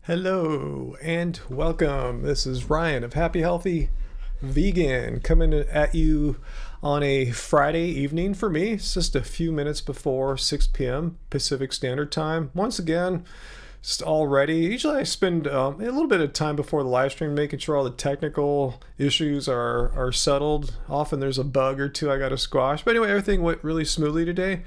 Hello and welcome. This is Ryan of Happy Healthy Vegan coming at you on a Friday evening for me. It's just a few minutes before 6 p.m. Pacific Standard Time. Once again, just all ready. Usually I spend a little bit of time before the live stream making sure all the technical issues are settled. Often there's a bug or two I got to squash. But anyway, everything went really smoothly today.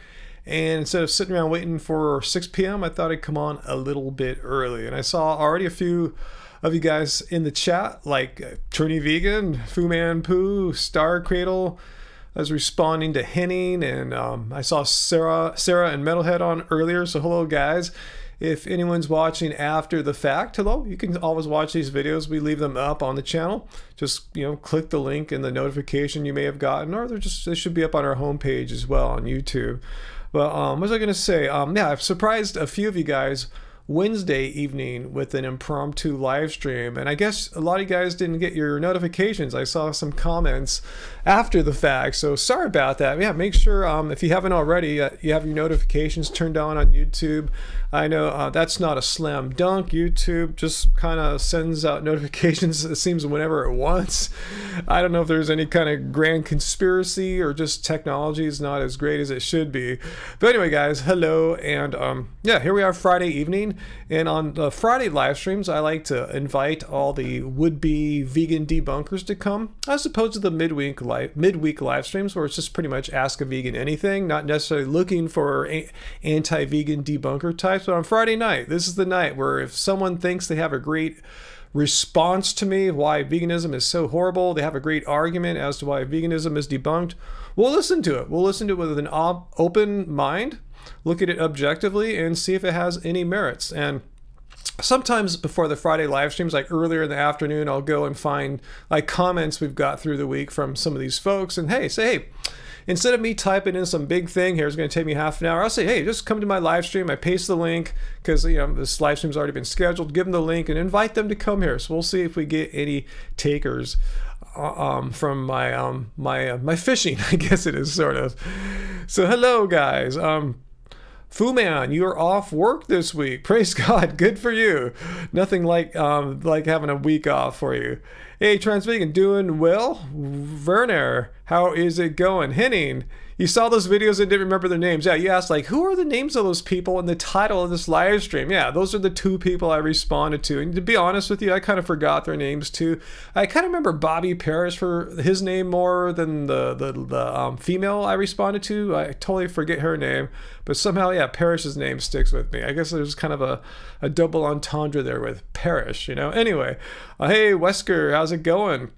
And instead of sitting around waiting for 6 p.m., I thought I'd come on a little bit early. And I saw already a few of you guys in the chat, like Trini Vegan, Fu Man Poo, Star Cradle. I was responding to Henning, and I saw Sarah and Metalhead on earlier. So hello, guys. If anyone's watching after the fact, hello, you can always watch these videos. We leave them up on the channel. Just, click the link in the notification you may have gotten, or they should be up on our homepage as well on YouTube. But what was I going to say? I've surprised a few of you guys Wednesday evening with an impromptu live stream, and I guess a lot of you guys didn't get your notifications. I saw some comments after the fact, so sorry about that. Yeah, make sure if you haven't already, you have your notifications turned on YouTube. I know that's not a slam dunk. YouTube just kind of sends out notifications, it seems, whenever it wants. I don't know if there's any kind of grand conspiracy or just technology is not as great as it should be. But anyway, guys, hello, and here we are Friday evening. And on the Friday live streams, I like to invite all the would-be vegan debunkers to come, as opposed to the midweek live streams where it's just pretty much ask a vegan anything, not necessarily looking for anti-vegan debunker types. But on Friday night, this is the night where if someone thinks they have a great response to me why veganism is so horrible, they have a great argument as to why veganism is debunked, we'll listen to it. We'll listen to it with an open mind, look at it objectively, and see if it has any merits. And sometimes before the Friday live streams, like earlier in the afternoon, I'll go and find like comments we've got through the week from some of these folks, and hey, instead of me typing in some big thing here, it's going to take me half an hour, I'll say, hey, just come to my live stream. I paste the link because this live stream's already been scheduled. Give them the link and invite them to come here. So we'll see if we get any takers from my fishing, I guess it is, sort of. So hello, guys. Fu Man, you are off work this week. Praise God. Good for you. Nothing like having a week off for you. Hey, Trans Vegan, doing well? Werner, how is it going? Henning, you saw those videos and didn't remember their names. Yeah, you asked, who are the names of those people in the title of this live stream? Yeah, those are the two people I responded to. And to be honest with you, I kind of forgot their names too. I kind of remember Bobby Parish for his name more than the female I responded to. I totally forget her name. But somehow, yeah, Parish's name sticks with me. I guess there's kind of a double entendre there with Parish, Anyway, hey, Wesker, how's it going?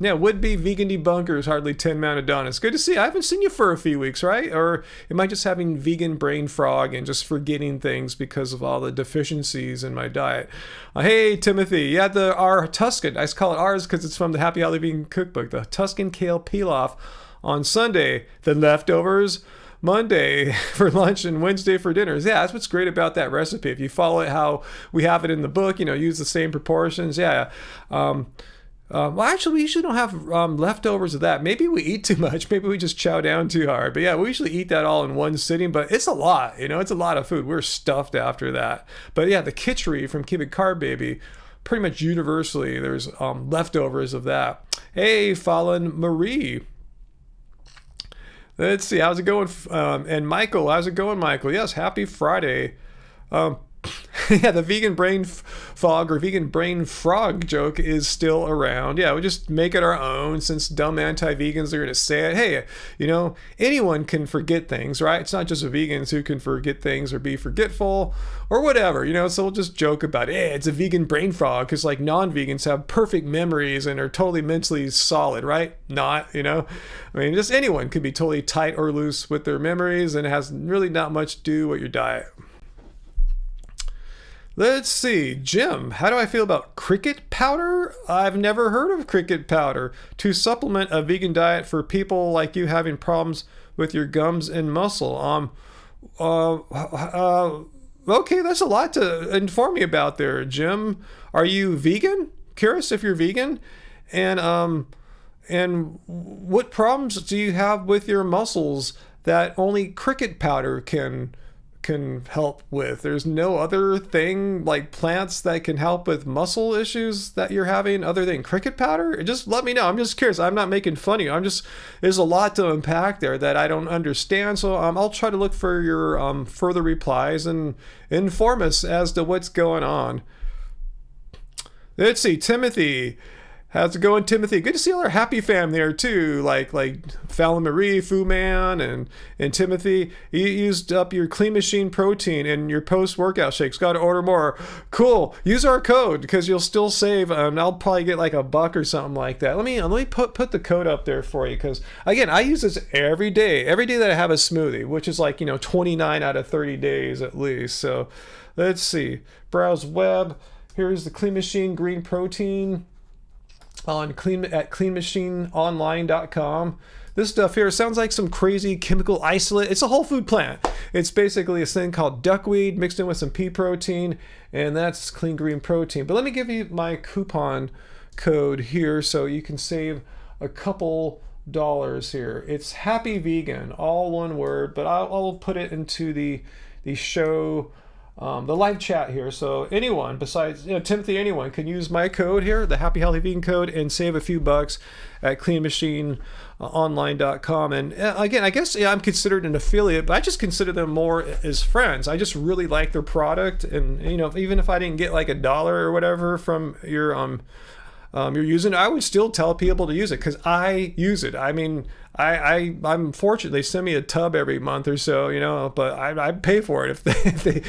Yeah, would-be vegan debunkers, hardly 10 man Adonis. Good to see you. I haven't seen you for a few weeks, right? Or am I just having vegan brain frog and just forgetting things because of all the deficiencies in my diet? Hey, Timothy, yeah, our Tuscan, I call it ours because it's from the Happy Healthy Vegan Cookbook, the Tuscan kale pilaf on Sunday, the leftovers Monday for lunch and Wednesday for dinners. Yeah, that's what's great about that recipe. If you follow it how we have it in the book, use the same proportions. Yeah. Well, actually, we usually don't have leftovers of that. Maybe we eat too much. Maybe we just chow down too hard. But yeah, we usually eat that all in one sitting. But it's a lot, it's a lot of food. We're stuffed after that. But yeah, the khichdi from Cubic Carb Baby, pretty much universally, there's leftovers of that. Hey, Fallen Marie. Let's see, how's it going? And Michael, how's it going, Michael? Yes, happy Friday. Yeah, the vegan brain fog or vegan brain frog joke is still around. Yeah, we just make it our own since dumb anti-vegans are going to say it. Hey, anyone can forget things, right? It's not just vegans who can forget things or be forgetful or whatever, so we'll just joke about it. Hey, it's a vegan brain frog because non-vegans have perfect memories and are totally mentally solid, right? Not, just anyone could be totally tight or loose with their memories, and it has really not much to do with your diet. Let's see, Jim, how do I feel about cricket powder? I've never heard of cricket powder to supplement a vegan diet for people like you having problems with your gums and muscle. Okay, that's a lot to inform me about there, Jim. Are you vegan? Curious if you're vegan. And what problems do you have with your muscles that only cricket powder can can help with. There's no other thing like plants that can help with muscle issues that you're having other than cricket powder? Just let me know. I'm just curious. I'm not making fun of you. There's a lot to unpack there that I don't understand. So I'll try to look for your further replies and inform us as to what's going on. Let's see, Timothy. How's it going, Timothy? Good to see all our happy fam there too, like Fallon Marie, Fu Man, and Timothy. You used up your Clean Machine protein and your post-workout shakes. Got to order more. Cool. Use our code because you'll still save. I'll probably get like $1 or something like that. Let me put the code up there for you because again, I use this every day that I have a smoothie, which is like 29 out of 30 days at least. So let's see. Browse web. Here's the Clean Machine green protein. At cleanmachineonline.com. This stuff here sounds like some crazy chemical isolate. It's a whole food plant. It's basically a thing called duckweed mixed in with some pea protein, and that's clean green protein. But let me give you my coupon code here so you can save a couple dollars here. It's Happy Vegan, all one word, but I'll put it into the show. The live chat here, so anyone besides Timothy, anyone can use my code here, the Happy Healthy Vegan code, and save a few bucks at cleanmachineonline.com. And again, I guess I'm considered an affiliate, but I just consider them more as friends. I just really like their product, and even if I didn't get like $1 or whatever from your you're using, I would still tell people to use it because I use it. I mean, I'm fortunate they send me a tub every month or so, but I'd pay for it if they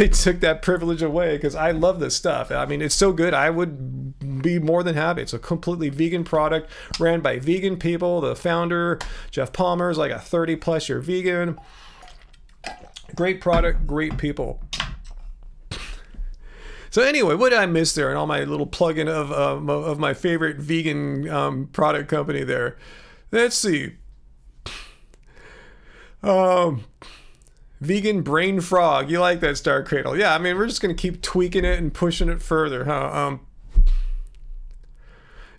took that privilege away because I love this stuff. I mean, it's so good. I would be more than happy. It's a completely vegan product ran by vegan people. The founder, Jeff Palmer, is like a 30+ year vegan. Great product, great people. So anyway, what did I miss there in all my little plug-in of my favorite vegan product company there? Let's see. Vegan brain frog. You like that, Star Cradle? Yeah, I mean, we're just going to keep tweaking it and pushing it further, huh?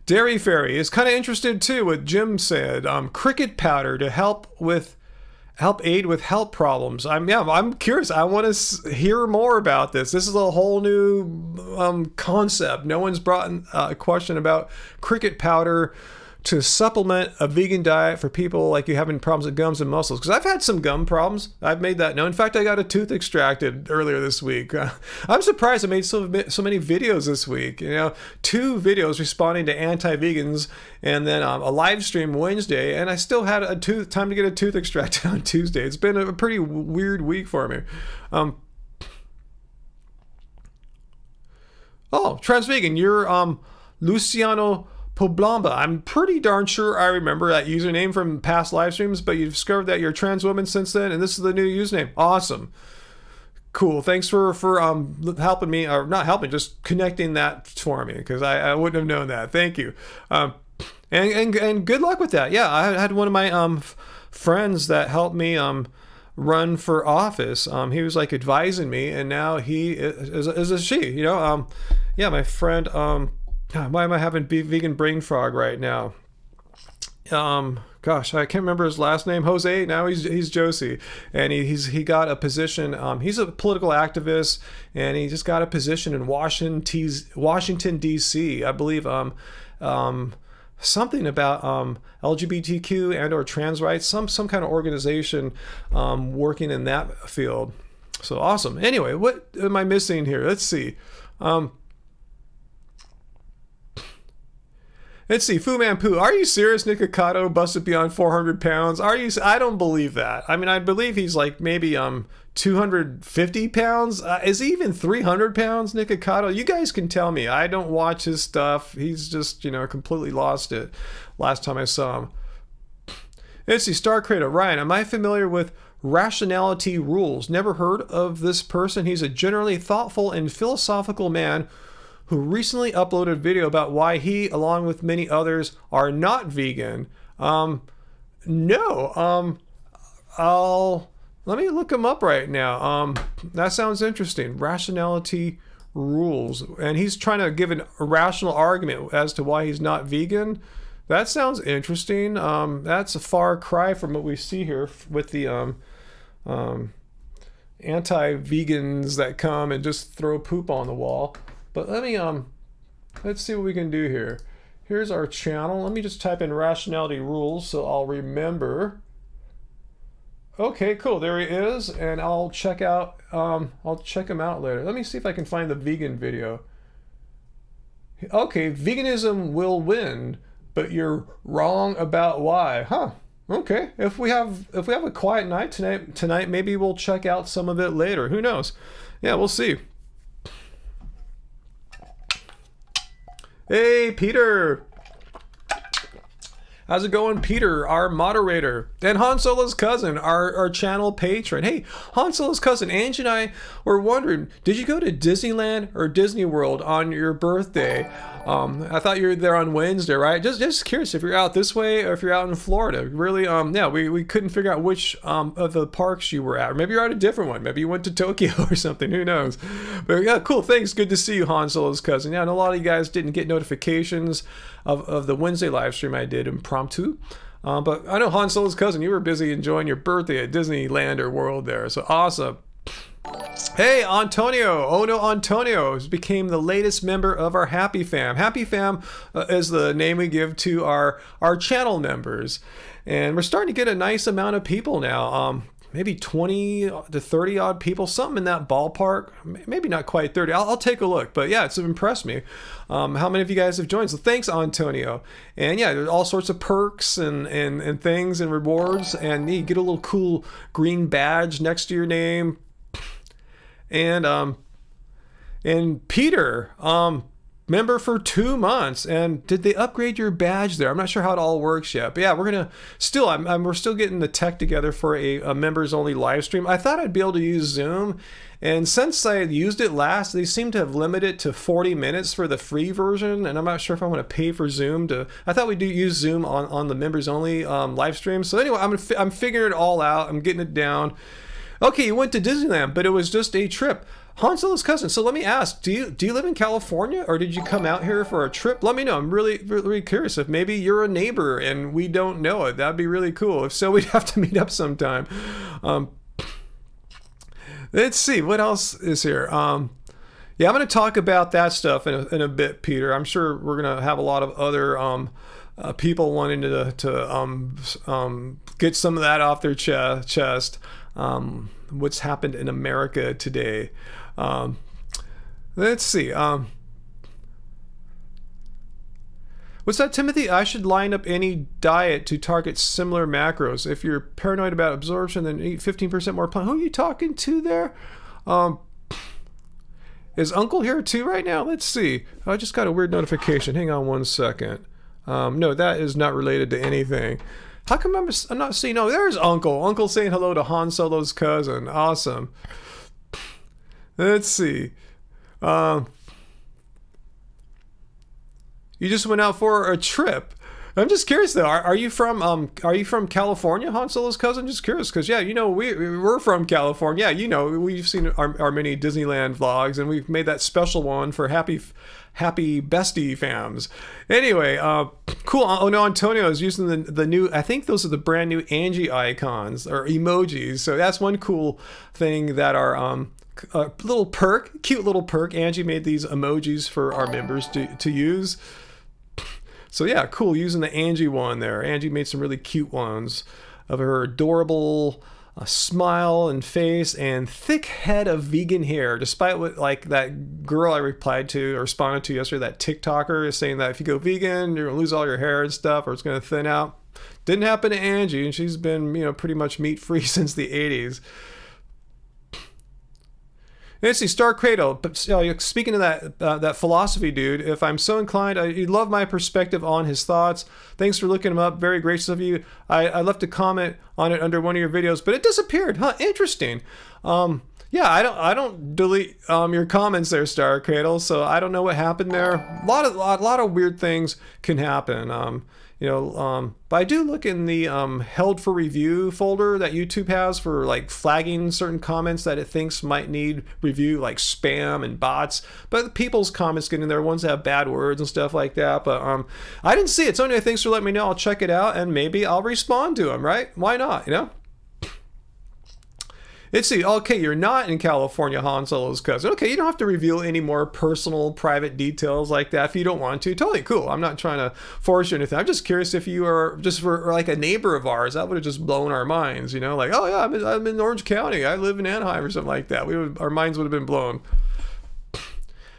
Dairy Fairy is kind of interested too, what Jim said. Cricket powder to help aid with health problems. I'm curious. I want to hear more about this. This is a whole new concept. No one's brought in a question about cricket powder to supplement a vegan diet for people like you having problems with gums and muscles. Because I've had some gum problems. I've made that known. In fact, I got a tooth extracted earlier this week. I'm surprised I made so many videos this week. 2 videos responding to anti-vegans, and then a live stream Wednesday, and I still had time to get a tooth extracted on Tuesday. It's been a pretty weird week for me. Trans vegan. You're Luciano Poblamba. I'm pretty darn sure I remember that username from past live streams, but you discovered that you're a trans woman since then, and this is the new username. Awesome. Cool. Thanks for helping me, or not helping, just connecting that for me, because I wouldn't have known that. Thank you. And good luck with that. Yeah, I had one of my friends that helped me run for office. He was like advising me, and now he is a she. Yeah, my friend. Why am I having vegan brain frog right now? Gosh, I can't remember his last name. Jose. Now he's Josie, and he got a position. He's a political activist, and he just got a position in Washington D.C. I believe. Something about LGBTQ and or trans rights. Some kind of organization working in that field. So awesome. Anyway, what am I missing here? Let's see. Let's see, Fu Man Poo. Are you serious? Nikocado busted beyond 400 pounds. Are you? I don't believe that. I mean, I believe he's like maybe 250 pounds. Is he even 300 pounds, Nikocado? You guys can tell me. I don't watch his stuff. He's just, completely lost it last time I saw him. Let's see, Star Creator. Ryan, am I familiar with Rationality Rules? Never heard of this person. He's a generally thoughtful and philosophical man who recently uploaded a video about why he, along with many others, are not vegan. Let me look him up right now. That sounds interesting. Rationality Rules. And he's trying to give a rational argument as to why he's not vegan. That sounds interesting. That's a far cry from what we see here with the anti-vegans that come and just throw poop on the wall. But let's see what we can do here. Here's our channel. Let me just type in rationality rules so I'll remember. Okay, cool. There he is, and I'll check him out later. Let me see if I can find the vegan video. Okay, veganism will win, but you're wrong about why. Huh. Okay. If we have a quiet night tonight, maybe we'll check out some of it later. Who knows? Yeah, we'll see. Hey, Peter. How's it going, Peter, our moderator? And Han Solo's cousin, our channel patron. Hey, Han Solo's cousin, Angie and I were wondering, did you go to Disneyland or Disney World on your birthday? I thought you were there on Wednesday, right? Just curious if you're out this way or if you're out in Florida. Really, yeah, we couldn't figure out which of the parks you were at. Or maybe you're at a different one. Maybe you went to Tokyo or something. Who knows? But yeah, cool. Thanks. Good to see you, Han Solo's cousin. Yeah, and a lot of you guys didn't get notifications of the Wednesday live stream I did impromptu. But I know Han Solo's cousin, you were busy enjoying your birthday at Disneyland or World there. So awesome. Hey, Antonio. Oh no, Antonio became the latest member of our Happy Fam. Happy Fam is the name we give to our channel members. And we're starting to get a nice amount of people now. Maybe 20 to 30 odd people, something in that ballpark. Maybe not quite 30. I'll take a look. But yeah, it's impressed me how many of you guys have joined. So thanks, Antonio. And yeah, there's all sorts of perks and things and rewards. And you get a little cool green badge next to your name. And Peter, member for 2 months. And did they upgrade your badge there? I'm not sure how it all works yet, but yeah, we're still getting the tech together for a members only live stream. I thought I'd be able to use Zoom, and since I used it last, they seem to have limited it to 40 minutes for the free version, and I'm not sure if I want to pay for Zoom I thought we do use Zoom on the members only live stream. So anyway, I'm figuring it all out. I'm getting it down. Okay, you went to Disneyland, but it was just a trip. Han Solo's cousin. So let me ask, do you live in California, or did you come out here for a trip? Let me know. I'm really, really curious if maybe you're a neighbor and we don't know it. That'd be really cool. If so, we'd have to meet up sometime. Let's see. What else is here? Yeah, I'm going to talk about that stuff in a bit, Peter. I'm sure we're going to have a lot of other people wanting to get some of that off their chest. What's happened in America today. Let's see. What's that, Timothy? I should line up any diet to target similar macros. If you're paranoid about absorption, then eat 15% more plant. Who are you talking to there? Is Uncle here too right now? Let's see. I just got a weird notification. Hang on 1 second. No, that is not related to anything. How come I'm not seeing? No, there's Uncle. Uncle saying hello to Han Solo's cousin. Awesome. Let's see. You just went out for a trip. I'm just curious though. Are you from California, Han Solo's cousin? Just curious, because yeah, we're from California. Yeah, we've seen our many Disneyland vlogs, and we've made that special one for happy bestie fams. Anyway, cool. Oh no, Antonio is using the new, I think those are the brand new Angie icons or emojis. So that's one cool thing that our cute little perk. Angie made these emojis for our members to use. So yeah, cool, using the Angie one there. Angie made some really cute ones of her adorable smile and face and thick head of vegan hair, despite what like that girl I replied to or responded to yesterday, that TikToker, is saying that if you go vegan, you're gonna lose all your hair and stuff, or it's gonna thin out. Didn't happen to Angie, and she's been pretty much meat free since the 80s. Let's see, Star Cradle. But speaking of that philosophy dude, if I'm so inclined, you'd love my perspective on his thoughts. Thanks for looking him up. Very gracious of you. I left a comment on it under one of your videos, but it disappeared. Huh? Interesting. Yeah, I don't delete your comments there, Star Cradle. So I don't know what happened there. A lot of weird things can happen. But I do look in the held for review folder that YouTube has for like flagging certain comments that it thinks might need review, like spam and bots. But people's comments get in there, ones that have bad words and stuff like that. But I didn't see it. So anyway, thanks for letting me know. I'll check it out and maybe I'll respond to them, right? Why not, It's okay, you're not in California, Han Solo's cousin. Okay, you don't have to reveal any more personal, private details like that if you don't want to. Totally cool. I'm not trying to force you or anything. I'm just curious if you are just for like a neighbor of ours. That would have just blown our minds, you know? Like, oh yeah, I'm in Orange County. I live in Anaheim or something like that. Our minds would have been blown.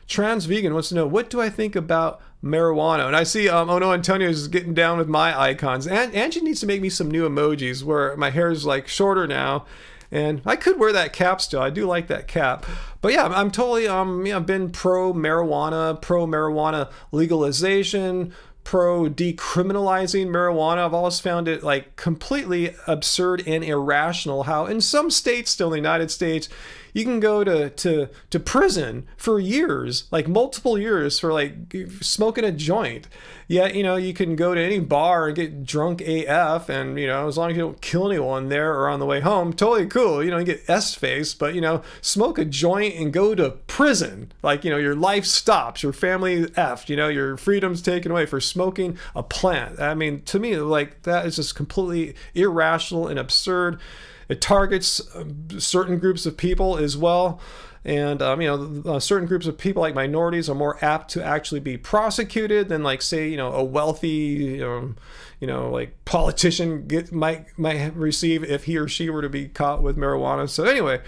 Trans Vegan wants to know, what do I think about marijuana? And I see, oh no, Antonio is getting down with my icons. And Angie needs to make me some new emojis where my hair is like shorter now. And I could wear that cap still. I do like that cap. But yeah, I'm totally, I've been pro marijuana legalization, pro decriminalizing marijuana. I've always found it like completely absurd and irrational how in some states, still in the United States, you can go to prison for years, like multiple years for like smoking a joint. Yet, you know, you can go to any bar and get drunk AF and, you know, as long as you don't kill anyone there or on the way home, totally cool. You know, you get S-face, but, you know, smoke a joint and go to prison. Like, you know, your life stops, your family F'd, you know, your freedom's taken away for smoking a plant. I mean, to me, like, that is just completely irrational and absurd. It targets certain groups of people as well. And, certain groups of people like minorities are more apt to actually be prosecuted than like, say, you know, a wealthy, like politician might receive if he or she were to be caught with marijuana. So anyway,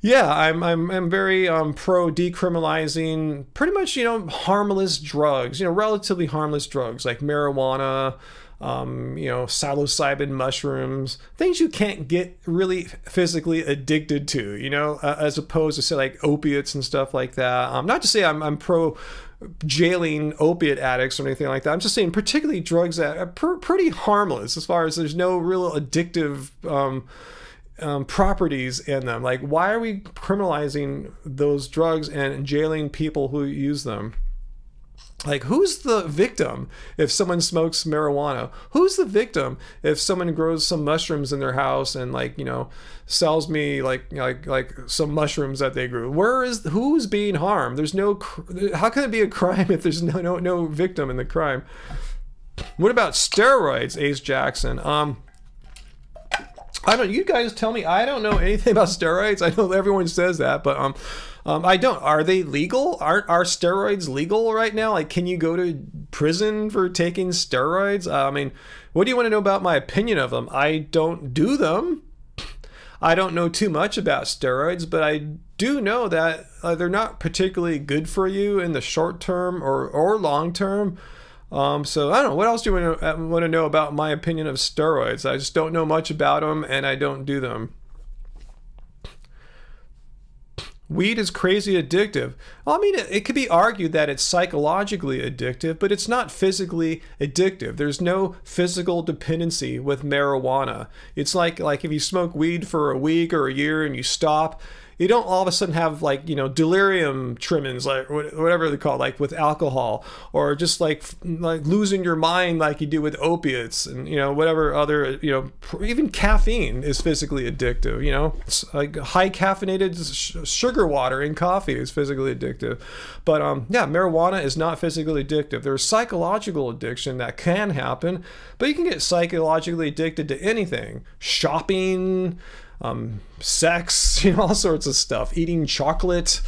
yeah, I'm very pro decriminalizing pretty much, you know, harmless drugs, you know, relatively harmless drugs like marijuana, psilocybin mushrooms, things you can't get really physically addicted to, you know, as opposed to say like opiates and stuff like that. Not to say I'm pro jailing opiate addicts or anything like that. I'm just saying particularly drugs that are pretty harmless as far as there's no real addictive properties in them. Like, why are we criminalizing those drugs and jailing people who use them? Like, who's the victim if someone smokes marijuana? Who's the victim if someone grows some mushrooms in their house and, like, you know, sells me like some mushrooms that they grew? Who's being harmed? There's no. How can it be a crime if there's no victim in the crime? What about steroids, Ace Jackson? I don't. You guys tell me. I don't know anything about steroids. I know everyone says that, but I don't. Are they legal? Are steroids legal right now? Like, can you go to prison for taking steroids? I mean, what do you want to know about my opinion of them? I don't do them. I don't know too much about steroids, but I do know that they're not particularly good for you in the short term or long term. So I don't know. What else do you want to know about my opinion of steroids? I just don't know much about them, and I don't do them. Weed is crazy addictive. Well, I mean, it could be argued that it's psychologically addictive, but it's not physically addictive. There's no physical dependency with marijuana. It's like if you smoke weed for a week or a year and you stop, you don't all of a sudden have like, you know, delirium tremens, like whatever they call it, like with alcohol, or just like losing your mind like you do with opiates and, you know, whatever other, you know, even caffeine is physically addictive, you know, it's like high caffeinated sugar water in coffee is physically addictive. But yeah, marijuana is not physically addictive. There's psychological addiction that can happen, but you can get psychologically addicted to anything. Shopping, sex, you know, all sorts of stuff, eating chocolate,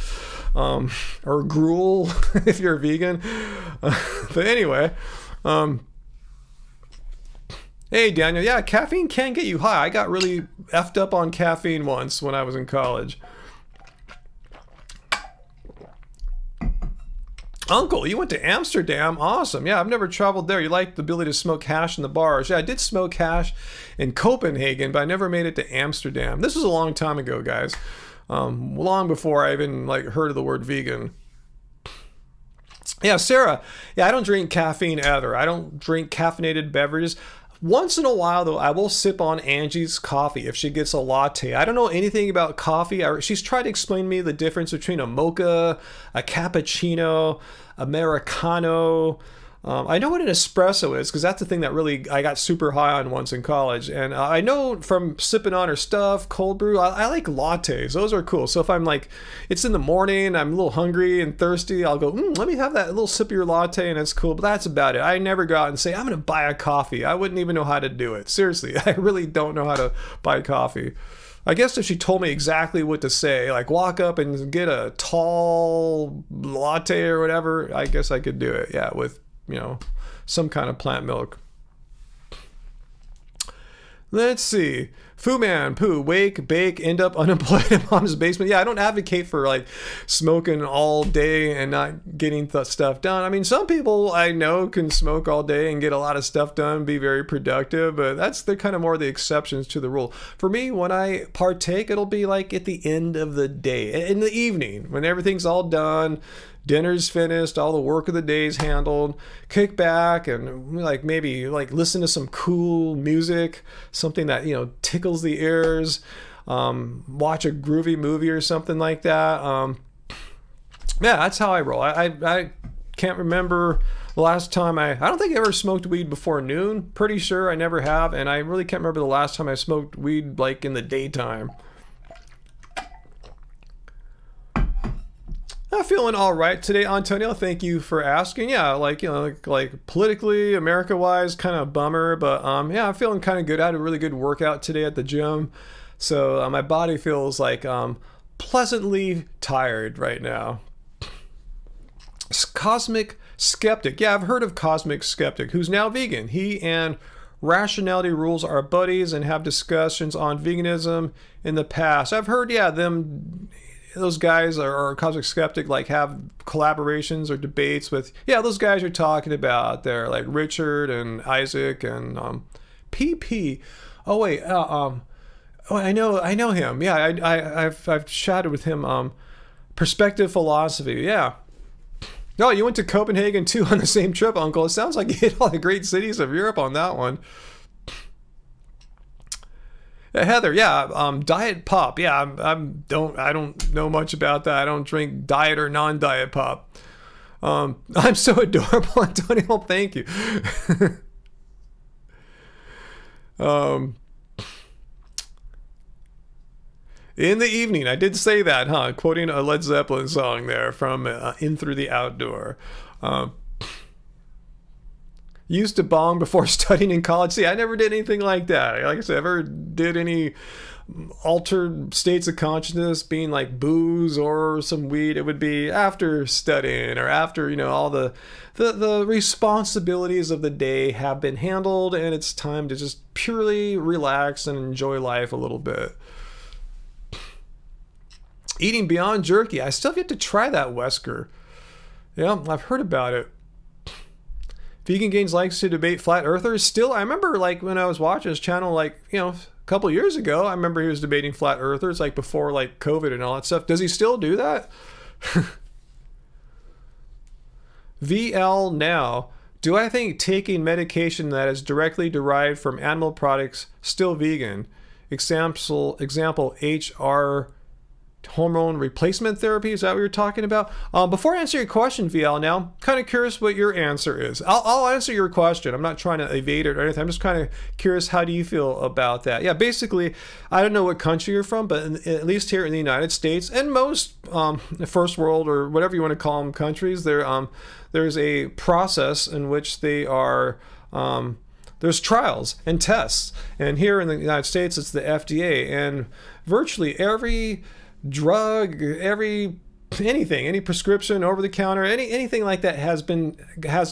or gruel if you're a vegan. But anyway, hey Daniel, yeah, caffeine can get you high. I got really effed up on caffeine once when I was in college. Uncle, you went to Amsterdam. Awesome. Yeah, I've never traveled there. You like the ability to smoke hash in the bars. Yeah, I did smoke hash in Copenhagen, but I never made it to Amsterdam. This was a long time ago, guys. Long before I even heard of the word vegan. Yeah, Sarah. Yeah, I don't drink caffeine ever. I don't drink caffeinated beverages. Once in a while, though, I will sip on Angie's coffee if she gets a latte. I don't know anything about coffee. She's tried to explain to me the difference between a mocha, a cappuccino, Americano. I know what an espresso is because that's the thing that really I got super high on once in college. And I know from sipping on her stuff, cold brew, I like lattes. Those are cool. So if I'm it's in the morning, I'm a little hungry and thirsty, I'll go, let me have that little sip of your latte, and it's cool. But that's about it. I never go out and say, I'm going to buy a coffee. I wouldn't even know how to do it. Seriously, I really don't know how to buy coffee. I guess if she told me exactly what to say, like walk up and get a tall latte or whatever, I guess I could do it. Yeah, with, some kind of plant milk. Let's see. Fu Man, poo, wake, bake, end up unemployed in mom's basement. Yeah, I don't advocate for like smoking all day and not getting stuff done. I mean, some people I know can smoke all day and get a lot of stuff done, be very productive, but they're kind of more the exceptions to the rule. For me, when I partake, it'll be like at the end of the day, in the evening, when everything's all done. Dinner's finished, all the work of the day's handled, kick back and maybe listen to some cool music, something that, tickles the ears, watch a groovy movie or something like that. Yeah, that's how I roll. I can't remember the last time I don't think I ever smoked weed before noon. Pretty sure I never have, and I really can't remember the last time I smoked weed in the daytime. I'm feeling all right today, Antonio. Thank you for asking. Yeah, politically, America-wise, kind of bummer, but yeah, I'm feeling kind of good. I had a really good workout today at the gym, so my body feels pleasantly tired right now. Cosmic Skeptic. Yeah, I've heard of Cosmic Skeptic, who's now vegan. He and Rationality Rules are buddies and have discussions on veganism in the past. I've heard, those guys are Cosmic Skeptic, have collaborations or debates with, those guys you're talking about there, like Richard and Isaac and PP. Oh wait, I know him. Yeah, I've chatted with him. Perspective Philosophy. Yeah. No, you went to Copenhagen too on the same trip, Uncle. It sounds like you hit all the great cities of Europe on that one. Heather, Diet Pop. Yeah, I don't know much about that. I don't drink diet or non-diet pop. I'm so adorable, Antonio. Thank you. In the evening, I did say that, huh? Quoting a Led Zeppelin song there from In Through the Outdoor. Used to bong before studying in college. See, I never did anything like that. Like I said, I never did any altered states of consciousness, being like booze or some weed. It would be after studying or after, all the responsibilities of the day have been handled and it's time to just purely relax and enjoy life a little bit. Eating Beyond Jerky. I still have yet to try that, Wesker. Yeah, I've heard about it. Vegan Gains likes to debate flat earthers. Still, I remember when I was watching his channel, a couple years ago, I remember he was debating flat earthers, before COVID and all that stuff. Does he still do that? VL now. Do I think taking medication that is directly derived from animal products still vegan? Example HR hormone replacement therapy. Is that what you're talking about? Before I answer your question, VL, now, I'm kind of curious what your answer is. I'll answer your question. I'm not trying to evade it or anything. I'm just kind of curious, how do you feel about that? Yeah, basically, I don't know what country you're from, but at least here in the United States and most first world or whatever you want to call them countries, there's a process in which they are... there's trials and tests. And here in the United States, it's the FDA. And virtually every drug, anything, any prescription, over the counter, anything like that has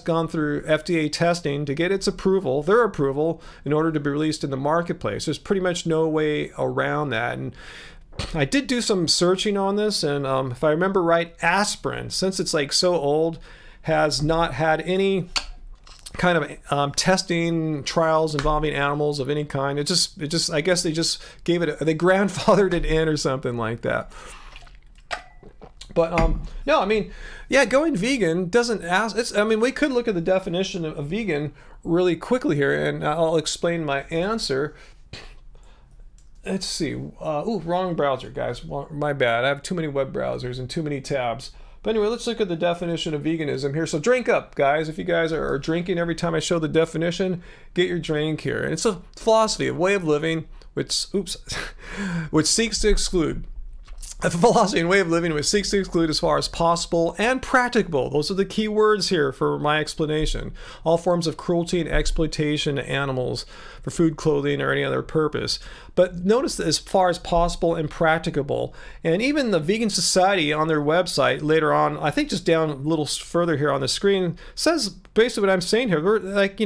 gone through FDA testing to get its approval, their approval, in order to be released in the marketplace. There's pretty much no way around that. And I did do some searching on this, and if I remember right, aspirin, since it's so old, has not had any kind of testing trials involving animals of any kind. It just I guess they just gave it they grandfathered it in or something like that. But no, I mean, going vegan doesn't ask. We could look at the definition of vegan really quickly here, and I'll explain my answer. Let's see. Wrong browser, guys. Well, my bad. I have too many web browsers and too many tabs. But anyway, let's look at the definition of veganism here. So drink up, guys. If you guys are drinking every time I show the definition, get your drink here. And it's a philosophy, a way of living, which seeks to exclude A philosophy and way of living which seeks to exclude as far as possible and practicable. Those are the key words here for my explanation. All forms of cruelty and exploitation to animals for food, clothing, or any other purpose. But notice that as far as possible and practicable. And even the Vegan Society on their website later on, I think just down a little further here on the screen, says basically what I'm saying here. We're like,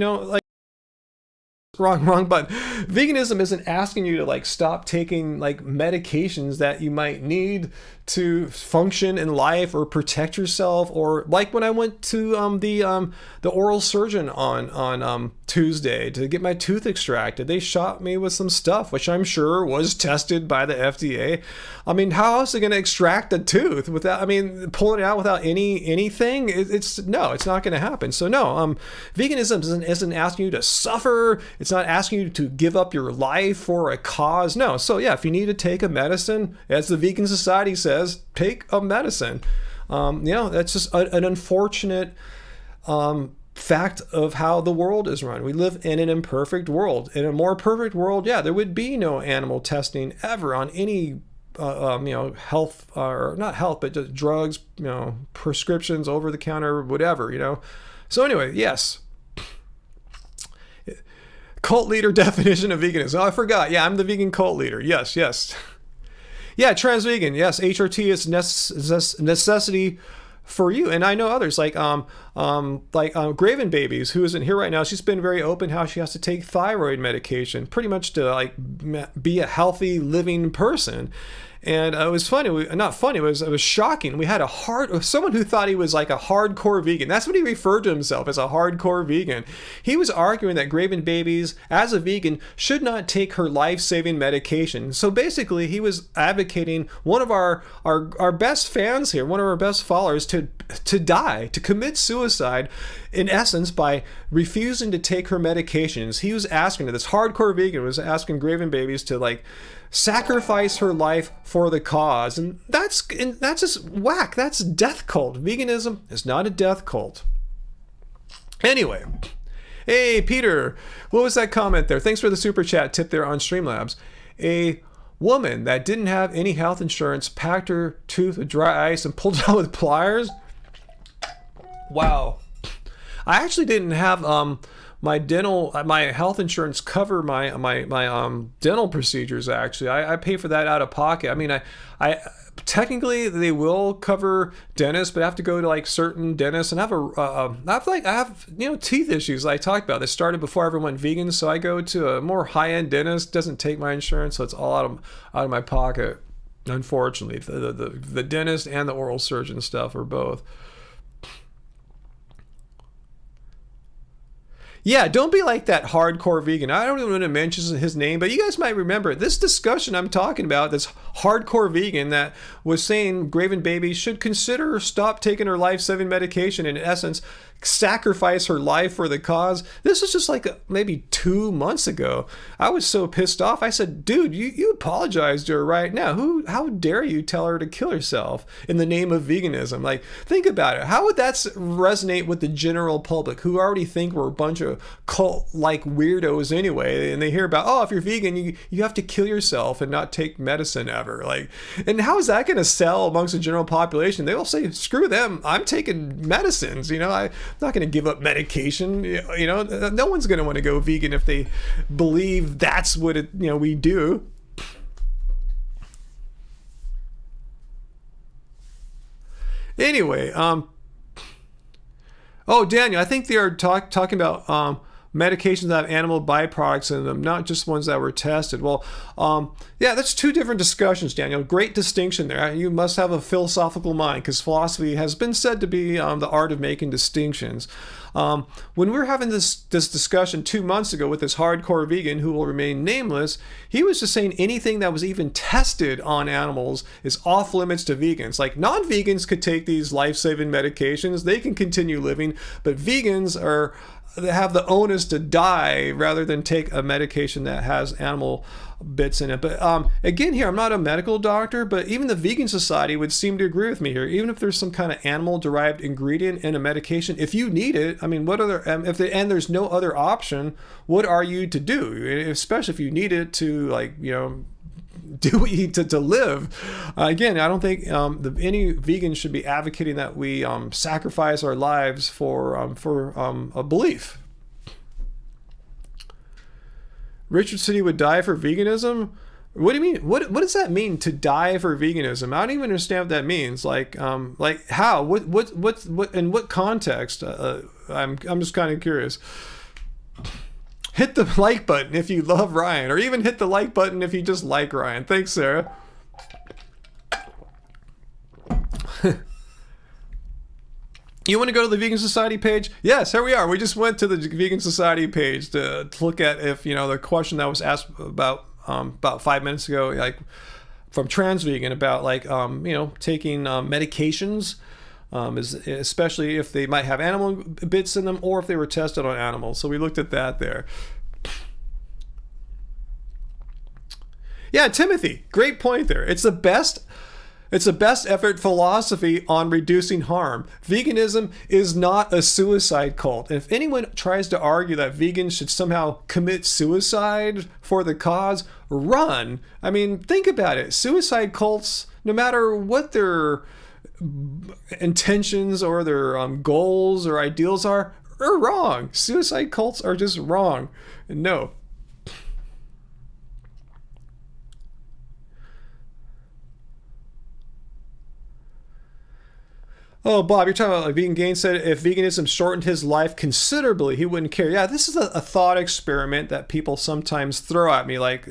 wrong, but veganism isn't asking you to like stop taking like medications that you might need to function in life or protect yourself, or like when I went to the oral surgeon on Tuesday to get my tooth extracted. They shot me with some stuff which I'm sure was tested by the FDA. I mean, how else are they going to extract a tooth without, I mean, pulling it out without anything? It's not going to happen. So no, veganism isn't asking you to suffer. It's not asking you to give up your life for a cause. No. So yeah, if you need to take a medicine, as the Vegan Society says, take a medicine. That's just an unfortunate fact of how the world is run. We live in an imperfect world. In a more perfect world, yeah, there would be no animal testing ever on any health, or not health, but just drugs, prescriptions, over the counter, whatever, So anyway, yes. Cult leader definition of veganism. Oh, I forgot. Yeah, I'm the vegan cult leader. Yes. Yeah, trans vegan. Yes, HRT is necessity for you. And I know others like Graven Babies, who isn't here right now. She's been very open how she has to take thyroid medication pretty much to like be a healthy living person. And it was funny, not funny, it was shocking. We had someone who thought he was like a hardcore vegan. That's what he referred to himself, as a hardcore vegan. He was arguing that Graven Babies, as a vegan, should not take her life-saving medication. So basically, he was advocating one of our best fans here, one of our best followers, to die, to commit suicide, in essence, by refusing to take her medications. He was asking, this hardcore vegan was asking Graven Babies to like sacrifice her life for the cause. And that's just whack. That's death cult. Veganism is not a death cult. Anyway, hey, Peter, what was that comment there? Thanks for the super chat tip there on Streamlabs. A woman that didn't have any health insurance packed her tooth with dry ice and pulled it out with pliers. Wow. I actually didn't have my health insurance cover my dental procedures. Actually, I pay for that out of pocket. I mean, I technically they will cover dentists, but I have to go to like certain dentists, and I have teeth issues I talked about. They started before everyone went vegan, so I go to a more high-end dentist. Doesn't take my insurance, so it's all out of my pocket. Unfortunately, the dentist and the oral surgeon stuff are both. Yeah, don't be like that hardcore vegan. I don't even want to mention his name, but you guys might remember this discussion I'm talking about, this hardcore vegan that was saying Graven Baby should consider stop taking her life-saving medication, in essence, sacrifice her life for the cause. This was just like maybe 2 months ago. I was so pissed off. I said, dude, you apologize to her right now. How dare you tell her to kill herself in the name of veganism? Like, think about it. How would that resonate with the general public, who already think we're a bunch of cult-like weirdos anyway, and they hear about, oh, if you're vegan, you have to kill yourself and not take medicine ever. Like, and how is that going to sell amongst the general population? They will say, screw them, I'm taking medicines. I'm not going to give up medication. No one's going to want to go vegan if they believe that's what we do. Anyway, Daniel, I think they are talking about medications that have animal byproducts in them, not just ones that were tested. Well, yeah, that's two different discussions, Daniel. Great distinction there. You must have a philosophical mind, because philosophy has been said to be the art of making distinctions. When we were having this discussion 2 months ago with this hardcore vegan who will remain nameless, he was just saying anything that was even tested on animals is off limits to vegans. Like, non-vegans could take these life-saving medications, they can continue living, but vegans they have the onus to die rather than take a medication that has animal bits in it. But again, here, I'm not a medical doctor, but even the Vegan Society would seem to agree with me here. Even if there's some kind of animal-derived ingredient in a medication, if you need it, I mean, and there's no other option, what are you to do? Especially if you need it to, like, do what you need to live. Again, I don't think any vegan should be advocating that we sacrifice our lives for a belief. Richard City would die for veganism. What do you mean? What does that mean, to die for veganism? I don't even understand what that means. Like how? What in what context? I'm just kind of curious. Hit the like button if you love Ryan, or even hit the like button if you just like Ryan. Thanks, Sarah. You want to go to the Vegan Society page? Yes, here we are. We just went to the Vegan Society page to look at if, the question that was asked about 5 minutes ago, like from Trans Vegan, about taking medications, especially if they might have animal bits in them, or if they were tested on animals. So we looked at that there. Yeah, Timothy, great point there. It's the best effort philosophy on reducing harm. Veganism is not a suicide cult. And if anyone tries to argue that vegans should somehow commit suicide for the cause, run. I mean, think about it. Suicide cults, no matter what their intentions or their goals or ideals are wrong. Suicide cults are just wrong. No. Oh, Bob, you're talking about like Vegan Gain said if veganism shortened his life considerably, he wouldn't care. Yeah, this is a thought experiment that people sometimes throw at me like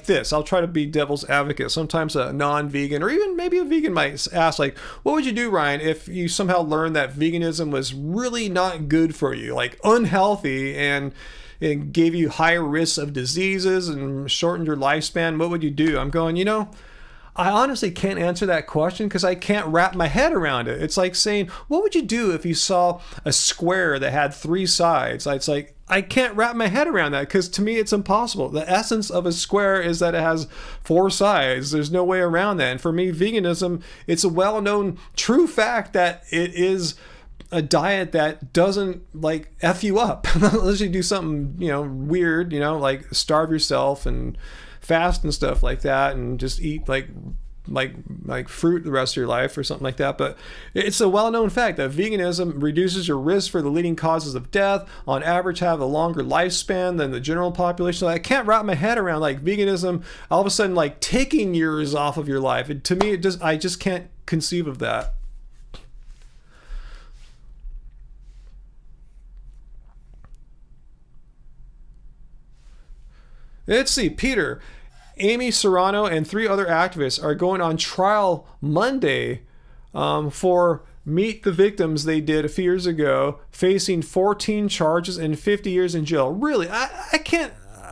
this. I'll try to be devil's advocate. Sometimes a non-vegan or even maybe a vegan might ask, like, what would you do, Ryan, if you somehow learned that veganism was really not good for you, like unhealthy, and it gave you higher risks of diseases and shortened your lifespan? What would you do? I'm going, I honestly can't answer that question because I can't wrap my head around it. It's like saying, what would you do if you saw a square that had 3 sides? It's like, I can't wrap my head around that because to me it's impossible. The essence of a square is that it has 4 sides. There's no way around that. And for me, veganism, it's a well-known true fact that it is a diet that doesn't like F you up unless you do something, weird, like starve yourself and fast and stuff like that, and just eat like fruit the rest of your life or something like that. But it's a well-known fact that veganism reduces your risk for the leading causes of death, on average have a longer lifespan than the general population. So I can't wrap my head around like veganism all of a sudden like taking years off of your life. To me, I just can't conceive of that. Let's see, Peter. Amy Serrano and 3 other activists are going on trial Monday for Meet the Victims they did a few years ago, facing 14 charges and 50 years in jail. Really, I can't.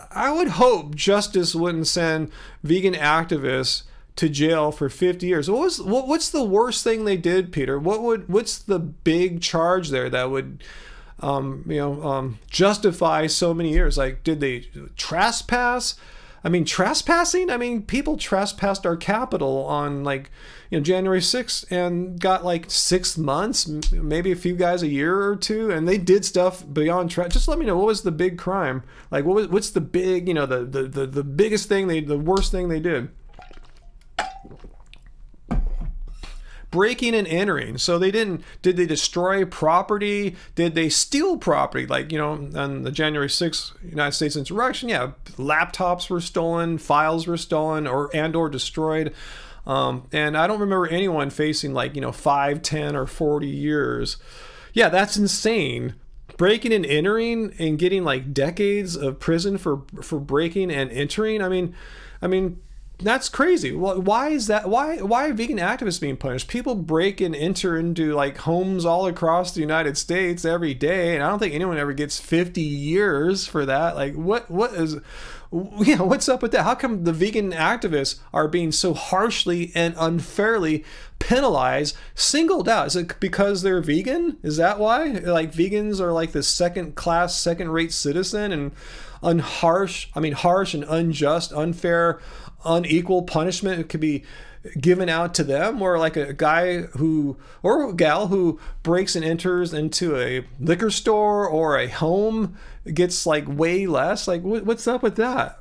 I would hope justice wouldn't send vegan activists to jail for 50 years. What's the worst thing they did, Peter? What's the big charge there that would justify so many years? Like, did they trespass? I mean, trespassing? I mean, people trespassed our Capitol on January 6th and got 6 months, maybe a few guys a year or 2, and they did stuff beyond just let me know, what was the big crime? Like, what's the big, the biggest thing the worst thing they did? Breaking and entering. So did they destroy property? Did they steal property? On the January 6th United States insurrection, yeah, laptops were stolen, files were stolen or destroyed. And I don't remember anyone facing 5, 10, or 40 years. Yeah, that's insane. Breaking and entering and getting decades of prison for breaking and entering. I mean, that's crazy. Well, why is that? Why are vegan activists being punished? People break and enter into homes all across the United States every day, and I don't think anyone ever gets 50 years for that. What's up with that? How come the vegan activists are being so harshly and unfairly penalized, singled out? Is it because they're vegan? Is that why? Vegans are the second-class, second-rate citizen, and harsh and unjust, unfair, unequal punishment could be given out to them, or a guy or a gal who breaks and enters into a liquor store or a home gets way less. What's up with that?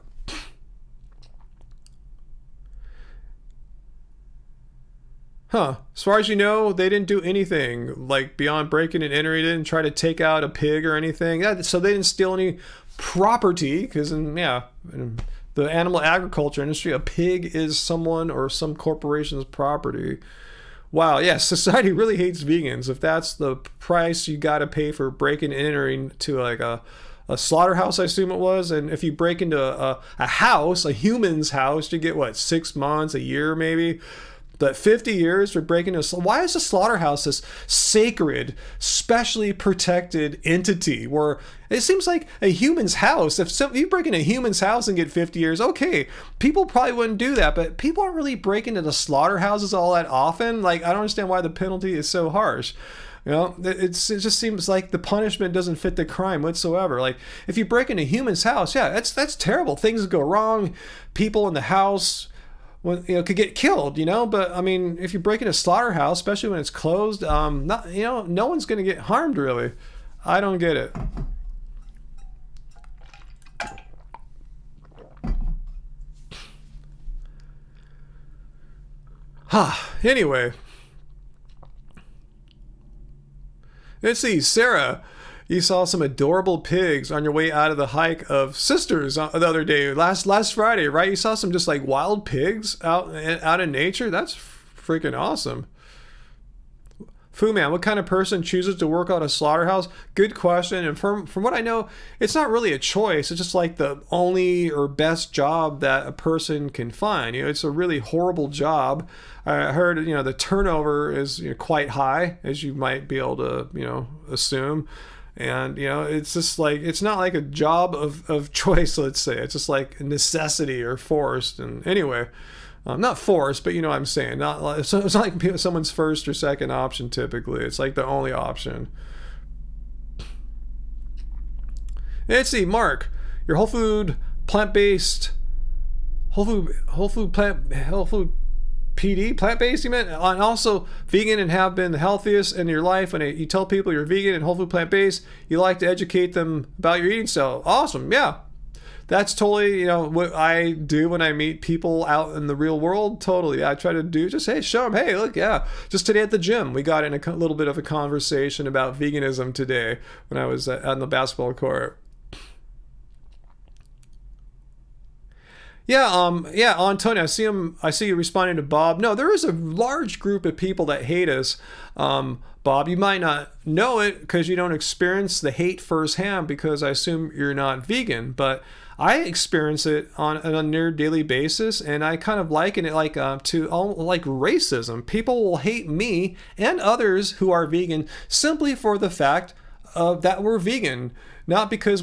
Huh. As far as you know, they didn't do anything like beyond breaking and entering. They didn't try to take out a pig or anything. Yeah, so they didn't steal any property because, in the animal agriculture industry, a pig is someone or some corporation's property. Wow, yeah, society really hates vegans. If that's the price you got to pay for breaking and entering to like a slaughterhouse, I assume it was, and if you break into a house, a human's house, you get what, 6 months, a year maybe? But 50 years for breaking into... Why is a slaughterhouse this sacred, specially protected entity where it seems like a human's house, if you break into a human's house and get 50 years, okay, people probably wouldn't do that, but people aren't really breaking into slaughterhouses all that often. Like, I don't understand why the penalty is so harsh. You know, it just seems like the punishment doesn't fit the crime whatsoever. Like, if you break into a human's house, yeah, that's terrible. Things go wrong. People in the house... could get killed, but I mean, if you break into a slaughterhouse, especially when it's closed, no one's going to get harmed, really. I don't get it. Anyway. Let's see, Sarah. You saw some adorable pigs on your way out of the hike of Sisters the other day, last Friday, right? You saw some just like wild pigs out in nature. That's freaking awesome. Fu Man, what kind of person chooses to work out a slaughterhouse? Good question. And from what I know, it's not really a choice. It's just like the only or best job that a person can find. It's a really horrible job. I heard, the turnover is quite high, as you might be able to, assume. And, it's just like, it's not like a job of choice, let's say. It's just like a necessity or forced. And anyway, not forced, but you know what I'm saying. Not like, so it's not like someone's first or second option typically. It's like the only option. Let's see, Mark, your whole food, plant-based, whole food PD, plant-based, you meant, and also vegan and have been the healthiest in your life. And you tell people you're vegan and whole food plant-based, you like to educate them about your eating style. Awesome, yeah. That's totally, what I do when I meet people out in the real world. Totally, I try to do just, hey, show them, hey, look, yeah. Just today at the gym, we got in a little bit of a conversation about veganism today when I was on the basketball court. Yeah, Antonio, I see you responding to Bob. No, there is a large group of people that hate us. Bob, you might not know it because you don't experience the hate firsthand because I assume you're not vegan, but I experience it on a near daily basis, and I kind of liken it like to like racism. People will hate me and others who are vegan simply for the fact that we're vegan. Not because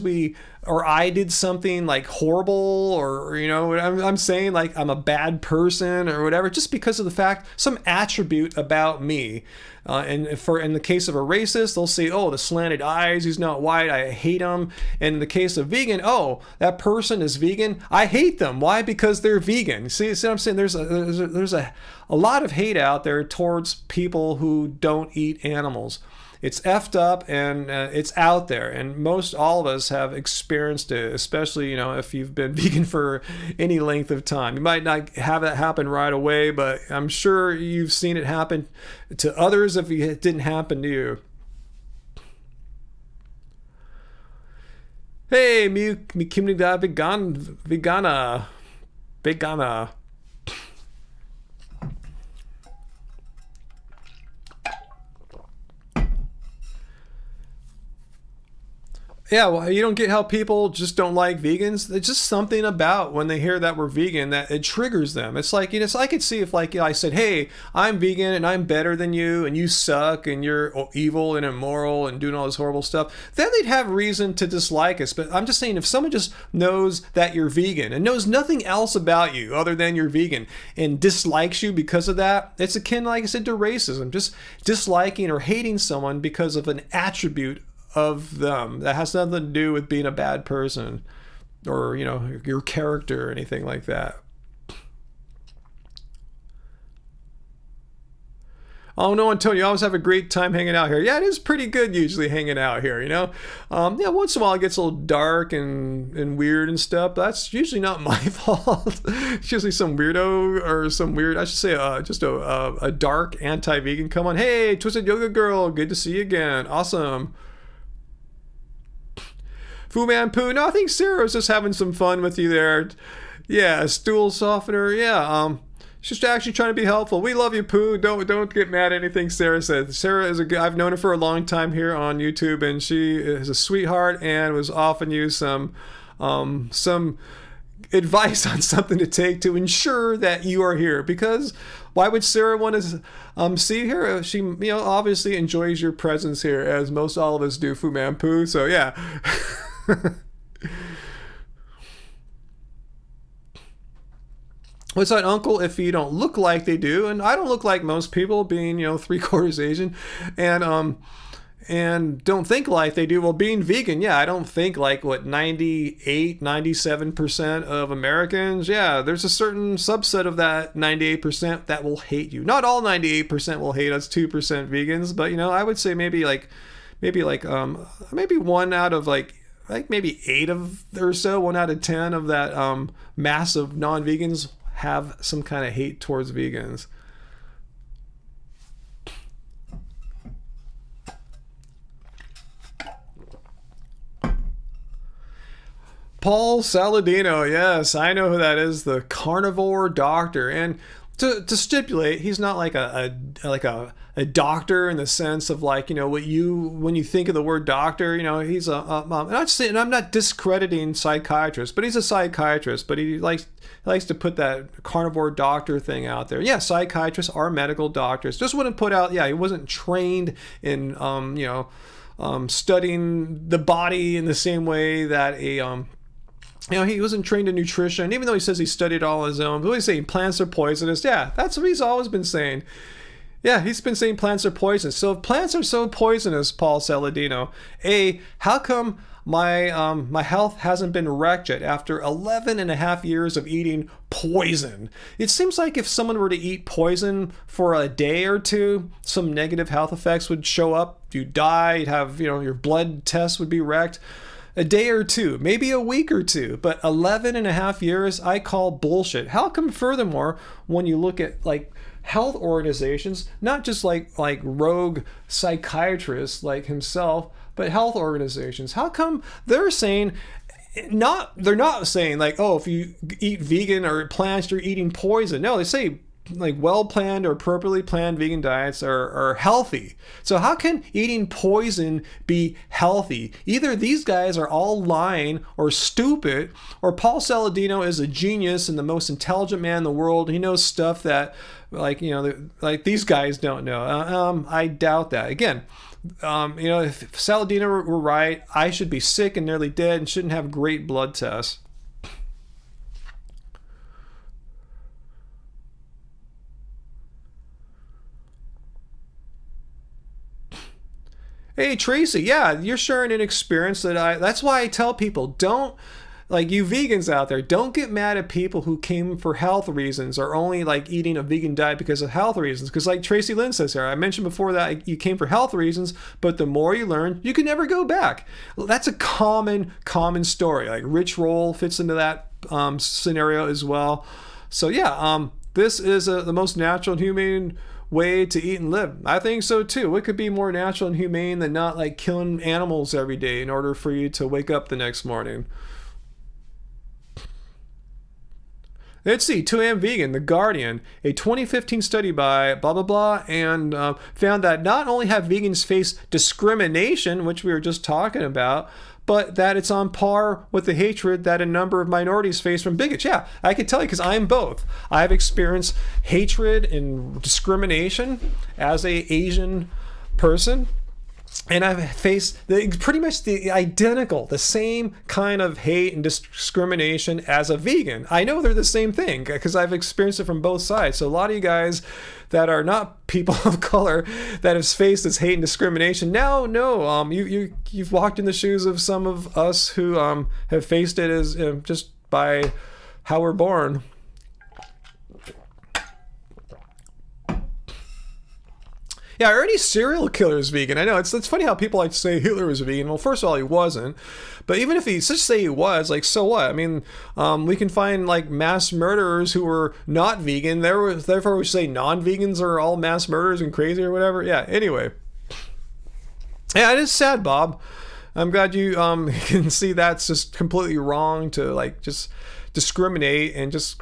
I did something like horrible or, I'm saying like I'm a bad person or whatever, just because of the fact, some attribute about me. And in the case of a racist, they'll say, oh, the slanted eyes, he's not white, I hate him. And in the case of vegan, oh, that person is vegan, I hate them. Why? Because they're vegan. See what I'm saying? There's a lot of hate out there towards people who don't eat animals. It's effed up and it's out there, and most all of us have experienced it, especially if you've been vegan for any length of time. You might not have that happen right away, but I'm sure you've seen it happen to others if it didn't happen to you. Hey, mi comunidad vegana. Yeah, well, you don't get how people just don't like vegans. It's just something about when they hear that we're vegan that it triggers them. It's like, so I could see if like I said, hey, I'm vegan and I'm better than you and you suck and you're evil and immoral and doing all this horrible stuff, then they'd have reason to dislike us. But I'm just saying, if someone just knows that you're vegan and knows nothing else about you other than you're vegan and dislikes you because of that, it's akin, like I said, to racism. Just disliking or hating someone because of an attribute of them that has nothing to do with being a bad person or your character or anything like that. Oh no, Antonio, you always have a great time hanging out here. Yeah, it is pretty good usually hanging out here, you know? Yeah, once in a while it gets a little dark and weird and stuff. But that's usually not my fault. It's usually some weirdo or some weird, I should say, just a dark anti-vegan. Come on. Hey, Twisted Yoga Girl, good to see you again. Awesome. Fu Man Poo. No, I think Sarah was just having some fun with you there. Yeah, stool softener. Yeah, she's actually trying to be helpful. We love you, Pooh. Don't get mad at anything Sarah said. Sarah is I've known her for a long time here on YouTube, and she is a sweetheart and was often used some advice on something to take to ensure that you are here. Because why would Sarah want to see her? She obviously enjoys your presence here, as most all of us do, Fu Man Pooh. So yeah. What's that, uncle, if you don't look like they do? And I don't look like most people, being 3/4 Asian, and don't think like they do. Well, being vegan, yeah, I don't think like 97% of Americans. Yeah, there's a certain subset of that 98% that will hate you. Not all 98% will hate us 2% vegans, but I would say maybe one out of maybe 8 of or so, 1 out of 10 of that mass of non-vegans have some kind of hate towards vegans. Paul Saladino, yes, I know who that is, the carnivore doctor. And to stipulate, he's not like a doctor in the sense of when you think of the word doctor, he's I'm not discrediting psychiatrists, but he's a psychiatrist, but he likes to put that carnivore doctor thing out there. Yeah, psychiatrists are medical doctors. Just wouldn't put out, he wasn't trained in studying the body in the same way that he wasn't trained in nutrition, even though he says he studied all on his own. But he's saying plants are poisonous. Yeah, that's what he's always been saying. Yeah, he's been saying plants are poisonous. So if plants are so poisonous, Paul Saladino, how come my health hasn't been wrecked yet after 11 and a half years of eating poison? It seems like if someone were to eat poison for a day or two, some negative health effects would show up. You'd die, you'd have, your blood tests would be wrecked. A day or two, maybe a week or two, but 11 and a half years, I call bullshit. How come, furthermore, when you look at health organizations, not just like rogue psychiatrists like himself, but health organizations, how come they're saying they're not saying if you eat vegan or plants, you're eating poison? No, they say well-planned or appropriately planned vegan diets are healthy. So how can eating poison be healthy? Either these guys are all lying or stupid, or Paul Saladino is a genius and the most intelligent man in the world. He knows stuff that these guys don't know. I doubt that. Again, if Saladino were right, I should be sick and nearly dead and shouldn't have great blood tests. Hey, Tracy, yeah, you're sharing an experience that's why I tell people, don't, you vegans out there, don't get mad at people who came for health reasons or only eating a vegan diet because of health reasons. Because Tracy Lynn says here, I mentioned before that you came for health reasons, but the more you learn, you can never go back. Well, that's a common story. Rich Roll fits into that scenario as well. So yeah, this is the most natural and humane way to eat and live. I think so too. What could be more natural and humane than not killing animals every day in order for you to wake up the next morning? Let's see, 2am Vegan, The Guardian, a 2015 study by blah, blah, blah, and found that not only have vegans face discrimination, which we were just talking about, but that it's on par with the hatred that a number of minorities face from bigots. Yeah, I can tell you because I'm both. I've experienced hatred and discrimination as a Asian person. And I've faced pretty much the same kind of hate and discrimination as a vegan. I know they're the same thing because I've experienced it from both sides. So a lot of you guys that are not people of color that have faced this hate and discrimination now know you've walked in the shoes of some of us who have faced it as just by how we're born. Yeah, are any serial killers vegan? I know it's funny how people like to say Hitler was a vegan. Well, first of all, he wasn't. But even if just say he was, like, so what? I mean, we can find like mass murderers who were not vegan. Therefore, we say non-vegans are all mass murderers and crazy or whatever. Yeah. Anyway, yeah, it is sad, Bob. I'm glad you can see that's just completely wrong to like just discriminate and just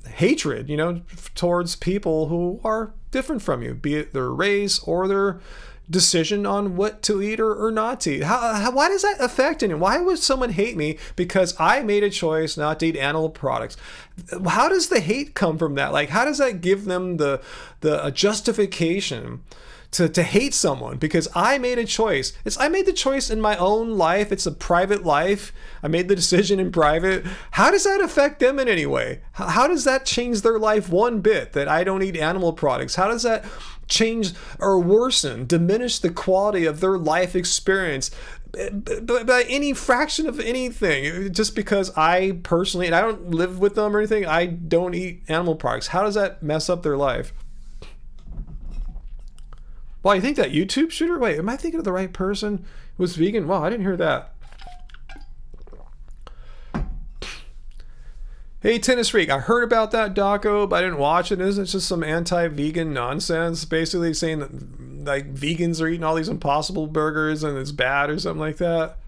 hatred, towards people who are different from you, be it their race or their decision on what to eat or not to eat. Why does that affect anyone? Why would someone hate me because I made a choice not to eat animal products? How does the hate come from that? Like, how does that give them the justification to hate someone because I made a choice? I made the choice in my own life. It's a private life. I made the decision in private. How does that affect them in any way? How does that change their life one bit that I don't eat animal products? How does that change or worsen, diminish the quality of their life experience by any fraction of anything? Just because I personally, and I don't live with them or anything, I don't eat animal products. How does that mess up their life? Well, you think that YouTube shooter? Wait, am I thinking of the right person who was vegan? Wow, I didn't hear that. Hey, Tennis Freak, I heard about that doco, but I didn't watch it. Isn't it just some anti-vegan nonsense? Basically saying that like vegans are eating all these Impossible burgers and it's bad or something like that.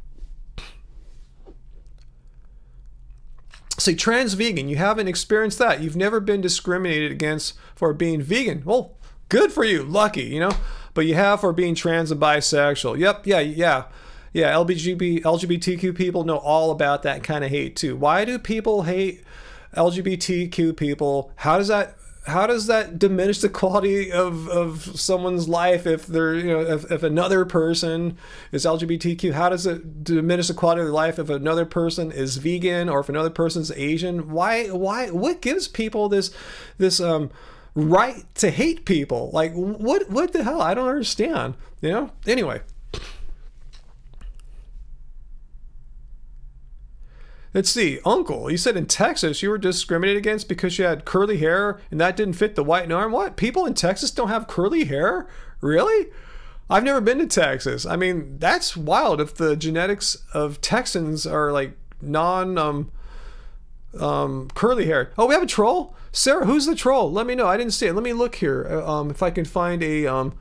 Say, trans vegan, you haven't experienced that. You've never been discriminated against for being vegan. Well, good for you, lucky, But you have for being trans and bisexual. Yep, yeah. LGBTQ people know all about that kind of hate too. Why do people hate LGBTQ people? How does that diminish the quality of someone's life if they're if another person is LGBTQ? How does it diminish the quality of their life if another person is vegan or if another person's Asian? Why what gives people this right to hate people? Like, what the hell? I don't understand. Anyway, let's see. Uncle, you said in Texas you were discriminated against because you had curly hair and that didn't fit the white norm. What? People in Texas don't have curly hair? Really? I've never been to Texas. I mean, that's wild if the genetics of Texans are like curly hair. Oh, we have a troll? Sarah, who's the troll? Let me know. I didn't see it. Let me look here if I can find a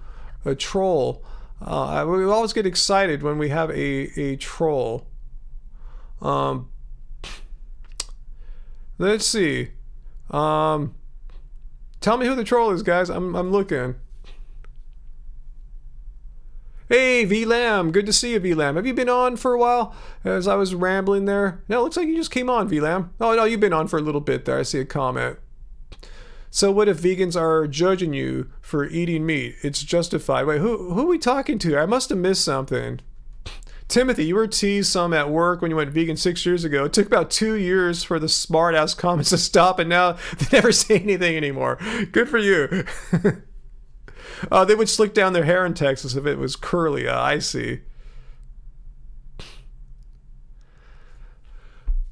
troll. We always get excited when we have a troll. Let's see. Tell me who the troll is, guys. I'm looking. Hey, V-Lam. Good to see you, V-Lam. Have you been on for a while as I was rambling there? No, it looks like you just came on, V-Lam. Oh, no, you've been on for a little bit there. I see a comment. So what if vegans are judging you for eating meat? It's justified. Wait, who are we talking to? I must have missed something. Timothy, you were teased some at work when you went vegan 6 years ago. It took about 2 years for the smart-ass comments to stop, and now they never say anything anymore. Good for you. They would slick down their hair in Texas if it was curly. I see.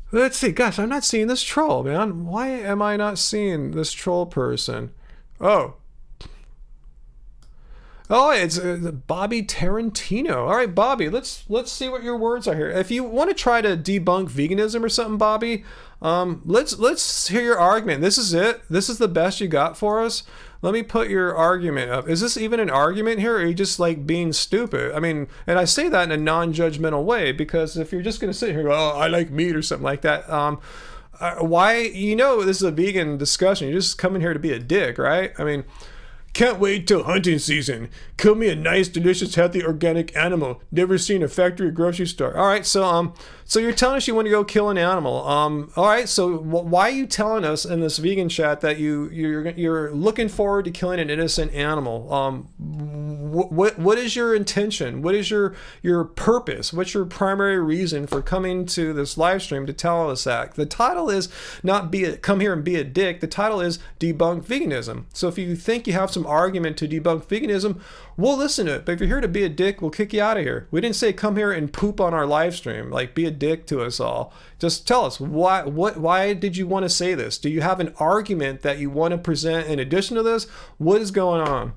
Let's see. Gosh, I'm not seeing this troll, man. Why am I not seeing this troll person? Oh, it's Bobby Tarantino. All right, Bobby, let's see what your words are here. If you want to try to debunk veganism or something, Bobby, let's hear your argument. This is it. This is the best you got for us. Let me put your argument up. Is this even an argument here, or are you just like being stupid? I mean, and I say that in a non-judgmental way, because if you're just going to sit here and go, oh, I like meat or something like that, why, this is a vegan discussion. You're just coming here to be a dick, right? I mean, can't wait till hunting season. Kill me a nice, delicious, healthy, organic animal. Never seen a factory or grocery store. All right, so you're telling us you want to go kill an animal. All right, so why are you telling us in this vegan chat that you're looking forward to killing an innocent animal? What is your intention? What is your purpose? What's your primary reason for coming to this live stream to tell us that? The title is not come here and be a dick. The title is Debunk Veganism. So if you think you have some argument to debunk veganism, we'll listen to it. But if you're here to be a dick, we'll kick you out of here. We didn't say come here and poop on our live stream, like be a dick to us all. Just tell us why did you want to say this? Do you have an argument that you want to present in addition to this? What is going on?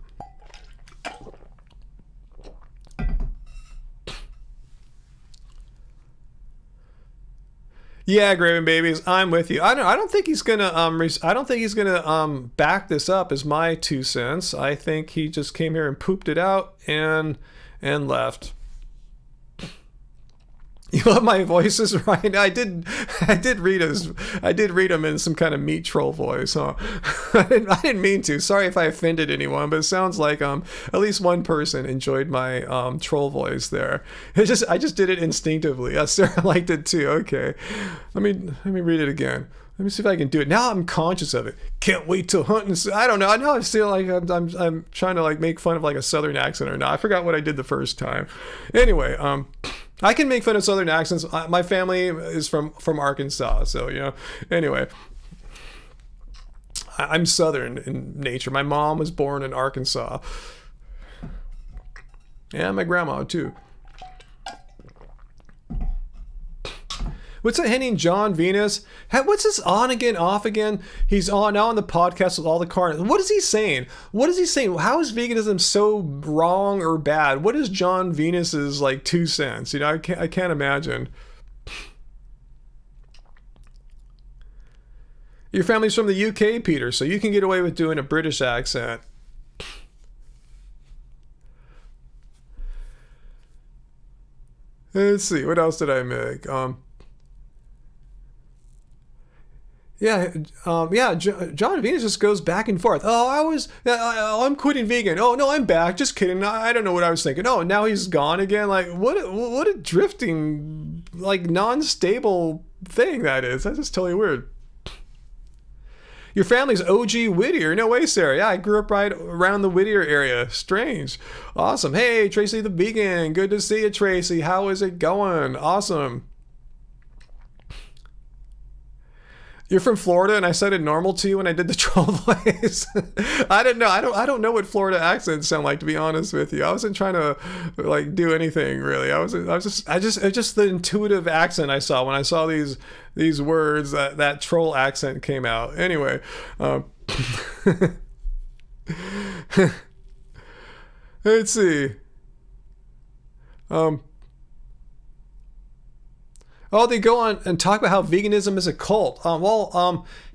Yeah, Graven Babies, I'm with you. I don't think he's gonna I don't think he's gonna back this up as my 2 cents. I think he just came here and pooped it out and left. You love my voices, right? I did read him in some kind of meat troll voice, huh? I didn't mean to. Sorry if I offended anyone, but it sounds like at least one person enjoyed my troll voice there. I just did it instinctively. Sarah liked it too. Okay, let me read it again. Let me see if I can do it. Now I'm conscious of it. Can't wait till hunting. I don't know. I know I feel like I'm trying to like make fun of like a southern accent or not. I forgot what I did the first time. Anyway, I can make fun of southern accents. My family is from Arkansas, so Anyway, I'm southern in nature. My mom was born in Arkansas. Yeah, my grandma too. What's that hitting John Venus? What's this on again, off again? He's on now on the podcast with all the carnage. What is he saying? What is he saying? How is veganism so wrong or bad? What is John Venus's like 2 cents? I can't imagine. Your family's from the UK, Peter, so you can get away with doing a British accent. Let's see, what else did I make? John Venus just goes back and forth. I'm quitting vegan. Oh, no, I'm back. Just kidding. I don't know what I was thinking. Oh, now he's gone again. Like, what a drifting, like, non-stable thing that is. That's just totally weird. Your family's OG Whittier. No way, Sarah. Yeah, I grew up right around the Whittier area. Strange. Awesome. Hey, Tracy the Vegan. Good to see you, Tracy. How is it going? Awesome. You're from Florida, and I sounded normal to you when I did the troll voice. I don't know. I don't know what Florida accents sound like, to be honest with you. I wasn't trying to like do anything really. It's just the intuitive accent I saw when I saw these words. That troll accent came out. Anyway, let's see. Oh, they go on and talk about how veganism is a cult.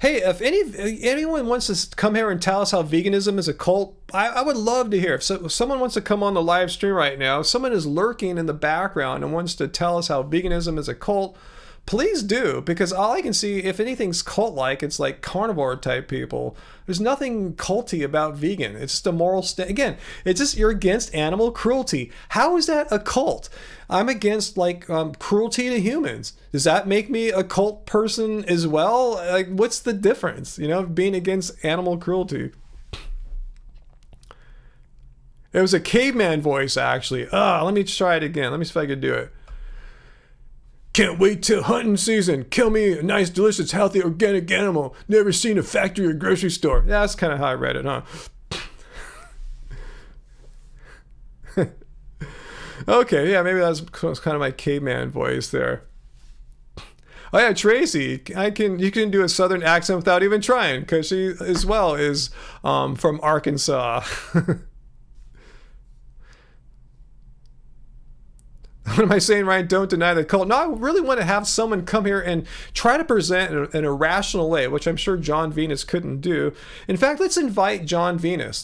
Hey, if anyone wants to come here and tell us how veganism is a cult, I would love to hear. If someone wants to come on the live stream right now, if someone is lurking in the background and wants to tell us how veganism is a cult, please do, because all I can see, if anything's cult-like, it's like carnivore type people. There's nothing culty about vegan. It's just a moral again, it's just you're against animal cruelty. How is that a cult? I'm against like cruelty to humans. Does that make me a cult person as well? Like, what's the difference? Being against animal cruelty. It was a caveman voice, actually. Let me try it again. Let me see if I can do it. Can't wait till hunting season. Kill me a nice, delicious, healthy, organic animal. Never seen a factory or grocery store. Yeah, that's kind of how I read it, huh? Okay, yeah, maybe that was kind of my caveman voice there. Oh yeah, Tracy, you can do a southern accent without even trying, because she as well is from Arkansas. What am I saying, Ryan? Don't deny the cult. No, I really want to have someone come here and try to present in a rational way, which I'm sure John Venus couldn't do. In fact, let's invite John Venus.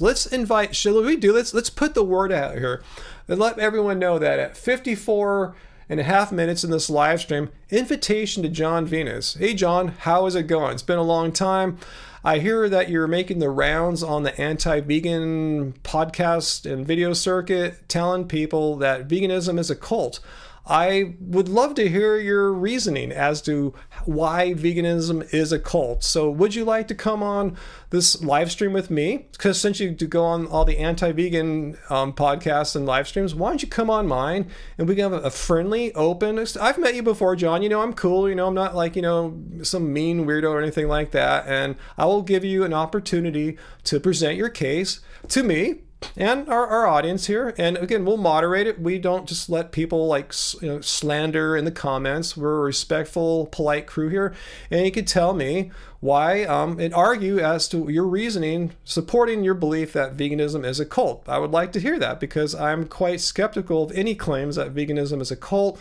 Shall we do this? Let's put the word out here and let everyone know that at 54.5 minutes in this live stream, invitation to John Venus. Hey, John, how is it going? It's been a long time. I hear that you're making the rounds on the anti-vegan podcast and video circuit, telling people that veganism is a cult. I would love to hear your reasoning as to why veganism is a cult. So would you like to come on this live stream with me? Because since you do go on all the anti-vegan podcasts and live streams, why don't you come on mine and we can have a friendly, open... I've met you before, John. I'm cool. I'm not like, some mean weirdo or anything like that. And I will give you an opportunity to present your case to me and our audience here. And again, we'll moderate it. We don't just let people like slander in the comments. We're a respectful, polite crew here. And you could tell me why and argue as to your reasoning supporting your belief that veganism is a cult. I would like to hear that, because I'm quite skeptical of any claims that veganism is a cult.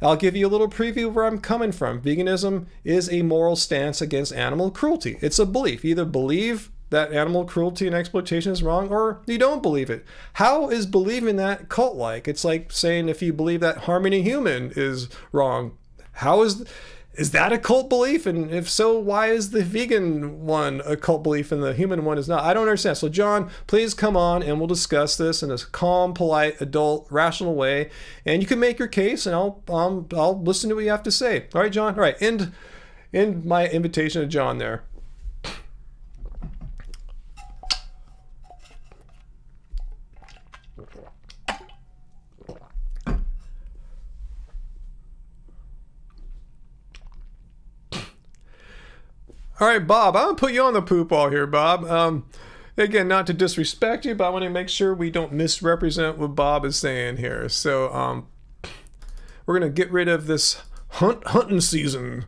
I'll give you a little preview of where I'm coming from. Veganism is a moral stance against animal cruelty. It's a belief. You either believe that animal cruelty and exploitation is wrong, or you don't believe it. How is believing that cult-like? It's like saying if you believe that harming a human is wrong. How is that a cult belief? And if so, why is the vegan one a cult belief and the human one is not? I don't understand. So John, please come on and we'll discuss this in a calm, polite, adult, rational way. And you can make your case and I'll listen to what you have to say. All right, John? All right, end my invitation to John there. All right, Bob, I'm going to put you on the poop ball here, Bob. Again, not to disrespect you, but I want to make sure we don't misrepresent what Bob is saying here. So we're going to get rid of this hunting season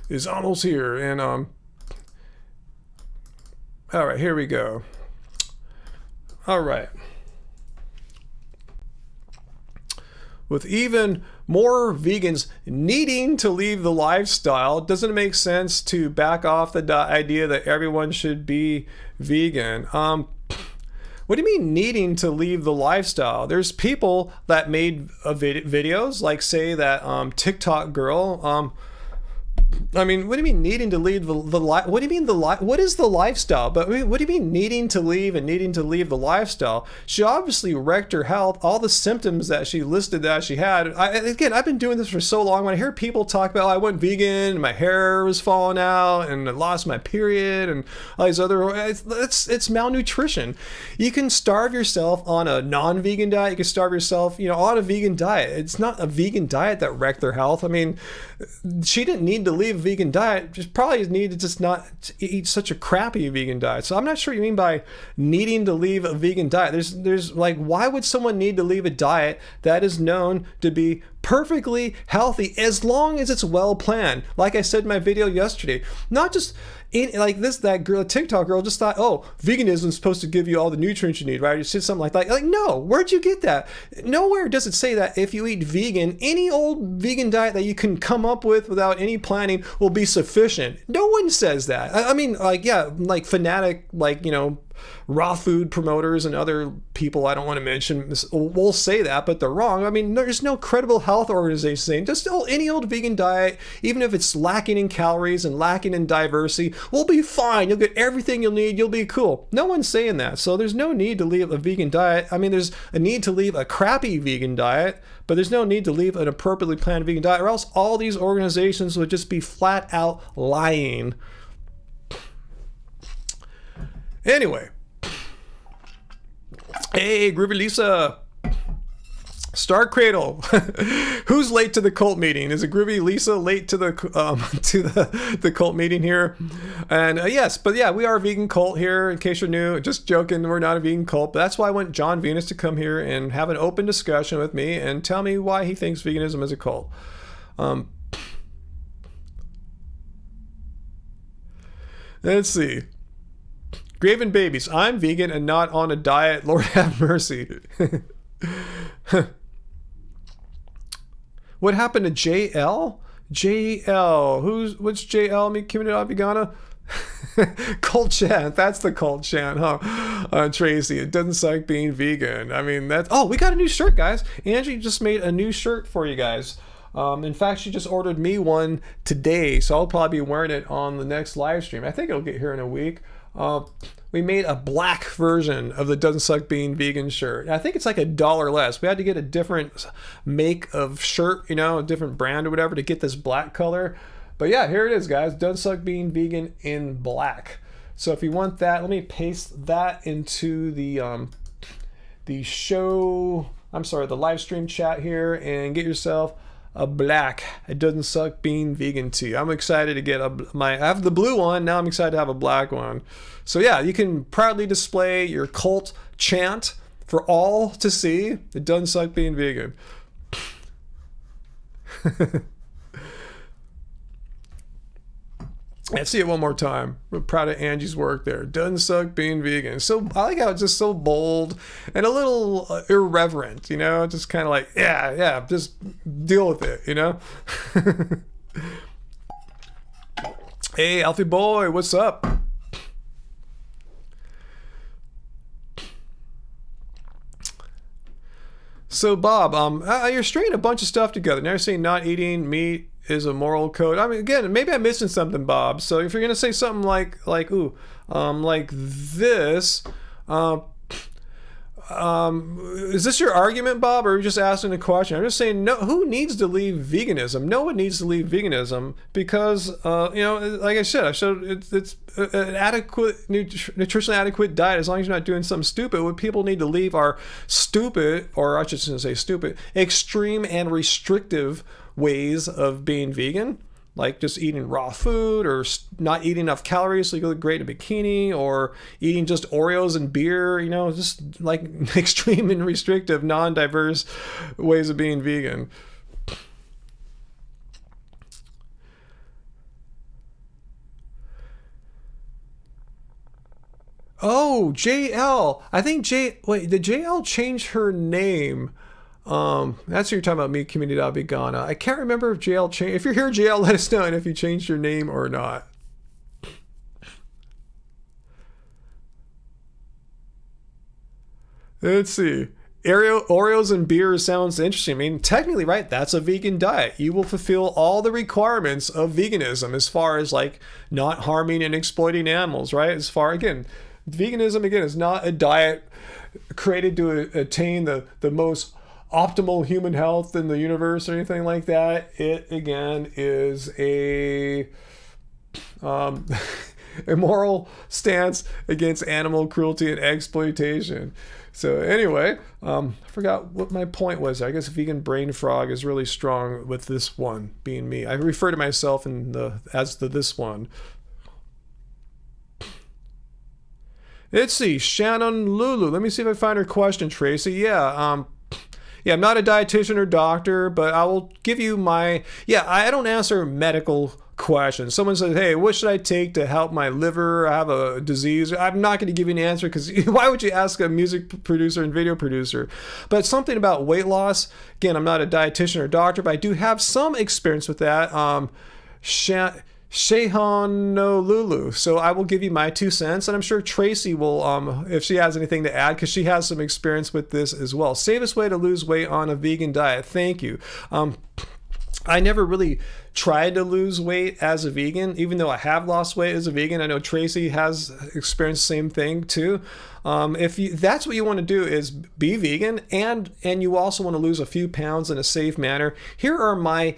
is almost here. And all right, here we go. All right. With even more vegans needing to leave the lifestyle, doesn't it make sense to back off the idea that everyone should be vegan? What do you mean needing to leave the lifestyle? There's people that made videos, like say that TikTok girl. I mean, what do you mean needing to leave the life? What do you mean what is the lifestyle? But what do you mean needing to leave and needing to leave the lifestyle? She obviously wrecked her health. All the symptoms that she listed that she had. Again, I've been doing this for so long. When I hear people talk about, I went vegan, and my hair was falling out, and I lost my period, and all these other, it's malnutrition. You can starve yourself on a non-vegan diet. You can starve yourself, on a vegan diet. It's not a vegan diet that wrecked their health. I mean, she didn't need to leave a vegan diet, just probably need to just not eat such a crappy vegan diet. So I'm not sure what you mean by needing to leave a vegan diet. There's like, why would someone need to leave a diet that is known to be perfectly healthy as long as it's well planned? Like I said in my video yesterday, not just that girl, TikTok girl, just thought, oh, veganism is supposed to give you all the nutrients you need, right? You said something like that. Like, no, where'd you get that? Nowhere does it say that if you eat vegan, any old vegan diet that you can come up with without any planning will be sufficient. No one says that. I mean, like fanatic, raw food promoters and other people I don't want to mention will say that, but they're wrong. I mean, there's no credible health organization saying just any old vegan diet, even if it's lacking in calories and lacking in diversity, will be fine. You'll get everything you'll need. You'll be cool. No one's saying that. So there's no need to leave a vegan diet. I mean, there's a need to leave a crappy vegan diet, but there's no need to leave an appropriately planned vegan diet, or else all these organizations would just be flat out lying. Anyway. Hey, Groovy Lisa. Star Cradle. Who's late to the cult meeting? Is it Groovy Lisa late to the the cult meeting here? And yes, but yeah, we are a vegan cult here. In case you're new, just joking, we're not a vegan cult. But that's why I want John Venus to come here and have an open discussion with me and tell me why he thinks veganism is a cult. Let's see. Graven Babies. I'm vegan and not on a diet. Lord have mercy. What happened to JL? JL. What's JL? Me Community Vegana? Cult chant. That's the cult chant, huh? Tracy, it doesn't suck being vegan. I mean, we got a new shirt, guys. Angie just made a new shirt for you guys. In fact, she just ordered me one today, so I'll probably be wearing it on the next live stream. I think it'll get here in a week. We made a black version of the Doesn't Suck Being Vegan shirt. I think it's like $1 less. We had to get a different make of shirt, a different brand or whatever to get this black color. But yeah, here it is, guys. Doesn't Suck Being Vegan in black. So if you want that, let me paste that into the live stream chat here and get yourself a black It Doesn't Suck Being Vegan tee. I'm excited to get I have the blue one, now I'm excited to have a black one. So yeah, you can proudly display your cult chant for all to see. It doesn't suck being vegan. Let's see it one more time. We're proud of Angie's work there. Doesn't suck being vegan. So I like how it's just so bold and a little irreverent, you know, just kind of like, yeah, just deal with it, you know? Hey, Alfie boy, what's up? So Bob, you're stringing a bunch of stuff together. Now you're saying not eating meat is a moral code. I mean, again, maybe I'm missing something, Bob. So if you're gonna say something like this, is this your argument, Bob, or are you just asking a question? I'm just saying, no. Who needs to leave veganism? No one needs to leave veganism because, you know, like I said, it's an adequate, nutritionally adequate diet. As long as you're not doing something stupid, what people need to leave are stupid, or I shouldn't say stupid, extreme and restrictive ways of being vegan, like just eating raw food or not eating enough calories so you look great in a bikini, or eating just Oreos and beer, you know, just like extreme and restrictive, non-diverse ways of being vegan. Oh, JL. I think did JL change her name? That's what you're talking about, me, Comunidad Vegana. I can't remember if JL changed. If you're here, JL, let us know if you changed your name or not. Let's see. Oreos and beer sounds interesting. I mean, technically, right, that's a vegan diet. You will fulfill all the requirements of veganism as far as like not harming and exploiting animals, right? As far, again, veganism, again, is not a diet created to attain the most optimal human health in the universe or anything like that. It, again, is a immoral stance against animal cruelty and exploitation. So anyway, I forgot what my point was. I guess vegan brain frog is really strong with this one being me. I refer to myself as this one. Let's see, Shannen Lulu. Let me see if I find her question, Tracy. Yeah, I'm not a dietitian or doctor, but I will give you I don't answer medical questions. Someone says, hey, what should I take to help my liver? I have a disease. I'm not going to give you an answer because why would you ask a music producer and video producer? But something about weight loss, again, I'm not a dietitian or doctor, but I do have some experience with that. Lulu. So I will give you my 2 cents, and I'm sure Tracy will, if she has anything to add, because she has some experience with this as well. Safest way to lose weight on a vegan diet. Thank you. I never really tried to lose weight as a vegan, even though I have lost weight as a vegan. I know Tracy has experienced the same thing too. If that's what you want to do, is be vegan, and you also want to lose a few pounds in a safe manner, here are my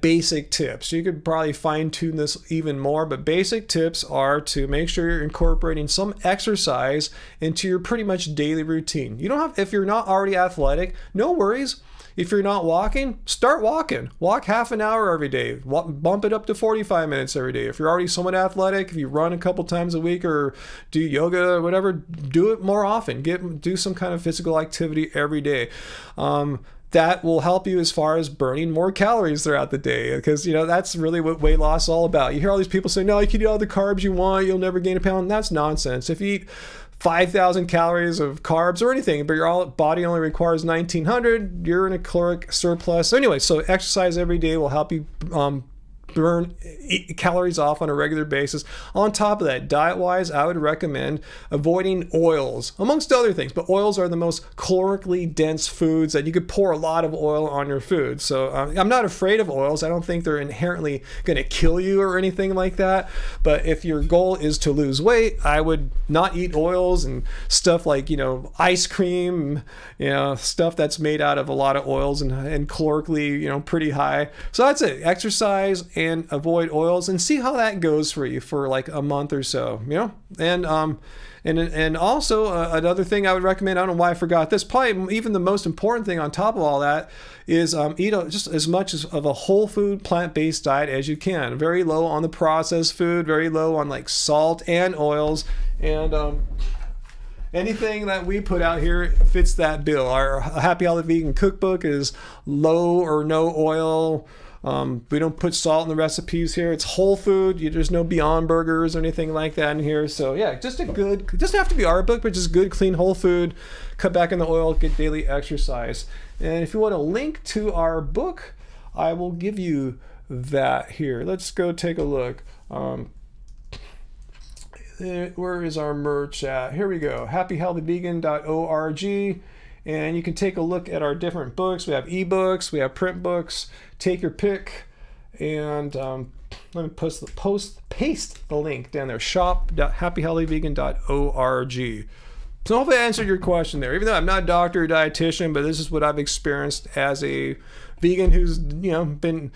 basic tips. You could probably fine tune this even more, but basic tips are to make sure you're incorporating some exercise into your pretty much daily routine. You don't have, if you're not already athletic, no worries. If you're not walking, start walking. Walk half an hour every day. Bump it up to 45 minutes every day. If you're already somewhat athletic, if you run a couple times a week or do yoga or whatever, do it more often. Do some kind of physical activity every day. That will help you as far as burning more calories throughout the day, because, you know, that's really what weight loss is all about. You hear all these people say, no, you can eat all the carbs you want, you'll never gain a pound. That's nonsense. If you eat 5,000 calories of carbs or anything, but your body only requires 1,900, you're in a caloric surplus. So anyway, so exercise every day will help you burn calories off on a regular basis. On top of that, diet-wise, I would recommend avoiding oils, amongst other things, but oils are the most calorically dense foods that you could pour a lot of oil on your food. So I'm not afraid of oils. I don't think they're inherently going to kill you or anything like that. But if your goal is to lose weight, I would not eat oils and stuff like, you know, ice cream, you know, stuff that's made out of a lot of oils and calorically, you know, pretty high. So that's it. Exercise and avoid oils, and see how that goes for you for like a month or so, you know. And also another thing I would recommend, I don't know why I forgot this, probably even the most important thing on top of all that is eat just as much of a whole food plant-based diet as you can. Very low on the processed food, very low on like salt and oils, and anything that we put out here fits that bill. Our Happy Healthy Vegan cookbook is low or no oil We don't put salt in the recipes here. It's whole food. There's no Beyond Burgers or anything like that in here. So yeah, just a good, it doesn't have to be our book, but just good, clean, whole food. Cut back on the oil, get daily exercise. And if you want a link to our book, I will give you that here. Let's go take a look. Where is our merch at? Here we go. happyhealthyvegan.org. And you can take a look at our different books. We have ebooks, we have print books. Take your pick. And let me paste the link down there. shop.happyhealthyvegan.org. So hopefully I answered your question there. Even though I'm not a doctor or dietitian, but this is what I've experienced as a vegan who's been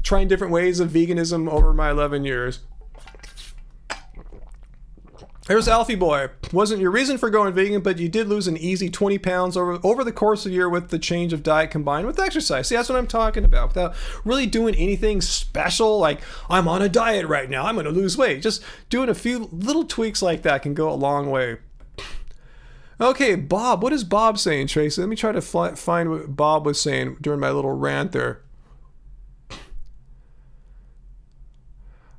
trying different ways of veganism over my 11 years. There's Alfie Boy. Wasn't your reason for going vegan, but you did lose an easy 20 pounds over the course of the year with the change of diet combined with exercise. See, that's what I'm talking about. Without really doing anything special, like I'm on a diet right now, I'm going to lose weight. Just doing a few little tweaks like that can go a long way. Okay, Bob. What is Bob saying, Tracy? Let me try to find what Bob was saying during my little rant there.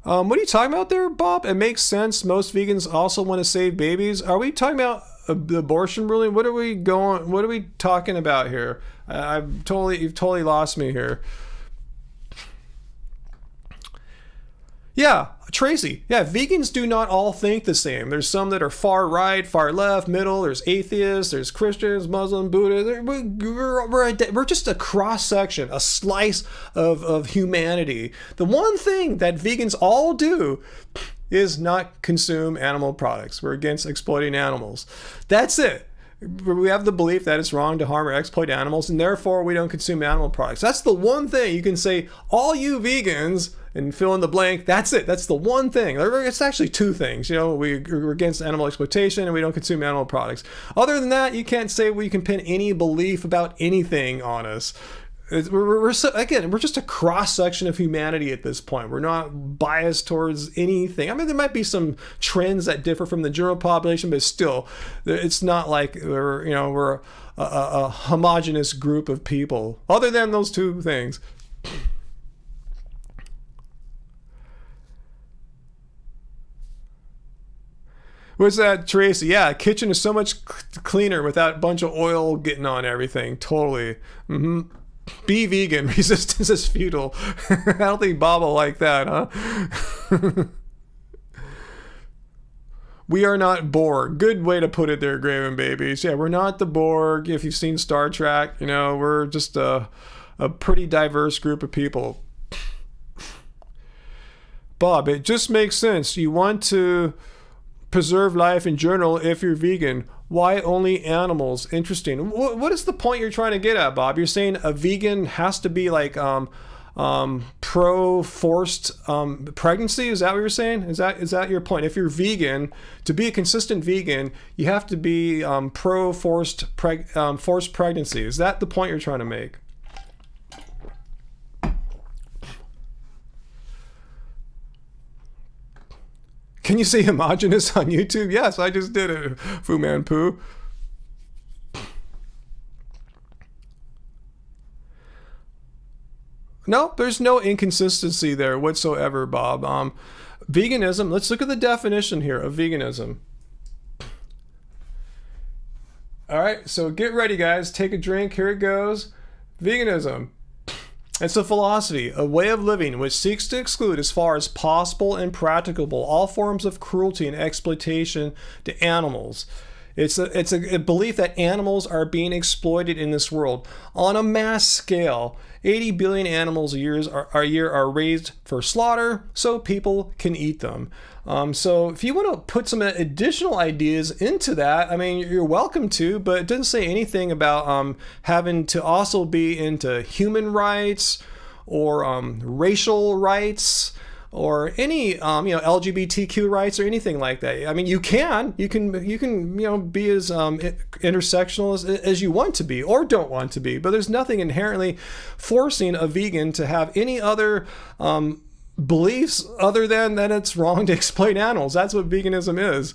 What are you talking about there, Bob? It makes sense. Most vegans also want to save babies. Are we talking about the abortion ruling? What are we talking about here? You've totally lost me here. Yeah, Tracy. Yeah, vegans do not all think the same. There's some that are far right, far left, middle. There's atheists, there's Christians, Muslim, Buddha. We're just a cross-section, a slice of humanity. The one thing that vegans all do is not consume animal products. We're against exploiting animals. That's it. We have the belief that it's wrong to harm or exploit animals, and therefore we don't consume animal products. That's the one thing you can say, all you vegans, and fill in the blank, that's it. That's the one thing. It's actually two things. We're against animal exploitation and we don't consume animal products. Other than that, you can't say we can pin any belief about anything on us. We're just a cross-section of humanity at this point. We're not biased towards anything. I mean, there might be some trends that differ from the general population, but still, it's not like we're a homogenous group of people, other than those two things. What's that, Tracy? Yeah, kitchen is so much cleaner without a bunch of oil getting on everything. Totally. Be vegan. Resistance is futile. I don't think Bob will like that, huh? We are not Borg. Good way to put it there, Graven Babies. Yeah, we're not the Borg. If you've seen Star Trek, we're just a pretty diverse group of people. Bob, it just makes sense. You want to preserve life in general if you're vegan. Why only animals? Interesting. What is the point you're trying to get at, Bob? You're saying a vegan has to be like pro forced pregnancy? Is that what you're saying? Is that your point? If you're vegan, to be a consistent vegan, you have to be pro forced pregnancy. Is that the point you're trying to make? Can you say homogenous on YouTube? Yes, I just did it, Fu Man Poo. No, there's no inconsistency there whatsoever, Bob. Veganism, let's look at the definition here of veganism. All right, so get ready, guys. Take a drink. Here it goes. Veganism. It's a philosophy, a way of living which seeks to exclude as far as possible and practicable all forms of cruelty and exploitation to animals. It's a belief that animals are being exploited in this world on a mass scale. 80 billion animals a year are raised for slaughter so people can eat them. So if you want to put some additional ideas into that, I mean, you're welcome to, but it doesn't say anything about having to also be into human rights or racial rights or any LGBTQ rights or anything like that. I mean, you can be as intersectional as you want to be or don't want to be, but there's nothing inherently forcing a vegan to have any other beliefs other than that it's wrong to exploit animals. That's what veganism is.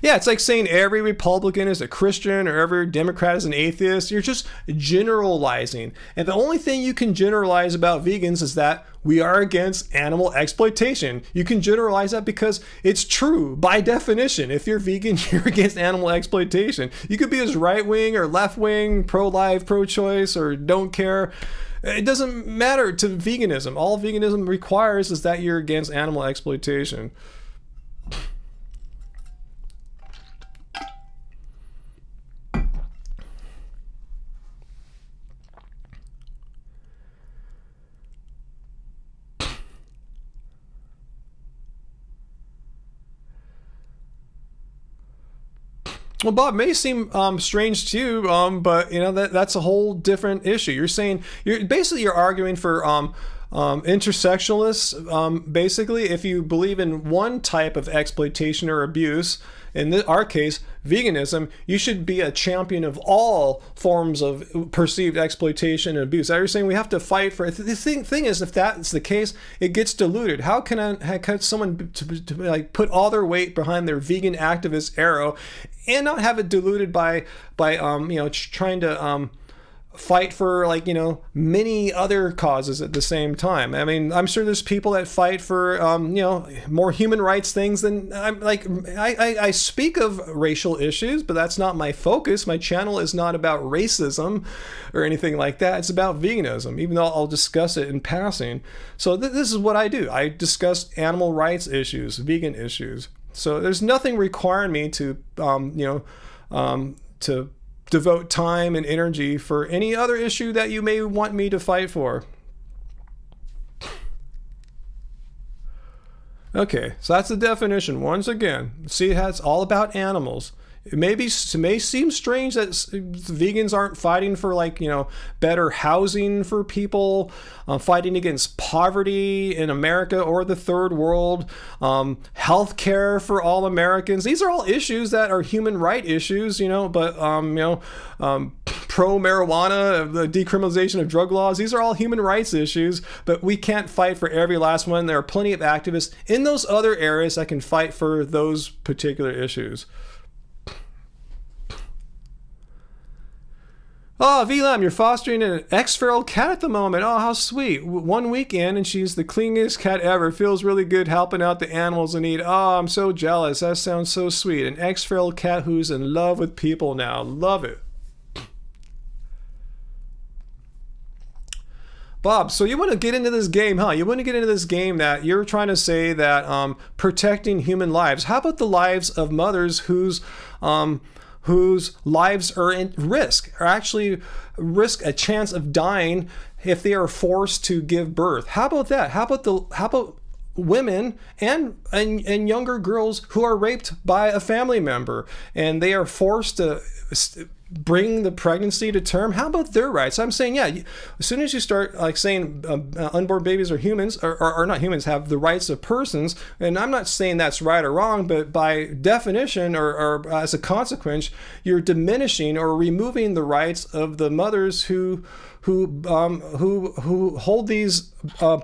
Yeah, it's like saying every Republican is a Christian or every Democrat is an atheist. You're just generalizing. And the only thing you can generalize about vegans is that we are against animal exploitation. You can generalize that because it's true by definition. If you're vegan, you're against animal exploitation. You could be as right-wing or left-wing, pro-life, pro-choice, or don't care. It doesn't matter to veganism. All veganism requires is that you're against animal exploitation. Well, Bob, may seem strange to you, but you know that's a whole different issue. You're arguing for intersectionalists. Basically, if you believe in one type of exploitation or abuse, in our case, veganism, you should be a champion of all forms of perceived exploitation and abuse. You're saying we have to fight for it. The thing is, if that's the case, it gets diluted. How can someone like put all their weight behind their vegan activist arrow and not have it diluted by trying to fight for many other causes at the same time? I mean, I'm sure there's people that fight for more human rights things than I speak of racial issues, but that's not my focus. My channel is not about racism or anything like that. It's about veganism, even though I'll discuss it in passing. So this is what I do. I discuss animal rights issues, vegan issues. So there's nothing requiring me to to devote time and energy for any other issue that you may want me to fight for. Okay, so that's the definition. Once again, see, it's all about animals. It may seem strange that vegans aren't fighting for better housing for people, fighting against poverty in America or the third world, health care for all Americans. These are all issues that are human right issues, but pro-marijuana, the decriminalization of drug laws, these are all human rights issues, but we can't fight for every last one. There are plenty of activists in those other areas that can fight for those particular issues. Oh, VLAM, you're fostering an ex-feral cat at the moment. Oh, how sweet. 1 week in, and she's the cleanest cat ever. Feels really good helping out the animals in need. Oh, I'm so jealous. That sounds so sweet. An ex-feral cat who's in love with people now. Love it. Bob, so you want to get into this game, huh? You want to get into this game that you're trying to say that protecting human lives. How about the lives of mothers whose lives are in risk, or actually risk a chance of dying if they are forced to give birth? How about that? How about women and younger girls who are raped by a family member and they are forced to bring the pregnancy to term? How about their rights? I'm saying, yeah, as soon as you start saying unborn babies are humans, or not humans, have the rights of persons, and I'm not saying that's right or wrong, but by definition or as a consequence, you're diminishing or removing the rights of the mothers who hold these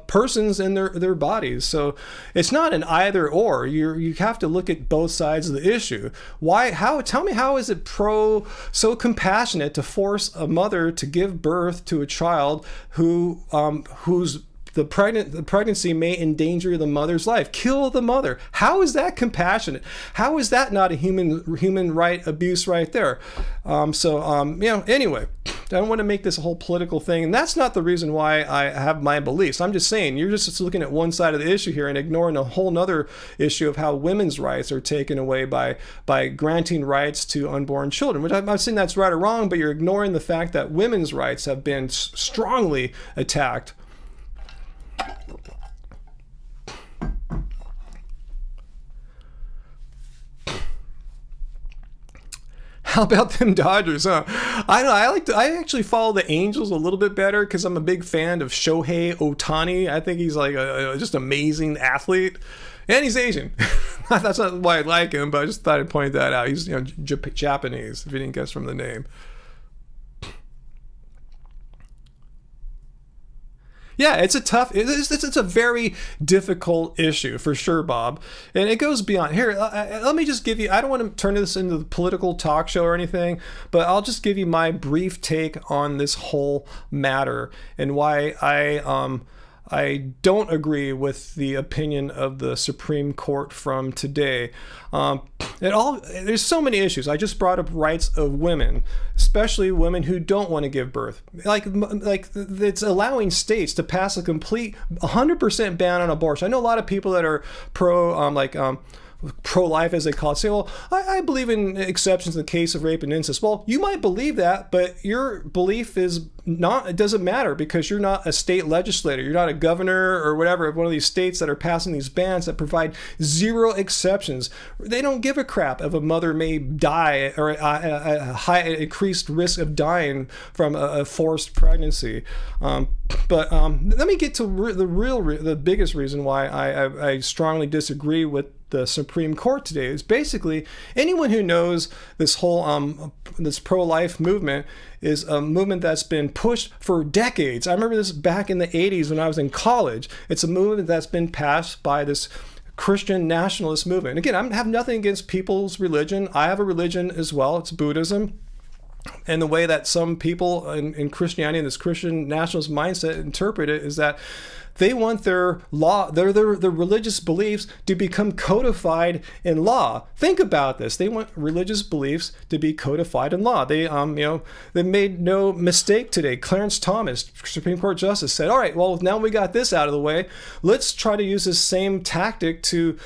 persons in their bodies. So it's not an either or. You have to look at both sides of the issue. Tell me, how is it so compassionate to force a mother to give birth to a child whose the pregnancy may endanger the mother's life, kill the mother? How is that compassionate? How is that not a human right abuse right there? Anyway, I don't want to make this a whole political thing, and that's not the reason why I have my beliefs. I'm just saying you're just looking at one side of the issue here and ignoring a whole nother issue of how women's rights are taken away by granting rights to unborn children, which I'm not saying that's right or wrong, but you're ignoring the fact that women's rights have been strongly attacked. How about them Dodgers, huh? I know. I actually follow the Angels a little bit better because I'm a big fan of Shohei Ohtani. I think he's like a just amazing athlete, and he's Asian. That's not why I like him, but I just thought I'd point that out. He's Japanese, if you didn't guess from the name. Yeah, it's a very difficult issue for sure, Bob. And it goes beyond. Here, let me just give you, I don't want to turn this into the political talk show or anything, but I'll just give you my brief take on this whole matter and why I don't agree with the opinion of the Supreme Court from today. There's so many issues. I just brought up rights of women, especially women who don't want to give birth. Like it's allowing states to pass a complete 100% ban on abortion. I know a lot of people that are pro-life, as they call it, say, well, I believe in exceptions in the case of rape and incest. Well, you might believe that, but your belief is not, it doesn't matter because you're not a state legislator. You're not a governor or whatever of one of these states that are passing these bans that provide zero exceptions. They don't give a crap if a mother may die or a high increased risk of dying from a forced pregnancy. But let me get to the biggest reason why I strongly disagree with the Supreme Court today. Is basically anyone who knows this whole this pro-life movement is a movement that's been pushed for decades. I remember this back in the 80s when I was in college. It's a movement that's been passed by this Christian nationalist movement. Again, I have nothing against people's religion. I have a religion as well. It's Buddhism. And the way that some people in Christianity, in this Christian nationalist mindset, interpret it is that they want their religious beliefs to become codified in law. Think about this. They want religious beliefs to be codified in law. They made no mistake today. Clarence Thomas, Supreme Court Justice, said, all right, well, now we got this out of the way. Let's try to use this same tactic to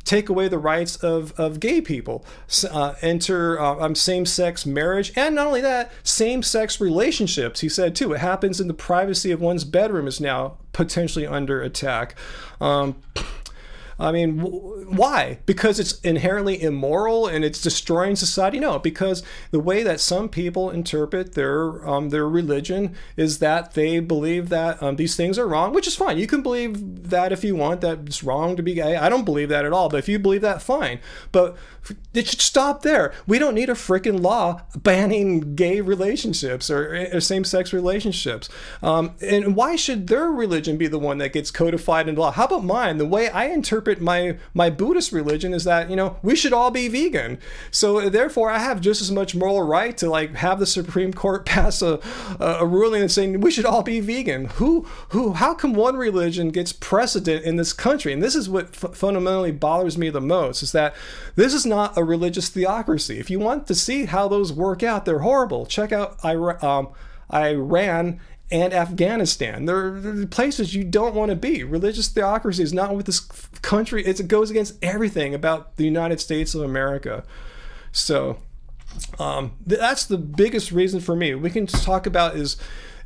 take away the rights of gay people, enter same-sex marriage, and not only that, same-sex relationships. He said too, it happens in the privacy of one's bedroom is now potentially under attack. Why? Because it's inherently immoral and it's destroying society? No, because the way that some people interpret their religion is that they believe that these things are wrong, which is fine. You can believe that if you want, that it's wrong to be gay. I don't believe that at all, but if you believe that, fine. But it should stop there. We don't need a freaking law banning gay relationships or same-sex relationships. And why should their religion be the one that gets codified into law? How about mine? The way I interpret my Buddhist religion is that, we should all be vegan. So therefore, I have just as much moral right to have the Supreme Court pass a ruling and saying we should all be vegan. How come one religion gets precedent in this country? And this is what fundamentally bothers me the most, is that this is not a religious theocracy. If you want to see how those work out, they're horrible. Check out Iran and Afghanistan. They're places you don't want to be. Religious theocracy is not what this country, it goes against everything about the United States of America. So that's the biggest reason for me. We can talk about is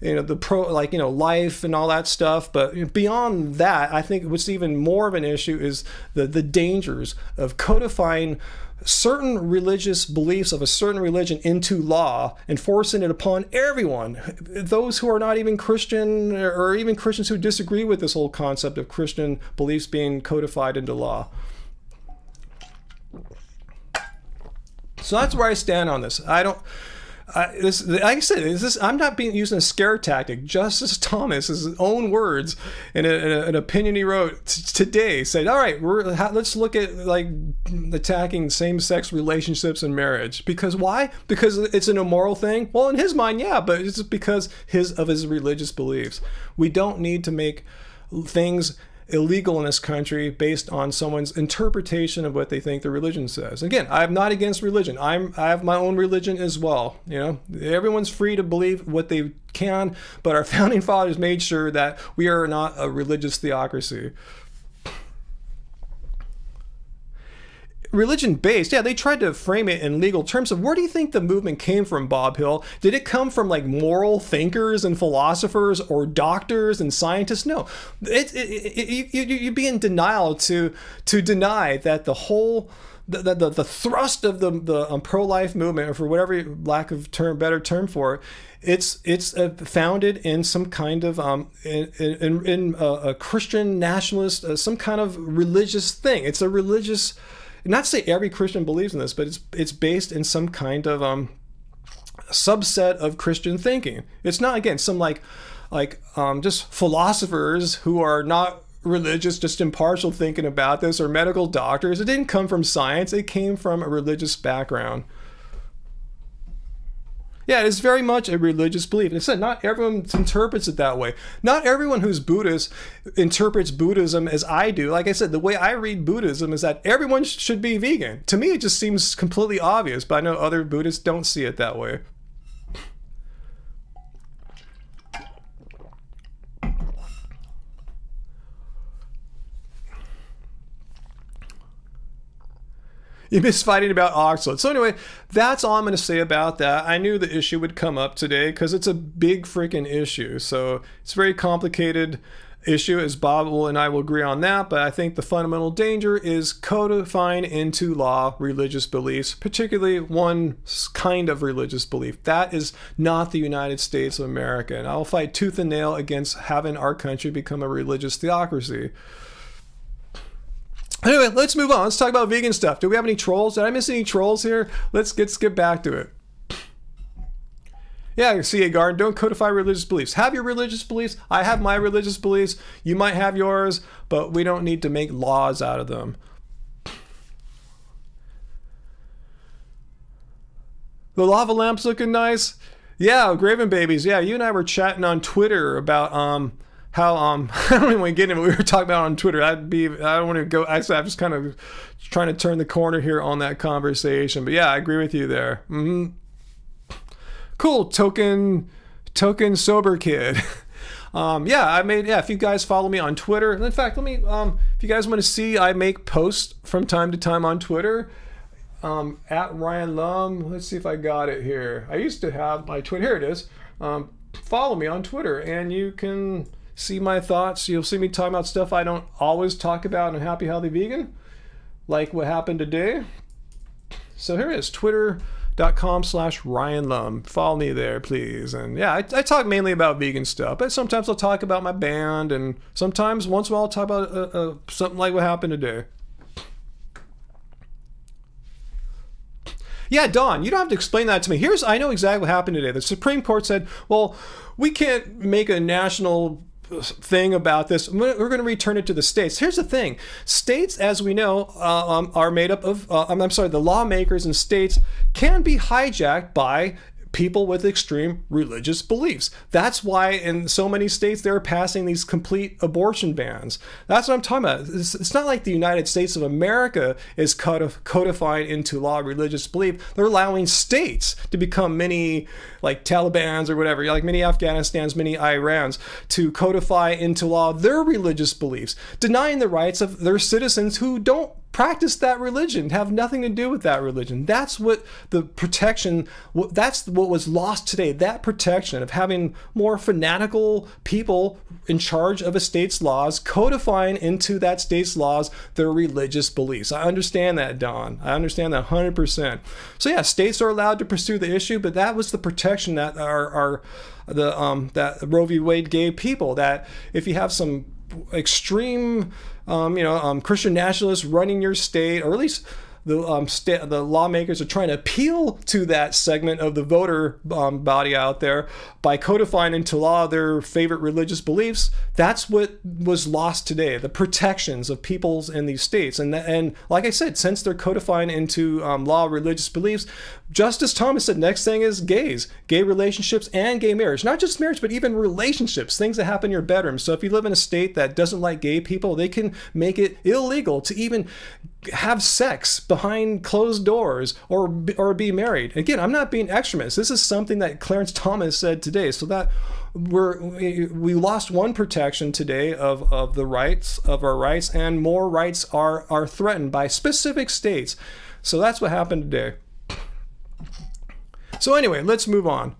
the life and all that stuff, but beyond that, I think what's even more of an issue is the dangers of codifying certain religious beliefs of a certain religion into law and forcing it upon everyone, those who are not even Christian or even Christians who disagree with this whole concept of Christian beliefs being codified into law. So that's where I stand on this. Like I said, I'm not using a scare tactic. Justice Thomas, his own words in an opinion he wrote today, said, all right, let's look at attacking same-sex relationships and marriage. Because why? Because it's an immoral thing? Well, in his mind, yeah, but it's because of his religious beliefs. We don't need to make things illegal in this country based on someone's interpretation of what they think the religion says. Again, I'm not against religion. I have my own religion as well. Everyone's free to believe what they can, but our founding fathers made sure that we are not a religious theocracy. Religion-based, yeah, they tried to frame it in legal terms. Of where do you think the movement came from, Bob Hill? Did it come from moral thinkers and philosophers or doctors and scientists? No, you'd be in denial to deny that the whole the thrust of the pro-life movement, or for whatever lack of better term for it, it's founded in some kind of in a Christian nationalist, some kind of religious thing. It's a religious. Not to say every Christian believes in this, but it's based in some kind of subset of Christian thinking. It's not, again, some just philosophers who are not religious, just impartial thinking about this, or medical doctors. It didn't come from science. It came from a religious background. Yeah, it is very much a religious belief. And it said not everyone interprets it that way. Not everyone who's Buddhist interprets Buddhism as I do. Like I said, the way I read Buddhism is that everyone should be vegan. To me, it just seems completely obvious, but I know other Buddhists don't see it that way. You miss fighting about oxalates. So anyway, that's all I'm going to say about that. I knew the issue would come up today because it's a big freaking issue. So it's a very complicated issue, as Bob and I will agree on that. But I think the fundamental danger is codifying into law religious beliefs, particularly one kind of religious belief. That is not the United States of America. And I'll fight tooth and nail against having our country become a religious theocracy. Anyway, let's move on. Let's talk about vegan stuff. Do we have any trolls? Did I miss any trolls here? Let's get back to it. Yeah, C.A. Garden, don't codify religious beliefs. Have your religious beliefs. I have my religious beliefs. You might have yours, but we don't need to make laws out of them. The lava lamp's looking nice. Yeah, Graven Babies. Yeah, you and I were chatting on Twitter about how I don't even want to get into what we were talking about on Twitter. I don't want to go. I'm just kind of trying to turn the corner here on that conversation. But yeah, I agree with you there. Mm-hmm. Cool, token sober kid. If you guys follow me on Twitter, in fact, let me if you guys want to see, I make posts from time to time on Twitter. At Ryan Lum. Let's see if I got it here. I used to have my Twitter. Here it is. Follow me on Twitter and you can see my thoughts. You'll see me talking about stuff I don't always talk about in Happy Healthy Vegan, like what happened today. So here it is, twitter.com/Ryan Lum. Follow me there, please. And yeah, I talk mainly about vegan stuff, but sometimes I'll talk about my band, and sometimes once in a while I'll talk about something like what happened today. Yeah, Don, you don't have to explain that to me. I know exactly what happened today. The Supreme Court said, well, we can't make a national thing about this. We're going to return it to the states. Here's the thing. States, as we know, are made up of, the lawmakers in states can be hijacked by people with extreme religious beliefs. That's why in so many states they're passing these complete abortion bans. That's what I'm talking about. It's not like the United States of America is codified into law religious belief. They're allowing states to become mini, like Talibans or whatever, like mini Afghanistans, mini Irans, to codify into law their religious beliefs, denying the rights of their citizens who don't practice that religion, have nothing to do with that religion. That's what the protection, that's what was lost today, that protection of having more fanatical people in charge of a state's laws, codifying into that state's laws their religious beliefs. I understand that, Don. I understand that 100%. So yeah, states are allowed to pursue the issue, but that was the protection that that Roe v. Wade gave people, that if you have some extreme Christian nationalists running your state, or at least the lawmakers are trying to appeal to that segment of the voter body out there by codifying into law their favorite religious beliefs. That's what was lost today, the protections of peoples in these states. And like I said, since they're codifying into law religious beliefs, Justice Thomas said next thing is gays, gay relationships and gay marriage. Not just marriage, but even relationships, things that happen in your bedroom. So if you live in a state that doesn't like gay people, they can make it illegal to even have sex behind closed doors or be married. Again, I'm not being extremist. This is something that Clarence Thomas said today. So that we lost one protection today of the rights of our rights, and more rights are threatened by specific states. So that's what happened today. So anyway, let's move on.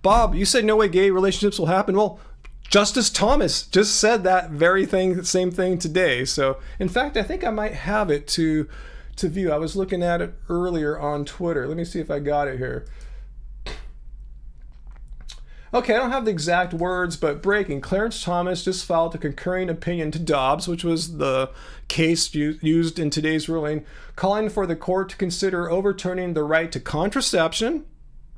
Bob, you said no way gay relationships will happen. Well, Justice Thomas just said that very same thing today. So in fact, I think I might have it to view. I was looking at it earlier on Twitter. Let me see if I got it here. Okay, I don't have the exact words, but breaking. Clarence Thomas just filed a concurring opinion to Dobbs, which was the case used in today's ruling, calling for the court to consider overturning the right to contraception.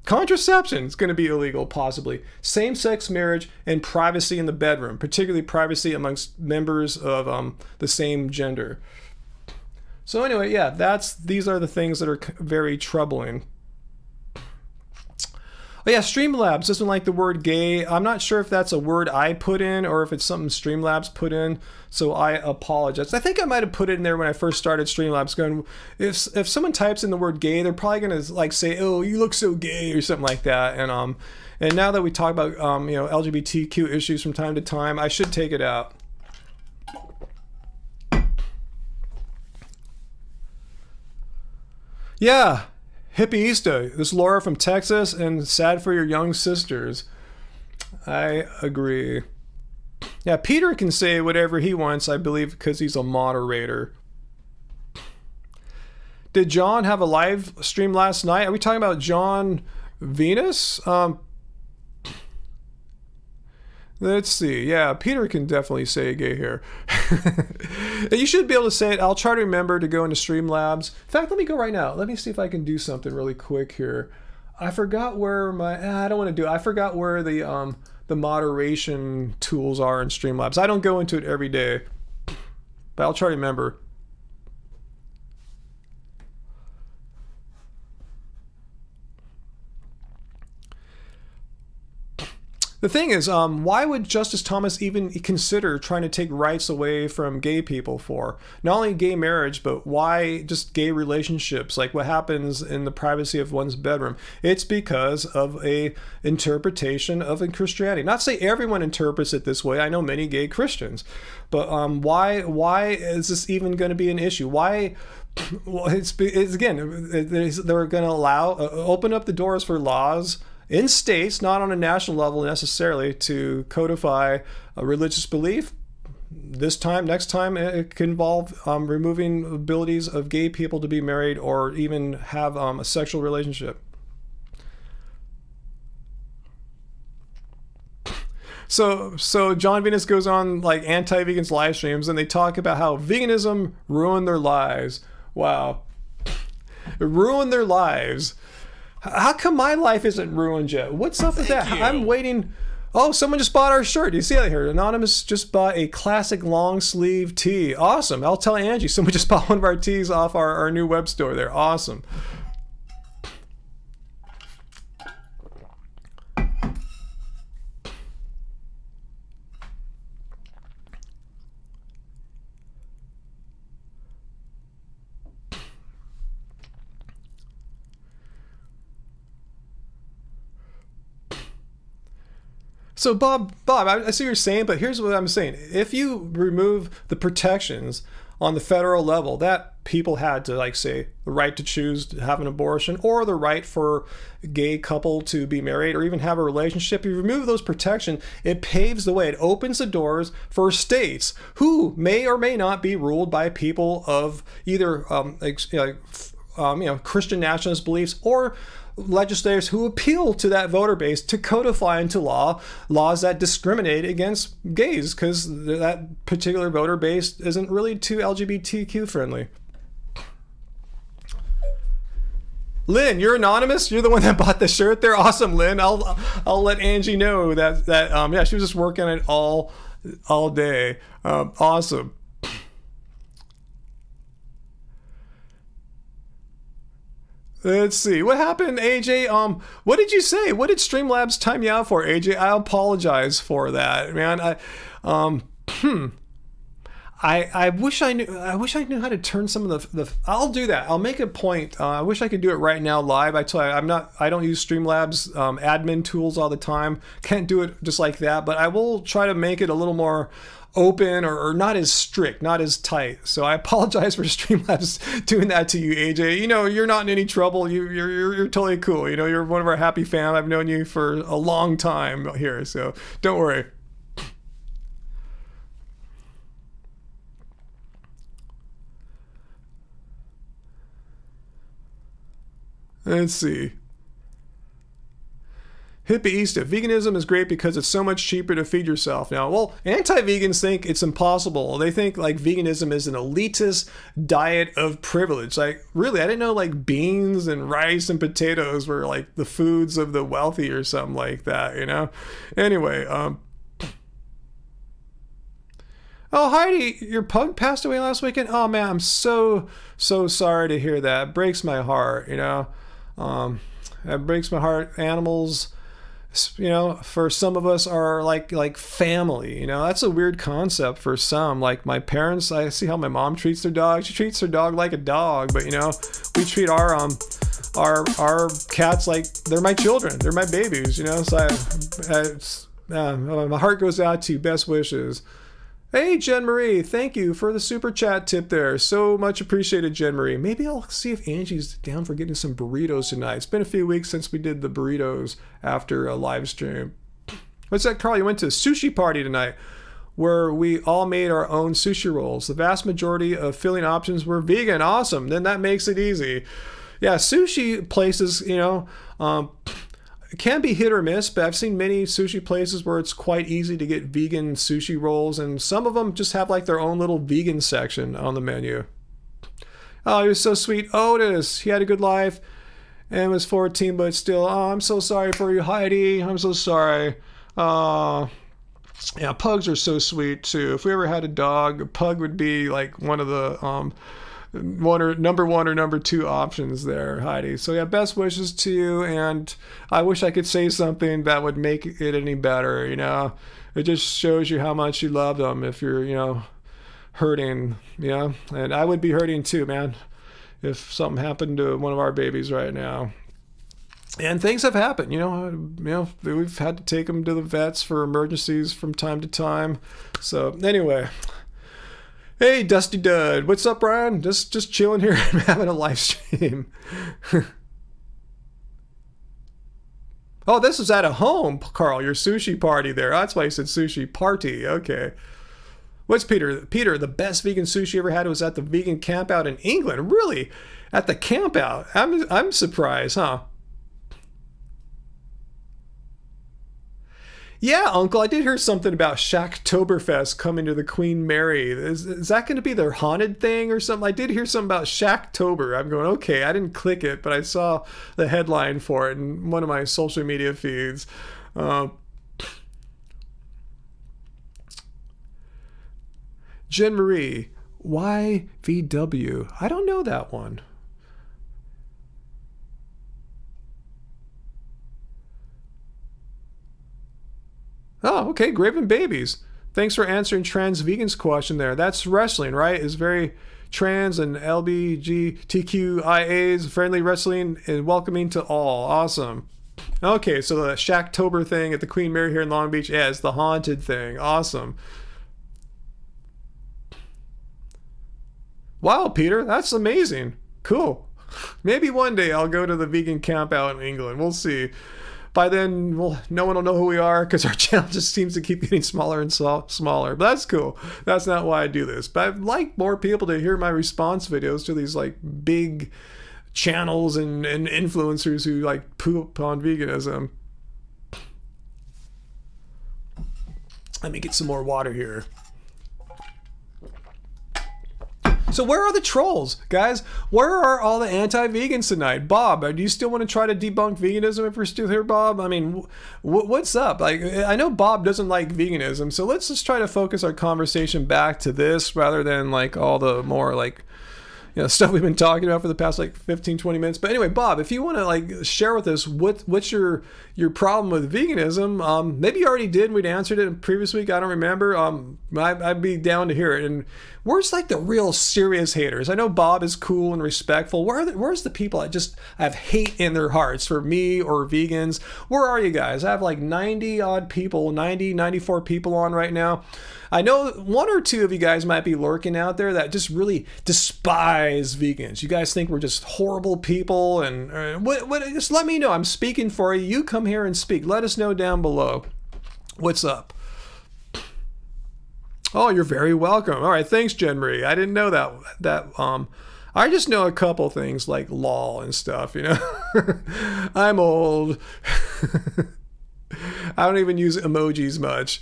Contraception is going to be illegal, possibly. Same-sex marriage and privacy in the bedroom, particularly privacy amongst members of the same gender. So anyway, yeah, these are the things that are very troubling. Oh yeah, Streamlabs doesn't like the word gay. I'm not sure if that's a word I put in or if it's something Streamlabs put in, so I apologize. I think I might have put it in there when I first started Streamlabs, going, if someone types in the word gay, they're probably gonna like say, "Oh, you look so gay" or something like that. And now that we talk about LGBTQ issues from time to time, I should take it out. Yeah. Hippieista, this Laura from Texas, and sad for your young sisters. I agree. Yeah, Peter can say whatever he wants, I believe, because he's a moderator. Did John have a live stream last night? Are we talking about John Venus? Let's see. Yeah, Peter can definitely say gay here. You should be able to say it. I'll try to remember to go into Streamlabs. In fact, let me go right now. Let me see if I can do something really quick here. I forgot where I don't want to do it. I forgot where the moderation tools are in Streamlabs. I don't go into it every day, but I'll try to remember. The thing is, why would Justice Thomas even consider trying to take rights away from gay people for? Not only gay marriage, but why just gay relationships, like what happens in the privacy of one's bedroom? It's because of a interpretation of Christianity. Not to say everyone interprets it this way. I know many gay Christians. But why is this even going to be an issue? Why? Well, it's again, they're going to allow, open up the doors for laws in states, not on a national level necessarily, to codify a religious belief. Next time, it can involve removing abilities of gay people to be married or even have a sexual relationship. So John Venus goes on like anti-vegans live streams, and they talk about how veganism ruined their lives. Wow. It ruined their lives. How come my life isn't ruined yet? What's up with that? I'm waiting. Oh, someone just bought our shirt. Do you see that here? Anonymous just bought a classic long sleeve tee. Awesome. I'll tell Angie. Someone just bought one of our tees off our new web store there. Awesome. So Bob, I see what you're saying, but here's what I'm saying. If you remove the protections on the federal level that people had to, like, say, the right to choose to have an abortion or the right for a gay couple to be married or even have a relationship, you remove those protections, it paves the way. It opens the doors for states who may or may not be ruled by people of either Christian nationalist beliefs or legislators who appeal to that voter base to codify into laws that discriminate against gays, because that particular voter base isn't really too LGBTQ friendly. Lynn, you're anonymous. You're the one that bought the shirt there. Awesome, Lynn. I'll let Angie know that yeah, she was just working on it all day. Awesome. Let's see. What happened, AJ? What did you say? What did Streamlabs time you out for, AJ? I apologize for that, man. I wish I knew how to turn some of the I'll do that. I'll make a point. I wish I could do it right now live. I tell you, I don't use Streamlabs admin tools all the time. Can't do it just like that, but I will try to make it a little more open or not as strict, not as tight. So I apologize for Streamlabs doing that to you, AJ. You know, you're not in any trouble. You're totally cool. You know, you're one of our happy fam. I've known you for a long time here, so don't worry. Let's see. Hippieista, veganism is great because it's so much cheaper to feed yourself. Now, well, anti-vegans think it's impossible. They think like veganism is an elitist diet of privilege. Like, really, I didn't know like beans and rice and potatoes were like the foods of the wealthy or something like that, you know? Anyway, oh, Heidi, your pug passed away last weekend? Oh man, I'm so sorry to hear that. It breaks my heart, you know? It breaks my heart. Animals, you know, for some of us are like family, you know. That's a weird concept for some. Like my parents, I see how my mom treats their dog. She treats her dog like a dog, but you know, we treat our cats like they're my children. They're my babies, you know. So my heart goes out to you. Best wishes. Hey, Jen Marie, thank you for the super chat tip there. So much appreciated, Jen Marie. Maybe I'll see if Angie's down for getting some burritos tonight. It's been a few weeks since we did the burritos after a live stream. What's that, Carl? You went to a sushi party tonight where we all made our own sushi rolls. The vast majority of filling options were vegan. Awesome. Then that makes it easy. Yeah, sushi places, you know, it can be hit or miss, but I've seen many sushi places where it's quite easy to get vegan sushi rolls, and some of them just have like their own little vegan section on the menu. Oh, he was so sweet. Otis, he had a good life and was 14, but still, oh, I'm so sorry for you, Heidi. I'm so sorry. Yeah, pugs are so sweet too. If we ever had a dog, a pug would be like one of the number one or number two options there, Heidi. So yeah, best wishes to you, and I wish I could say something that would make it any better, you know. It just shows you how much you love them if you're, you know, hurting, you know. And I would be hurting too, man, if something happened to one of our babies right now. And things have happened, you know, we've had to take them to the vets for emergencies from time to time. So anyway, hey, Dusty Dud. What's up, Brian? Just chilling here. I'm having a live stream. Oh, this is at a home, Carl. Your sushi party there. That's why you said sushi party. Okay. What's Peter? Peter, the best vegan sushi you ever had was at the vegan campout in England. Really? At the campout? I'm surprised, huh? Yeah, Uncle, I did hear something about Shacktoberfest coming to the Queen Mary. Is that going to be their haunted thing or something? I did hear something about Shacktober. I'm going, okay, I didn't click it, but I saw the headline for it in one of my social media feeds. Jen Marie, YVW. I don't know that one. Oh, okay, Graven Babies. Thanks for answering Trans Vegan's question there. That's wrestling, right? It's very trans and LGBTQIAs, friendly wrestling and welcoming to all. Awesome. Okay, so the Shacktober thing at the Queen Mary here in Long Beach, yeah, it's the haunted thing. Awesome. Wow, Peter, that's amazing. Cool. Maybe one day I'll go to the vegan camp out in England. We'll see. By then, well, no one will know who we are because our channel just seems to keep getting smaller and smaller. But that's cool. That's not why I do this. But I'd like more people to hear my response videos to these like big channels and influencers who like poop on veganism. Let me get some more water here. So where are the trolls, guys? Where are all the anti-vegans tonight? Bob, do you still want to try to debunk veganism if we're still here, Bob? I mean, what's up? Like, I know Bob doesn't like veganism, so let's just try to focus our conversation back to this rather than like all the more like, you know, stuff we've been talking about for the past like 15, 20 minutes. But anyway, Bob, if you want to like share with us what's your problem with veganism, maybe you already did and we'd answered it in previous week. I don't remember. I'd be down to hear it. And where's like the real serious haters? I know Bob is cool and respectful. Where's the people that just have hate in their hearts for me or vegans? Where are you guys? I have like 90 odd people, 90, 94 people on right now. I know one or two of you guys might be lurking out there that just really despise vegans. You guys think we're just horrible people, and just let me know. I'm speaking for you. You come here and speak. Let us know down below. What's up? Oh, you're very welcome. All right, thanks, Jen Marie. I didn't know that. I just know a couple things like law and stuff, you know. I'm old. I don't even use emojis much.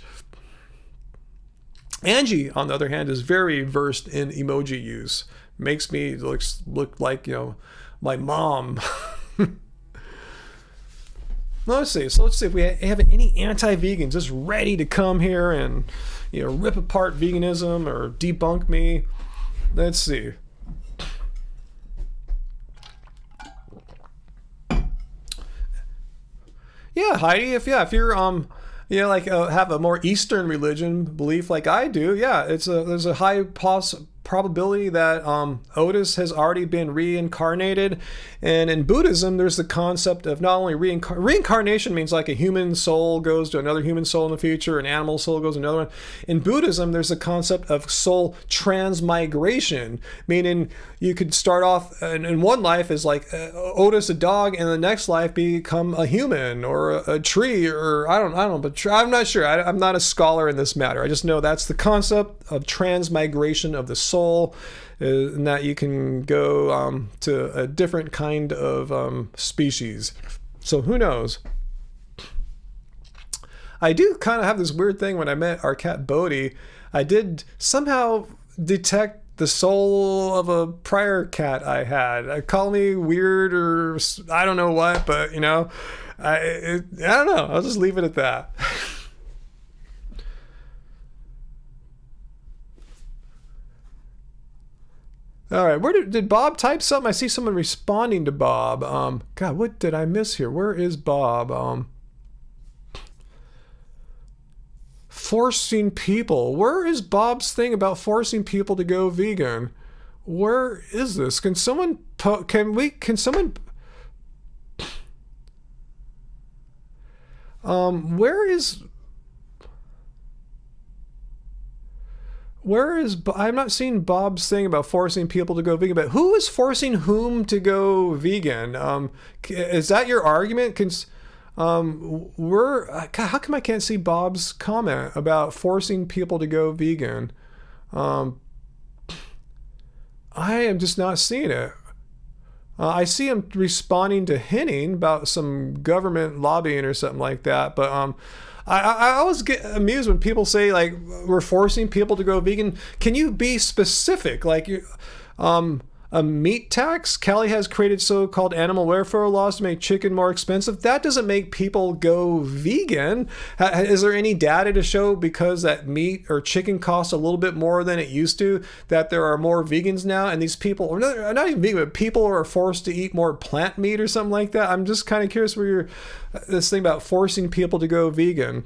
Angie, on the other hand, is very versed in emoji use. Makes me look like, my mom. Let's see if we have any anti-vegans just ready to come here and, rip apart veganism or debunk me. Let's see. Yeah, Heidi, if you're have a more Eastern religion belief like I do, there's a high probability that Otis has already been reincarnated. And in Buddhism, there's the concept of not only reincarnation means like a human soul goes to another human soul in the future, an animal soul goes to another one. In Buddhism, there's the concept of soul transmigration, meaning you could start off in one life as like Otis, a dog, and the next life become a human or a tree, or I don't know, but I'm not sure. I'm not a scholar in this matter. I just know that's the concept of transmigration of the soul. And that you can go to a different kind of species. So who knows? I do kind of have this weird thing when I met our cat Bodhi. I did somehow detect the soul of a prior cat I had. Call me weird or I don't know what, but I don't know. I'll just leave it at that. All right, where did Bob type something? I see someone responding to Bob. God, what did I miss here? Where is Bob? Forcing people. Where is Bob's thing about forcing people to go vegan? Where is this? Can someone where is I'm not seeing Bob's thing about forcing people to go vegan, but who is forcing whom to go vegan? Is that your argument? How come I can't see Bob's comment about forcing people to go vegan? I am just not seeing it. I see him responding to Henning about some government lobbying or something like that, but I always get amused when people say like we're forcing people to go vegan. Can you be specific? Like a meat tax? Cali has created so-called animal welfare laws to make chicken more expensive. That doesn't make people go vegan. Is there any data to show because that meat or chicken costs a little bit more than it used to, that there are more vegans now, and these people, or not even vegan, but people are forced to eat more plant meat or something like that? I'm just kind of curious where this thing about forcing people to go vegan.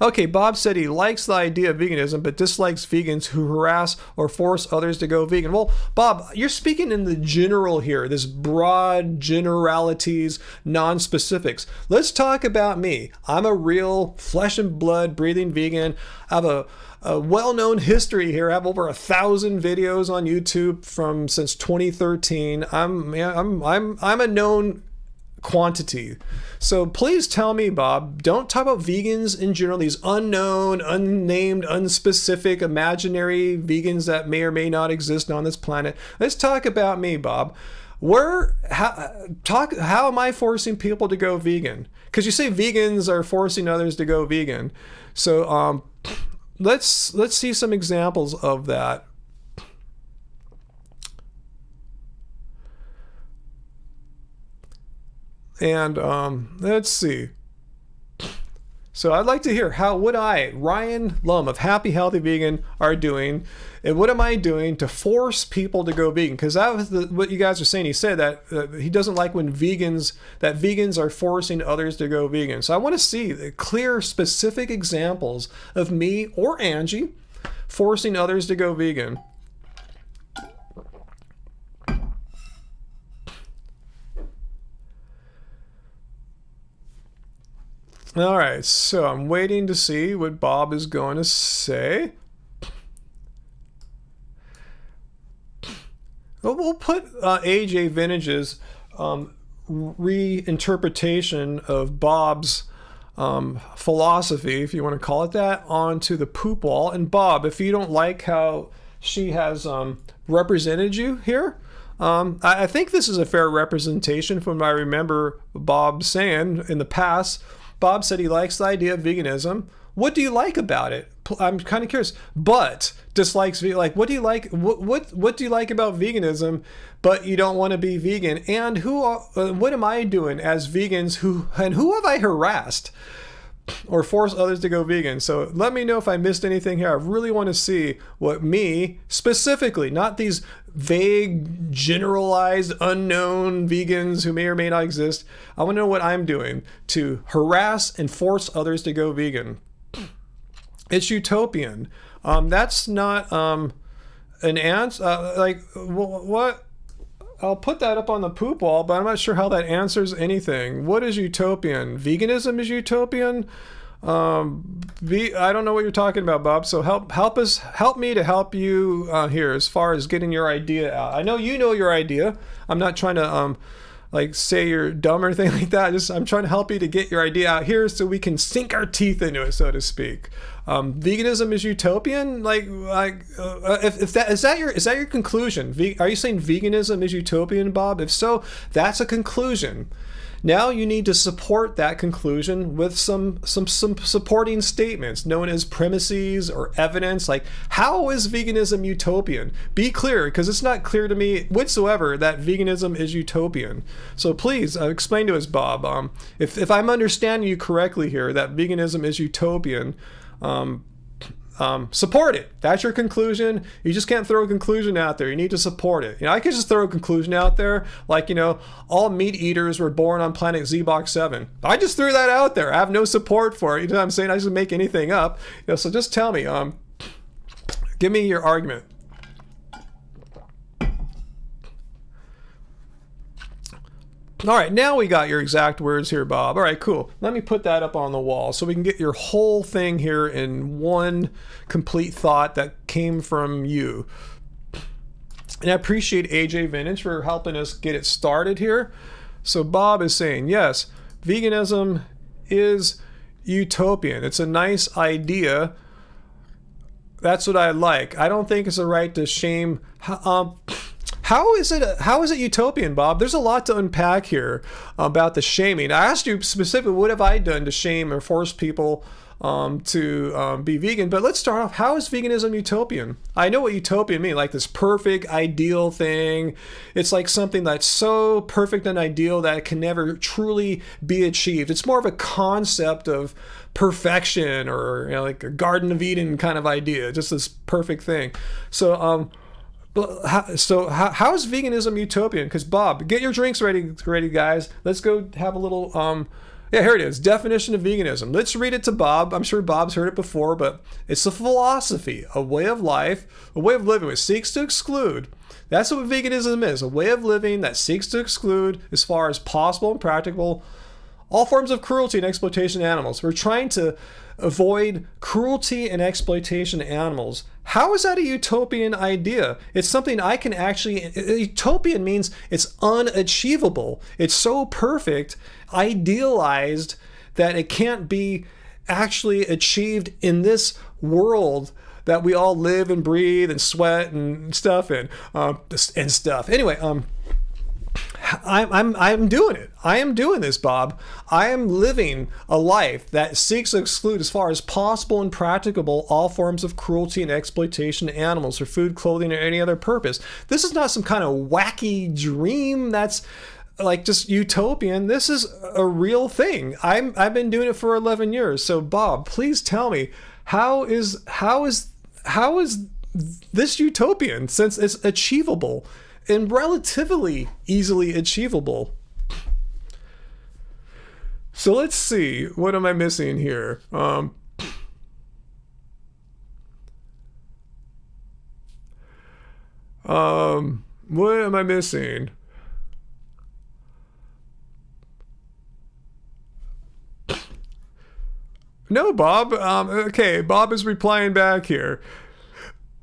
Okay, Bob said he likes the idea of veganism, but dislikes vegans who harass or force others to go vegan. Well, Bob, you're speaking in the general here, this broad generalities, non-specifics. Let's talk about me. I'm a real flesh and blood breathing vegan. I have a well-known history here. I have over 1,000 videos on YouTube since 2013. I'm a known quantity. So please tell me, Bob, don't talk about vegans in general, these unknown, unnamed, unspecific, imaginary vegans that may or may not exist on this planet. Let's talk about me, Bob. How am I forcing people to go vegan? Because you say vegans are forcing others to go vegan. So let's see some examples of that. And let's see. So I'd like to hear how would Ryan Lum of Happy Healthy Vegan are doing, and what am I doing to force people to go vegan? Because that was what you guys are saying. He said that he doesn't like when vegans are forcing others to go vegan. So I want to see the clear, specific examples of me or Angie forcing others to go vegan. All right, so I'm waiting to see what Bob is going to say. We'll put AJ Vintage's reinterpretation of Bob's philosophy, if you want to call it that, onto the poop wall. And Bob, if you don't like how she has represented you here, I think this is a fair representation from what I remember Bob saying in the past. Bob said he likes the idea of veganism. What do you like about it? I'm kind of curious. But dislikes, like, what do you like? What do you like about veganism? But you don't want to be vegan. And what am I doing as vegans? Who have I harassed or forced others to go vegan? So let me know if I missed anything here. I really want to see what me specifically, not these vague, generalized, unknown vegans who may or may not exist. I want to know what I'm doing to harass and force others to go vegan. It's utopian. That's not an answer. What? I'll put that up on the poop wall, but I'm not sure how that answers anything. What is utopian? Veganism is utopian. I don't know what you're talking about, Bob. So help me to help you here as far as getting your idea out. I know you know your idea. I'm not trying to say you're dumb or anything like that. I'm trying to help you to get your idea out here so we can sink our teeth into it, so to speak. Veganism is utopian. If that is that your conclusion? Are you saying veganism is utopian, Bob? If so, that's a conclusion. Now you need to support that conclusion with some supporting statements known as premises or evidence. Like, how is veganism utopian? Be clear, because it's not clear to me whatsoever that veganism is utopian. So please explain to us, Bob. If I'm understanding you correctly here, that veganism is utopian. Support it. That's your conclusion. You just can't throw a conclusion out there. You need to support it. I could just throw a conclusion out there, like, all meat eaters were born on planet Z-Box 7. I just threw that out there. I have no support for it. You know what I'm saying? I just make anything up. So just tell me, give me your argument. All right, now we got your exact words here, Bob. All right, cool. Let me put that up on the wall so we can get your whole thing here in one complete thought that came from you. And I appreciate AJ Vintage for helping us get it started here. So Bob is saying, yes, veganism is utopian. It's a nice idea. That's what I like. I don't think it's a right to shame. How is it utopian, Bob? There's a lot to unpack here about the shaming. I asked you specifically, what have I done to shame or force people to be vegan? But let's start off. How is veganism utopian? I know what utopian means, like this perfect, ideal thing. It's like something that's so perfect and ideal that it can never truly be achieved. It's more of a concept of perfection, or like a Garden of Eden kind of idea, just this perfect thing. So how is veganism utopian? Because Bob, get your drinks ready, guys. Let's go have a little. Yeah, here it is. Definition of veganism. Let's read it to Bob. I'm sure Bob's heard it before, but it's a philosophy, a way of life, a way of living which seeks to exclude. That's what veganism is, a way of living that seeks to exclude, as far as possible and practicable, all forms of cruelty and exploitation of animals. We're trying to avoid cruelty and exploitation of animals. How is that a utopian idea? It's something I can actually. Utopian means it's unachievable. It's so perfect, idealized, that it can't be actually achieved in this world that we all live and breathe and sweat and stuff in. Anyway, I'm doing it. I am doing this, Bob. I am living a life that seeks to exclude, as far as possible and practicable, all forms of cruelty and exploitation of animals for food, clothing, or any other purpose. This is not some kind of wacky dream that's like just utopian. This is a real thing. I've been doing it for 11 years. So Bob, please tell me, how is this utopian, since it's achievable and relatively easily achievable? So let's see, what am I missing here? What am I missing? No, Bob. Okay, Bob is replying back here.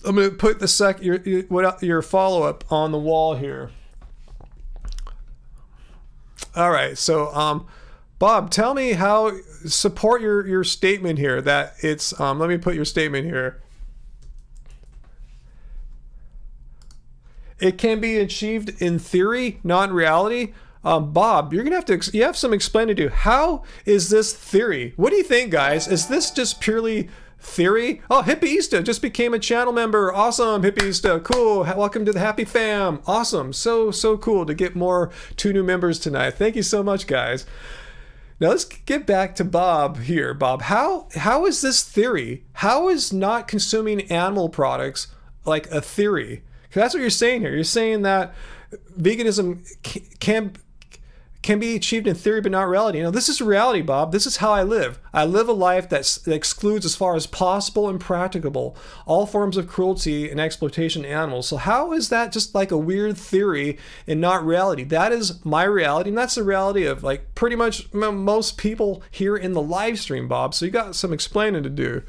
I'm going to put your follow-up on the wall here. All right, so Bob, tell me how, support your statement here that it's, let me put your statement here. It can be achieved in theory, not in reality. Bob, you're gonna you have some explaining to do. How is this theory? What do you think, guys? Is this just purely theory? Oh, Hippieista just became a channel member. Awesome, Hippieista. Cool. Welcome to the Happy Fam. Awesome. So cool to get two new members tonight. Thank you so much, guys. Now let's get back to Bob here. Bob, how is this theory? How is not consuming animal products like a theory? Because that's what you're saying here. You're saying that veganism can be achieved in theory but not reality. This is reality, Bob. This is how I live. I live a life that excludes, as far as possible and practicable, all forms of cruelty and exploitation of animals. So how is that just like a weird theory and not reality? That is my reality, and that's the reality of like pretty much most people here in the live stream, Bob. So you got some explaining to do.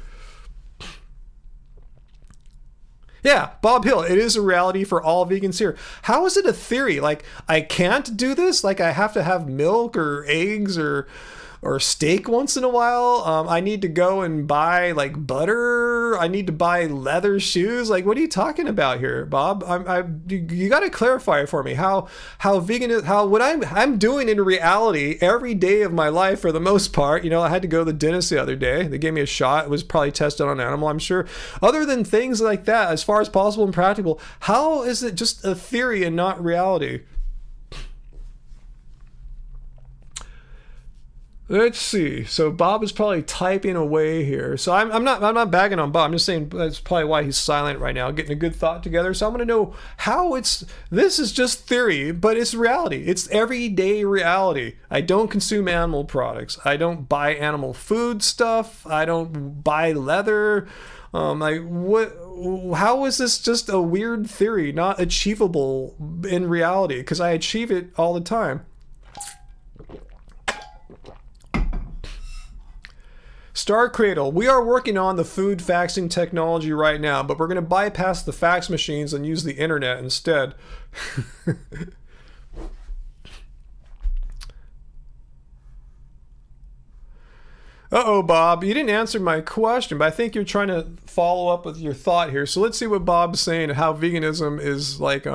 Yeah, Bob Hill, it is a reality for all vegans here. How is it a theory? Like, I can't do this? Like, I have to have milk or eggs or steak once in a while? I need to go and buy, like, butter? I need to buy leather shoes? Like, what are you talking about here, Bob? You got to clarify it for me. How what I'm doing in reality every day of my life for the most part. I had to go to the dentist the other day. They gave me a shot. It was probably tested on an animal, I'm sure. Other than things like that, as far as possible and practical, how is it just a theory and not reality? Let's see. So Bob is probably typing away here. So I'm not bagging on Bob. I'm just saying that's probably why he's silent right now, getting a good thought together. So I'm going to know how this is just theory, but it's reality. It's everyday reality. I don't consume animal products. I don't buy animal food stuff. I don't buy leather. How is this just a weird theory, not achievable in reality? Because I achieve it all the time. Star Cradle, we are working on the food faxing technology right now, but we're going to bypass the fax machines and use the internet instead. Uh-oh, Bob, you didn't answer my question, but I think you're trying to follow up with your thought here. So let's see what Bob's saying, how veganism is like,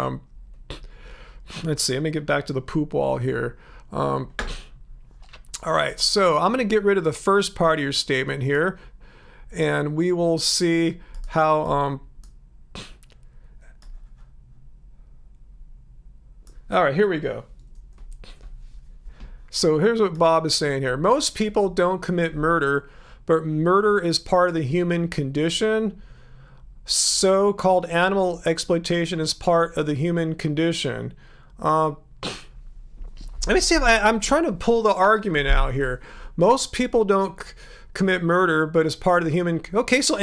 let's see, let me get back to the poop wall here. All right, so I'm going to get rid of the first part of your statement here, and we will see how... All right, here we go. So here's what Bob is saying here. Most people don't commit murder, but murder is part of the human condition. So-called animal exploitation is part of the human condition. Let me see if I'm trying to pull the argument out here. Most people don't commit murder, but as part of the human... Okay, so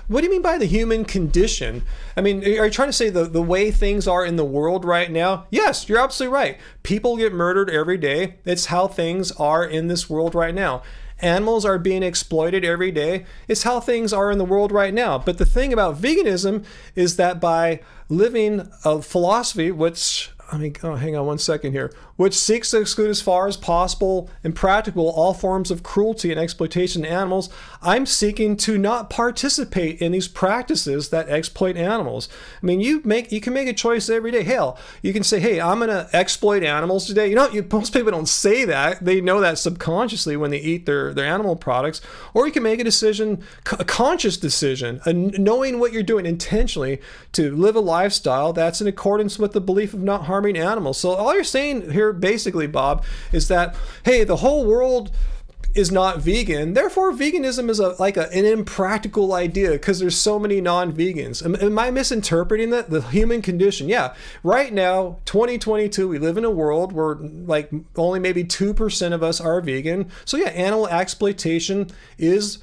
what do you mean by the human condition? I mean, are you trying to say the way things are in the world right now? Yes, you're absolutely right. People get murdered every day. It's how things are in this world right now. Animals are being exploited every day. It's how things are in the world right now. But the thing about veganism is that by living a philosophy, which... hang on one second here, which seeks to exclude as far as possible and practical all forms of cruelty and exploitation of animals, I'm seeking to not participate in these practices that exploit animals. I mean, you can make a choice every day. Hell, you can say, hey, I'm going to exploit animals today. Most people don't say that. They know that subconsciously when they eat their animal products. Or you can make a decision, a conscious decision, knowing what you're doing intentionally to live a lifestyle that's in accordance with the belief of not harming animals. So all you're saying here basically, Bob, is that, hey, the whole world is not vegan, therefore veganism is an impractical idea because there's so many non-vegans. Am I misinterpreting that? The human condition? Yeah, right now, 2022, we live in a world where like only maybe 2% of us are vegan. So yeah, animal exploitation is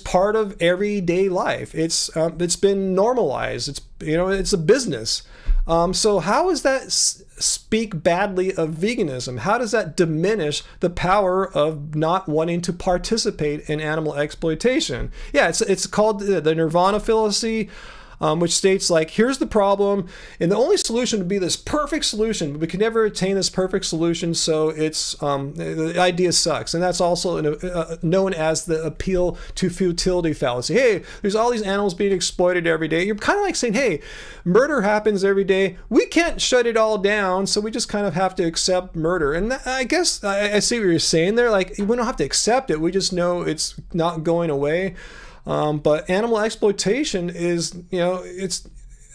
part of everyday life. It's been normalized. It's a business. So how does that speak badly of veganism? How does that diminish the power of not wanting to participate in animal exploitation? Yeah, it's called the Nirvana fallacy. which states like, here's the problem, and the only solution would be this perfect solution, but we can never attain this perfect solution, so it's the idea sucks. And that's also known as the appeal to futility fallacy. Hey, there's all these animals being exploited every day. You're kind of like saying, hey, murder happens every day. We can't shut it all down, so we just kind of have to accept murder. And I guess I see what you're saying there. Like, we don't have to accept it. We just know it's not going away. But animal exploitation is, is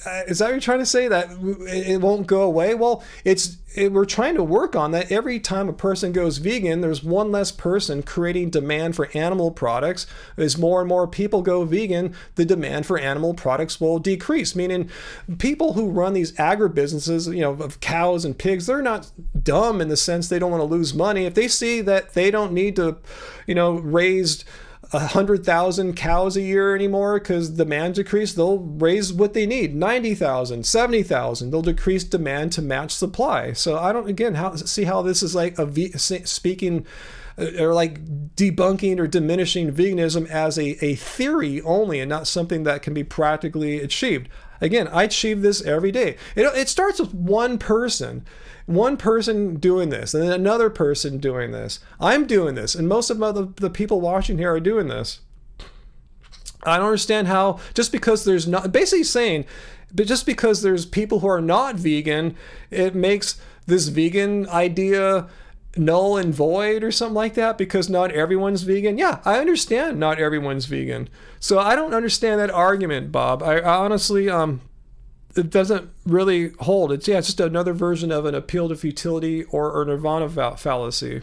that what you're trying to say, that it won't go away? Well, we're trying to work on that. Every time a person goes vegan, there's one less person creating demand for animal products. As more and more people go vegan, the demand for animal products will decrease. Meaning, people who run these agribusinesses, of cows and pigs, they're not dumb in the sense they don't want to lose money. If they see that they don't need to, raise 100,000 cows a year anymore because demand decreased, they'll raise what they need, 90,000, 70,000. They'll decrease demand to match supply. So I don't, again, see how this is like speaking or like debunking or diminishing veganism as a theory only and not something that can be practically achieved. Again, I achieve this every day. It starts with one person doing this, and then another person doing this. I'm doing this, and most of the people watching here are doing this. I don't understand how, just because there's not, basically saying, but just because there's people who are not vegan, it makes this vegan idea null and void or something like that, because not everyone's vegan. Yeah, I understand not everyone's vegan. So I don't understand that argument, Bob. I honestly, it doesn't really hold. It's just another version of an appeal to futility or nirvana fallacy.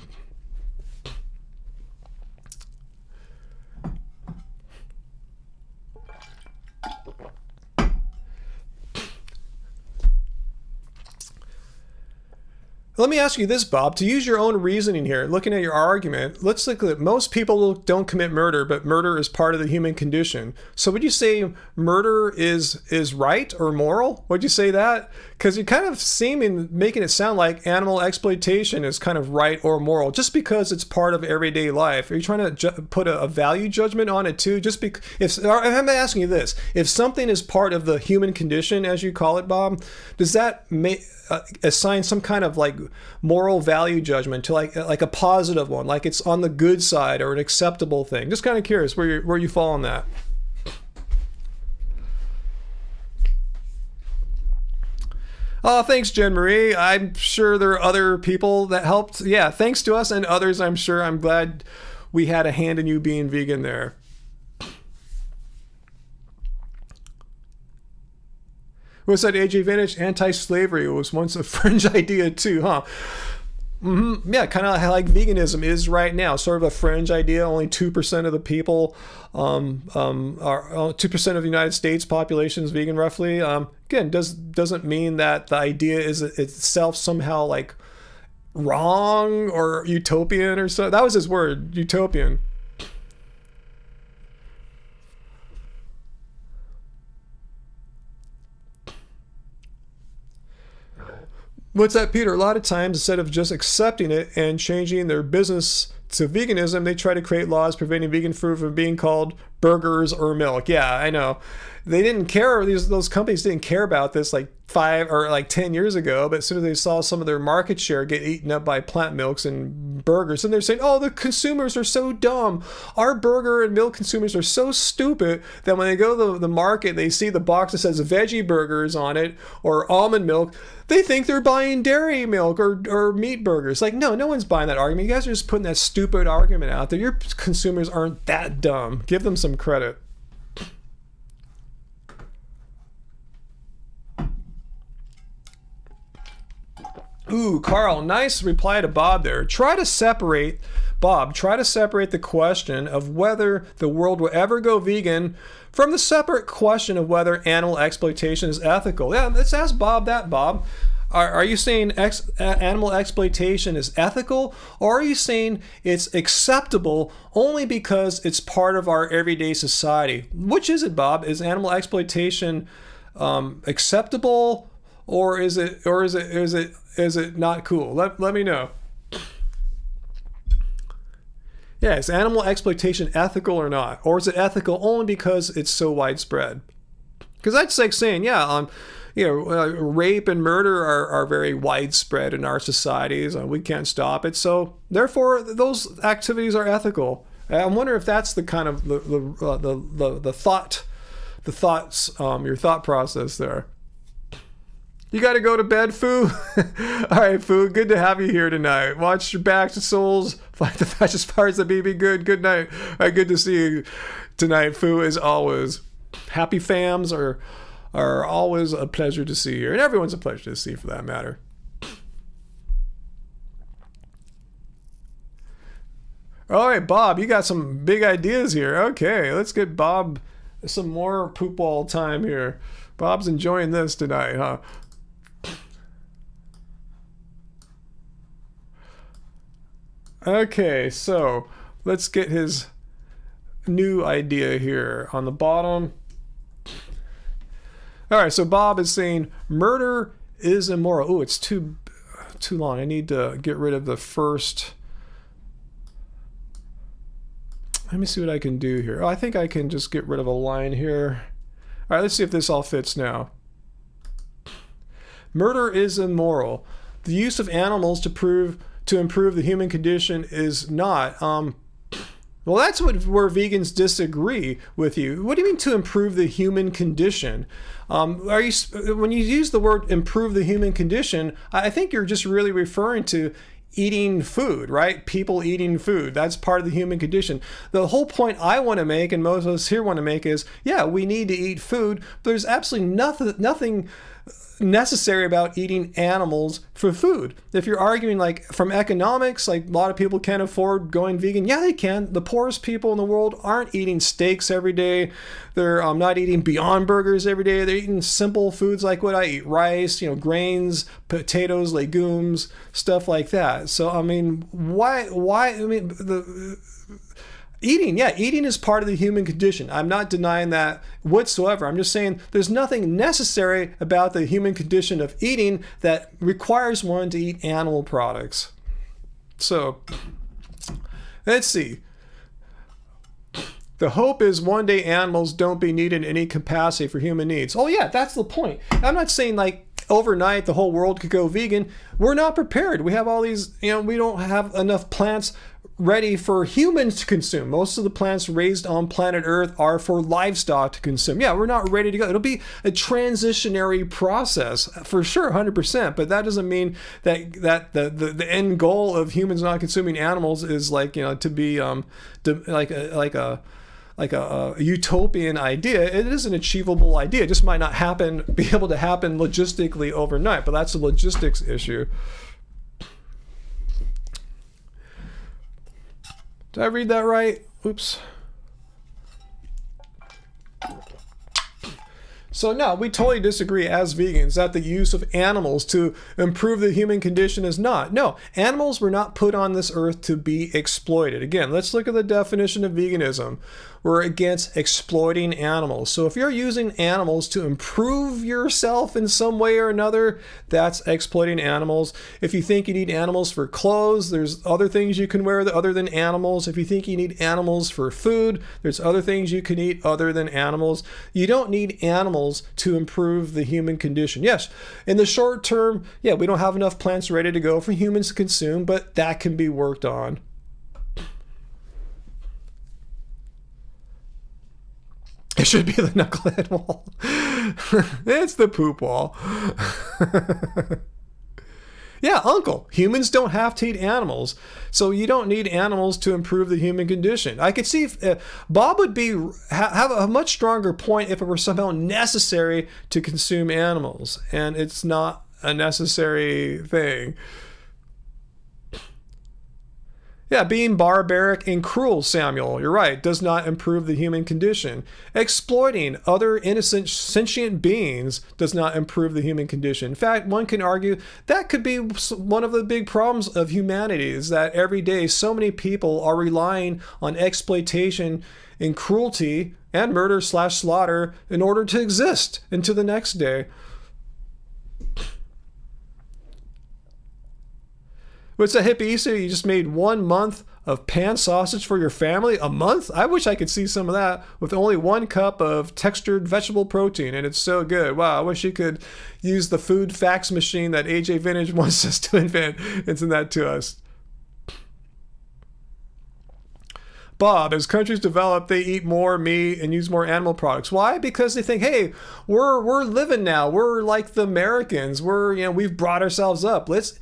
Let me ask you this, Bob, to use your own reasoning here, looking at your argument, let's look at most people don't commit murder, but murder is part of the human condition. So would you say murder is right or moral? Would you say that? Because you kind of making it sound like animal exploitation is kind of right or moral, just because it's part of everyday life. Are you trying to put a value judgment on it too? Just because, if I'm asking you this, if something is part of the human condition, as you call it, Bob, does that assign some kind of like moral value judgment to like a positive one, like it's on the good side or an acceptable thing? Just kind of curious where you fall on that. Oh, thanks, Jen Marie. I'm sure there are other people that helped. Yeah, thanks to us and others, I'm sure. I'm glad we had a hand in you being vegan there. What's that, AJ Vintage? Anti-slavery was once a fringe idea too, huh? Mm-hmm. Yeah, kind of like veganism is right now, sort of a fringe idea. Only 2% of the people, are 2% of the United States population is vegan, roughly. Again, doesn't mean that the idea is itself somehow like wrong or utopian or so. That was his word, utopian. What's that, Peter? A lot of times, instead of just accepting it and changing their business to veganism, they try to create laws preventing vegan food from being called burgers or milk. Yeah, I know. They didn't care, those companies didn't care about this like 5 or like 10 years ago, but as soon as they saw some of their market share get eaten up by plant milks and burgers, and they're saying, oh, the consumers are so dumb. Our burger and milk consumers are so stupid that when they go to the market, they see the box that says veggie burgers on it or almond milk, they think they're buying dairy milk or meat burgers. Like, no one's buying that argument. You guys are just putting that stupid argument out there. Your consumers aren't that dumb. Give them some credit. Ooh, Carl, nice reply to Bob there. Try to separate the question of whether the world will ever go vegan from the separate question of whether animal exploitation is ethical. Yeah, let's ask Bob that, Bob. Are you saying animal exploitation is ethical, or are you saying it's acceptable only because it's part of our everyday society? Which is it, Bob? Is animal exploitation acceptable, or is it not cool? Let me know. Yeah, is animal exploitation ethical or not? Or is it ethical only because it's so widespread? Because that's like saying, rape and murder are very widespread in our societies. We can't stop it. So therefore, those activities are ethical. I wonder if that's the kind of the thoughts, your thought process there. You got to go to bed, Foo? All right, Foo, good to have you here tonight. Watch your back to souls. Fight the fascist parts that be good. Good night. All right, good to see you tonight, Foo, as always. Happy fams are always a pleasure to see here. And everyone's a pleasure to see for that matter. All right, Bob, you got some big ideas here. Okay, let's get Bob some more poop ball time here. Bob's enjoying this tonight, huh? Okay, so let's get his new idea here on the bottom. All right, so Bob is saying murder is immoral. Oh, it's too long. I need to get rid of the first. Let me see what I can do here. Oh, I think I can just get rid of a line here. All right, let's see if this all fits now. Murder is immoral. The use of animals to improve the human condition is not. Well, that's where vegans disagree with you. What do you mean to improve the human condition? When you use the word improve the human condition, I think you're just really referring to eating food, right? People eating food. That's part of the human condition. The whole point I want to make, and most of us here want to make, is, yeah, we need to eat food. But there's absolutely nothing necessary about eating animals for food. If you're arguing like from economics, like a lot of people can't afford going vegan. Yeah, they can. The poorest people in the world aren't eating steaks every day. They're not eating Beyond Burgers every day. They're eating simple foods like what I eat: rice, grains, potatoes, legumes, stuff like that. So I mean, why? I mean, eating is part of the human condition. I'm not denying that whatsoever. I'm just saying there's nothing necessary about the human condition of eating that requires one to eat animal products. So, let's see. The hope is one day animals don't be needed in any capacity for human needs. Oh yeah, that's the point. I'm not saying like overnight the whole world could go vegan. We're not prepared. We have all these, we don't have enough plants ready for humans to consume. Most of the plants raised on planet Earth are for livestock to consume. Yeah, we're not ready to go. It'll be a transitionary process for sure, 100%. But that doesn't mean that the end goal of humans not consuming animals is like to be like a utopian idea. It is an achievable idea. It just might not be able to happen logistically overnight. But that's a logistics issue. Did I read that right? Oops. So no, we totally disagree as vegans that the use of animals to improve the human condition is not. No, animals were not put on this earth to be exploited. Again, let's look at the definition of veganism. We're against exploiting animals. So if you're using animals to improve yourself in some way or another, that's exploiting animals. If you think you need animals for clothes, there's other things you can wear other than animals. If you think you need animals for food, there's other things you can eat other than animals. You don't need animals to improve the human condition. Yes, in the short term, yeah, we don't have enough plants ready to go for humans to consume, but that can be worked on. It should be the knucklehead wall. It's the poop wall. Yeah, uncle, humans don't have to eat animals, so you don't need animals to improve the human condition. I could see if Bob would have a much stronger point if it were somehow necessary to consume animals, and it's not a necessary thing. Yeah, being barbaric and cruel, Samuel, you're right, does not improve the human condition. Exploiting other innocent sentient beings does not improve the human condition. In fact, one can argue that could be one of the big problems of humanity, is that every day so many people are relying on exploitation and cruelty and murder/slaughter in order to exist into the next day. What's that hippie Easter? You just made 1 month of pan sausage for your family? A month? I wish I could see some of that with only 1 cup of textured vegetable protein, and it's so good. Wow, I wish you could use the food fax machine that AJ Vintage wants us to invent and send that to us. Bob, as countries develop, they eat more meat and use more animal products. Why? Because they think, hey, we're living now. We're like the Americans. We've brought ourselves up. Let's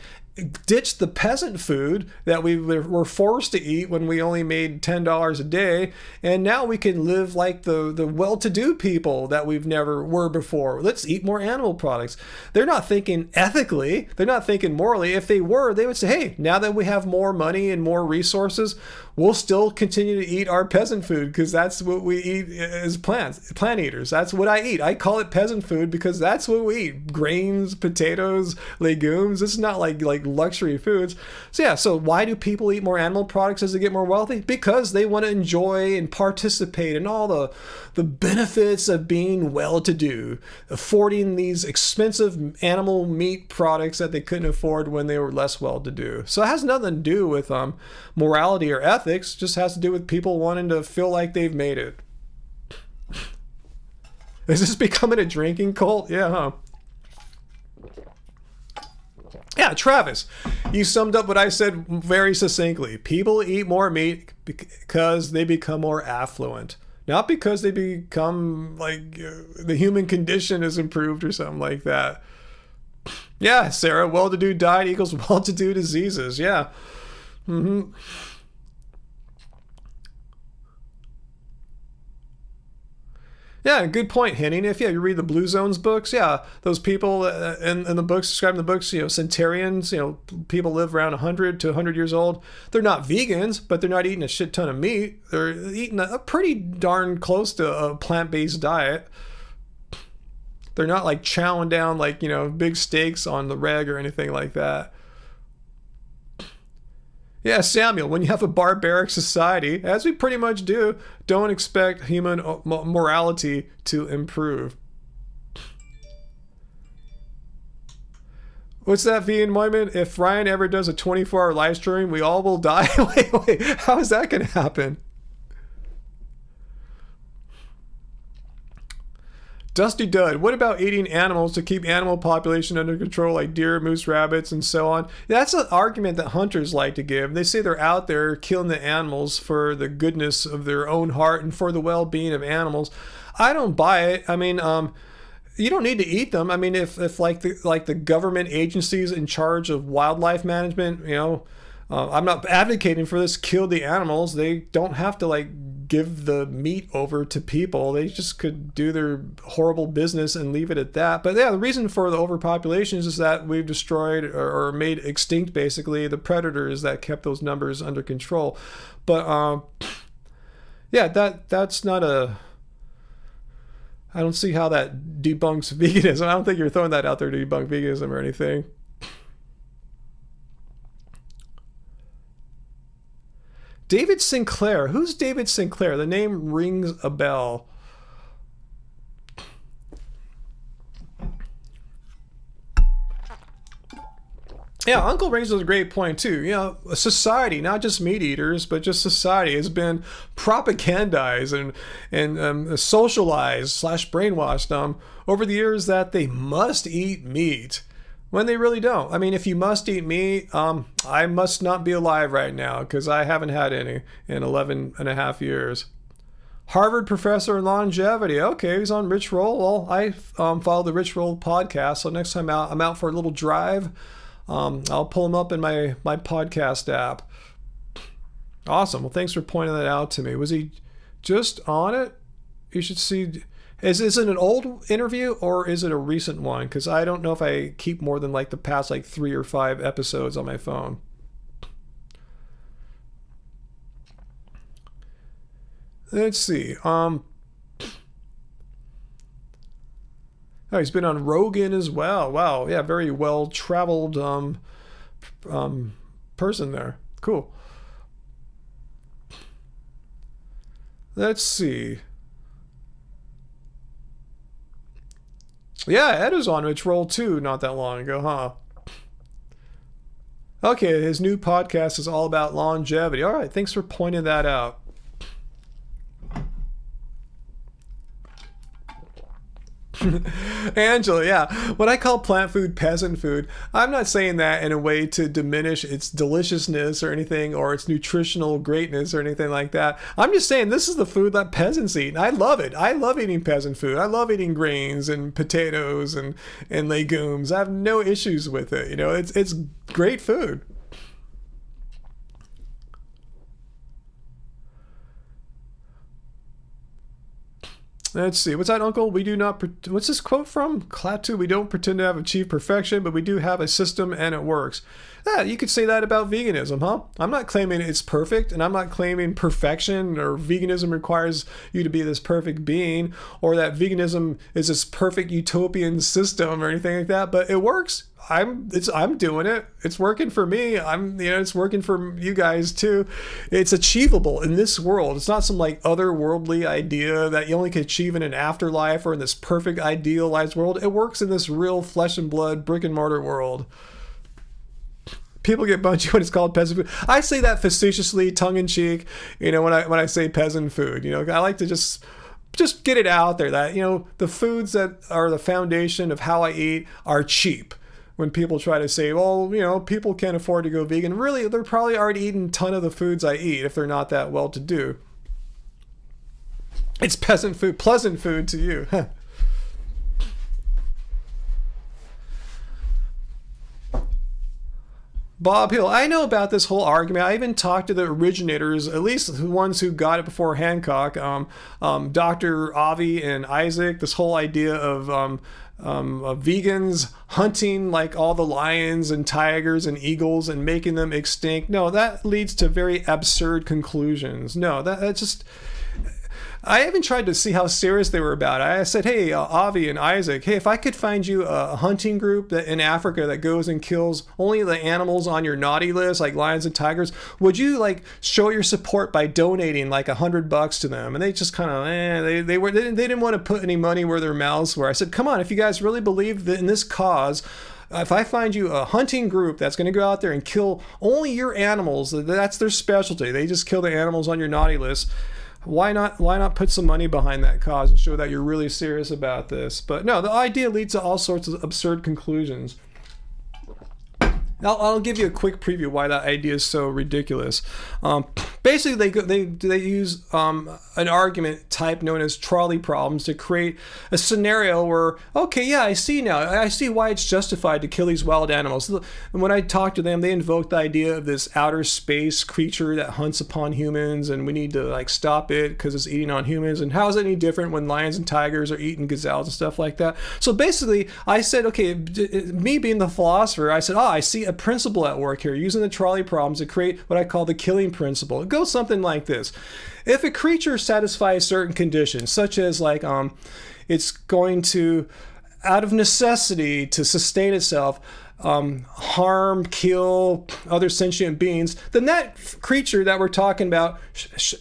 ditch the peasant food that we were forced to eat when we only made $10 a day, and now we can live like the well-to-do people that we've never were before. Let's eat more animal products. They're not thinking ethically. They're not thinking morally. If they were, they would say, hey, now that we have more money and more resources, we'll still continue to eat our peasant food because that's what we eat as plant eaters. That's what I eat. I call it peasant food because that's what we eat. Grains, potatoes, legumes. It's not like luxury foods. So why do people eat more animal products as they get more wealthy? Because they want to enjoy and participate in all the benefits of being well-to-do, affording these expensive animal meat products that they couldn't afford when they were less well-to-do. So it has nothing to do with morality or ethics. It just has to do with people wanting to feel like they've made it. Is this becoming a drinking cult? Yeah, huh? Yeah, Travis, you summed up what I said very succinctly. People eat more meat because they become more affluent. Not because they become the human condition is improved or something like that. Yeah, Sarah, well-to-do diet equals well-to-do diseases. Yeah. Mm-hmm. Yeah, good point, Henning. If you read the Blue Zones books, those people in the books, describing the books, centurions, people live around 100 to 100 years old. They're not vegans, but they're not eating a shit ton of meat. They're eating a pretty darn close to a plant-based diet. They're not chowing down big steaks on the reg or anything like that. Yeah, Samuel, when you have a barbaric society, as we pretty much do, don't expect human morality to improve. What's that, V and Wyman? If Ryan ever does a 24-hour live stream, we all will die? Wait, how is that going to happen? Dusty Dud, what about eating animals to keep animal population under control, like deer, moose, rabbits, and so on? That's an argument that hunters like to give. They say they're out there killing the animals for the goodness of their own heart and for the well-being of animals. I don't buy it. I mean, you don't need to eat them. I mean, if the government agencies in charge of wildlife management, I'm not advocating for this, kill the animals. They don't have to give the meat over to people. They just could do their horrible business and leave it at that. But yeah, the reason for the overpopulations is that we've destroyed or made extinct basically the predators that kept those numbers under control. But that's not a... I don't see how that debunks veganism. I don't think you're throwing that out there to debunk veganism or anything. David Sinclair. Who's David Sinclair? The name rings a bell. Yeah, Uncle raises a great point too. Society, not just meat eaters, but just society has been propagandized and socialized / brainwashed over the years that they must eat meat when they really don't. I mean, if you must eat meat, I must not be alive right now because I haven't had any in 11 and a half years. Harvard professor in longevity. Okay, he's on Rich Roll. Well, I follow the Rich Roll podcast, so next time I'm out for a little drive, I'll pull him up in my podcast app. Awesome. Well, thanks for pointing that out to me. Was he just on it? You should see. Is it an old interview or is it a recent one? Because I don't know if I keep more than the past 3 or 5 episodes on my phone. Let's see. Oh, he's been on Rogan as well. Wow. Yeah, very well-traveled person there. Cool. Let's see. Yeah, Ed was on Rich Roll too not that long ago, huh? Okay, his new podcast is all about longevity. All right, thanks for pointing that out. Angela, yeah. What I call plant food peasant food, I'm not saying that in a way to diminish its deliciousness or anything, or its nutritional greatness or anything like that. I'm just saying this is the food that peasants eat. And I love it. I love eating peasant food. I love eating grains and potatoes and legumes. I have no issues with it. You know, it's great food. Let's see. What's that, Uncle? We do not. What's this quote from? Klaatu. We don't pretend to have achieved perfection, but we do have a system and it works. Yeah, you could say that about veganism, huh? I'm not claiming it's perfect, and I'm not claiming perfection or veganism requires you to be this perfect being, or that veganism is this perfect utopian system or anything like that. But it works. I'm doing it. It's working for me. It's working for you guys too. It's achievable in this world. It's not some like otherworldly idea that you only can achieve in an afterlife or in this perfect idealized world. It works in this real flesh and blood brick and mortar world. People get bunchy when it's called peasant food. I say that facetiously, tongue in cheek. When I say peasant food, I like to just get it out there that the foods that are the foundation of how I eat are cheap. When people try to say, well, people can't afford to go vegan, really, they're probably already eating a ton of the foods I eat if they're not that well to do. It's peasant food, pleasant food to you. Bob Hill, I know about this whole argument. I even talked to the originators, at least the ones who got it before Hancock, Dr. Avi and Isaac, this whole idea of vegans hunting like all the lions and tigers and eagles and making them extinct. No, that leads to very absurd conclusions. No, that's just... I even tried to see how serious they were about it. I said, hey, Avi and Isaac, hey, if I could find you a hunting group that in Africa that goes and kills only the animals on your naughty list, like lions and tigers, would you like show your support by donating like $100 to them? And they just kind of, they didn't want to put any money where their mouths were. I said, come on, if you guys really believe that in this cause, if I find you a hunting group that's going to go out there and kill only your animals, that's their specialty. They just kill the animals on your naughty list. Why not put some money behind that cause and show that you're really serious about this? But no, the idea leads to all sorts of absurd conclusions. I'll give you a quick preview why that idea is so ridiculous. Basically, they use an argument type known as trolley problems to create a scenario where, okay, yeah, I see now. I see why it's justified to kill these wild animals. And when I talk to them, they invoke the idea of this outer space creature that hunts upon humans, and we need to like stop it because it's eating on humans. And how is it any different when lions and tigers are eating gazelles and stuff like that? So basically, I said, okay, me being the philosopher, I said, I see a principle at work here, using the trolley problems to create what I call the killing principle. It goes something like this. If a creature satisfies certain conditions, such as like it's going to, out of necessity to sustain itself, harm, kill other sentient beings, then that creature that we're talking about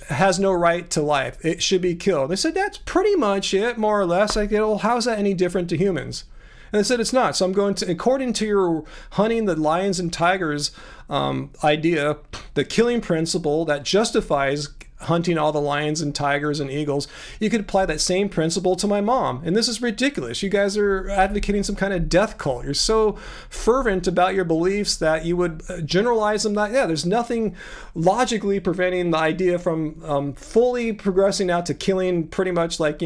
has no right to life. It should be killed. They said, that's pretty much it, more or less. I go, well, how is that any different to humans? And they said it's not. So I'm going to, according to your hunting the lions and tigers idea, the killing principle that justifies hunting all the lions and tigers and eagles, you could apply that same principle to my mom. And this is ridiculous. You guys are advocating some kind of death cult. You're so fervent about your beliefs that you would generalize them. That, yeah, there's nothing logically preventing the idea from fully progressing out to killing pretty much like,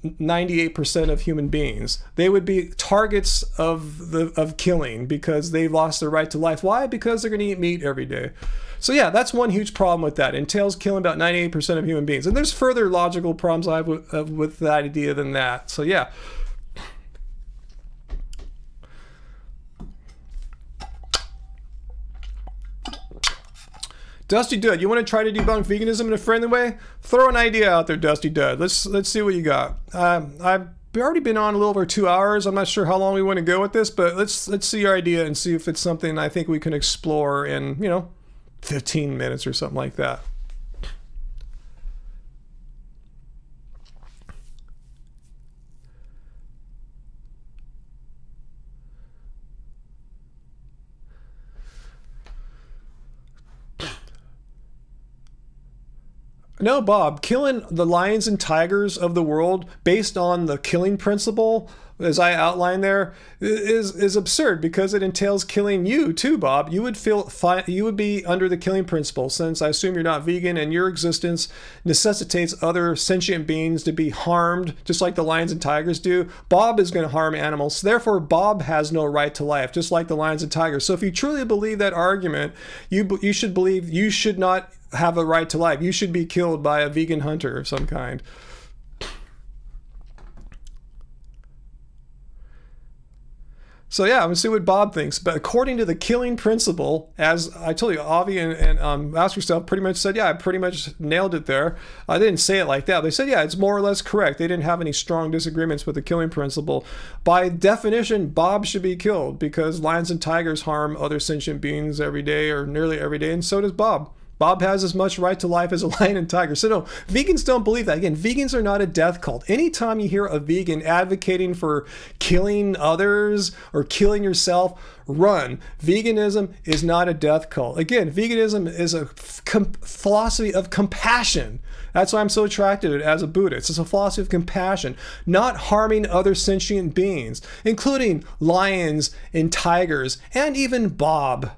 98% of human beings. They would be targets of killing because they've lost their right to life. Why? Because they're going to eat meat every day. So yeah, that's one huge problem with that. It entails killing about 98% of human beings. And there's further logical problems I have with that idea than that. So yeah. Dusty Dud, you want to try to debunk veganism in a friendly way? Throw an idea out there, Dusty Dud. Let's see what you got. I've already been on a little over 2 hours. I'm not sure how long we want to go with this, but let's see your idea and see if it's something I think we can explore in 15 minutes or something like that. No, Bob, killing the lions and tigers of the world based on the killing principle, as I outlined there, is absurd because it entails killing you too, Bob. You would feel fine. You would be under the killing principle, since I assume you're not vegan and your existence necessitates other sentient beings to be harmed, just like the lions and tigers do. Bob is going to harm animals. So therefore, Bob has no right to life, just like the lions and tigers. So if you truly believe that argument, you should believe you should not have a right to life. You should be killed by a vegan hunter of some kind. So yeah, I'm gonna see what Bob thinks. But according to the killing principle, as I told you, Avi and Ask Yourself pretty much said, yeah, I pretty much nailed it there. I didn't say it like that. They said, yeah, it's more or less correct. They didn't have any strong disagreements with the killing principle. By definition, Bob should be killed because lions and tigers harm other sentient beings every day or nearly every day, and so does Bob. Bob has as much right to life as a lion and tiger. So no, vegans don't believe that. Again, vegans are not a death cult. Anytime you hear a vegan advocating for killing others or killing yourself, run. Veganism is not a death cult. Again, veganism is a philosophy of compassion. That's why I'm so attracted to it as a Buddhist. It's a philosophy of compassion, not harming other sentient beings, including lions and tigers, and even Bob.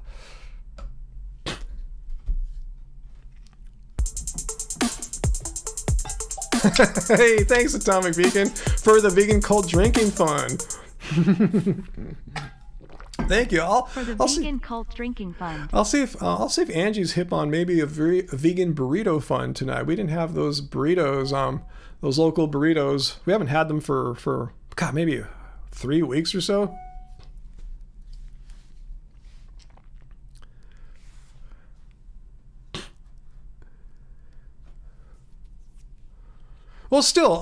Hey, thanks Atomic Vegan for the vegan cult drinking fund. Thank you. I'll vegan cult drinking fund. I'll see if Angie's hip on maybe a vegan burrito fund tonight. We didn't have those burritos, those local burritos. We haven't had them for God, maybe 3 weeks or so. Well, still,